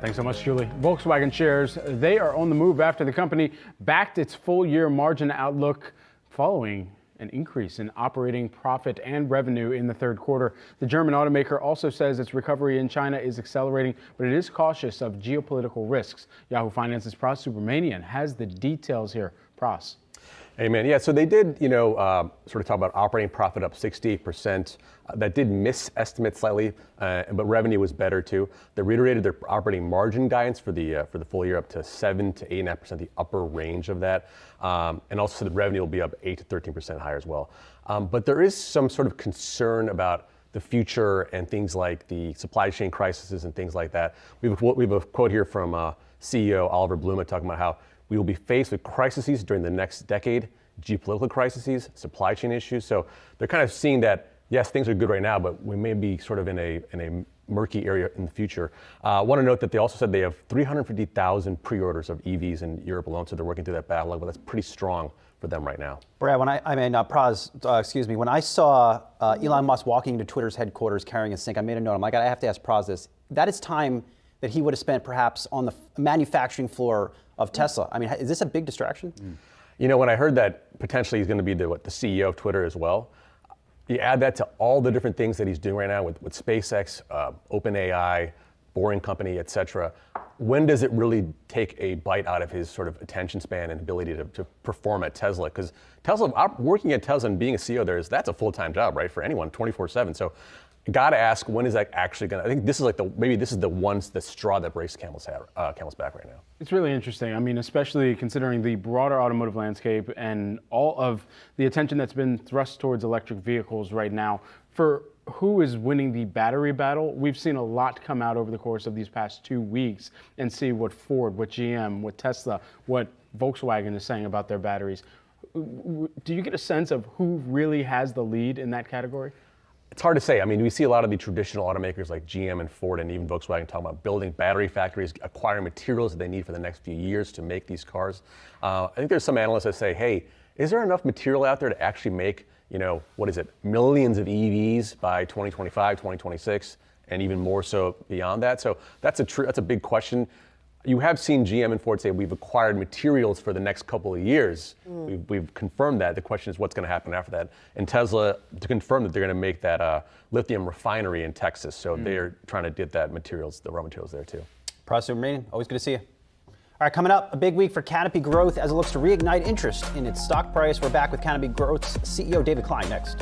Thanks so much, Julie. Volkswagen shares, they are on the move after the company backed its full-year margin outlook following an increase in operating profit and revenue in the third quarter. The German automaker also says its recovery in China is accelerating, but it is cautious of geopolitical risks. Yahoo Finance's Pras Subramanian has the details here. Pras. Amen. Yeah, so they did, sort of talk about operating profit up 68%. That did miss estimates slightly, but revenue was better too. They reiterated their operating margin guidance for the full year up to 7 to 8.5%, the upper range of that, and also the revenue will be up 8 to 13% higher as well. But there is some sort of concern about the future and things like the supply chain crises and things like that. We have a quote here from CEO Oliver Blume talking about how we will be faced with crises during the next decade, geopolitical crises, supply chain issues. So they're kind of seeing that, yes, things are good right now, but we may be sort of in a murky area in the future. I want to note that they also said they have 350,000 pre-orders of EVs in Europe alone, so they're working through that backlog, but that's pretty strong for them right now. Brad, when I saw Elon Musk walking into Twitter's headquarters carrying a sink, I made a note. I'm like, I have to ask Pras this. That is time that he would have spent perhaps on the manufacturing floor of Tesla. I mean, is this a big distraction? When I heard that potentially he's going to be the CEO of Twitter as well, you add that to all the different things that he's doing right now with SpaceX, OpenAI, Boring Company, et cetera. When does it really take a bite out of his sort of attention span and ability to perform at Tesla? Because Tesla, working at Tesla and being a CEO there, that's a full-time job, right, for anyone, 24/7. So got to ask, when is that actually going to, I think this is like the straw that breaks camel's back right now. It's really interesting. I mean, especially considering the broader automotive landscape and all of the attention that's been thrust towards electric vehicles right now. For who is winning the battery battle, we've seen a lot come out over the course of these past 2 weeks and see what Ford, what GM, what Tesla, what Volkswagen is saying about their batteries. Do you get a sense of who really has the lead in that category? It's hard to say. I mean, we see a lot of the traditional automakers like GM and Ford and even Volkswagen talking about building battery factories, acquiring materials that they need for the next few years to make these cars. I think there's some analysts that say, hey, is there enough material out there to actually make, millions of EVs by 2025, 2026, and even more so beyond that? So that's a big question. You have seen GM and Ford say we've acquired materials for the next couple of years. We've confirmed that. The question is what's going to happen after that. And Tesla, to confirm that they're going to make that lithium refinery in Texas. So they're trying to get the raw materials there too. Pras Subramanian, always good to see you. All right, coming up, a big week for Canopy Growth as it looks to reignite interest in its stock price. We're back with Canopy Growth's CEO David Klein next.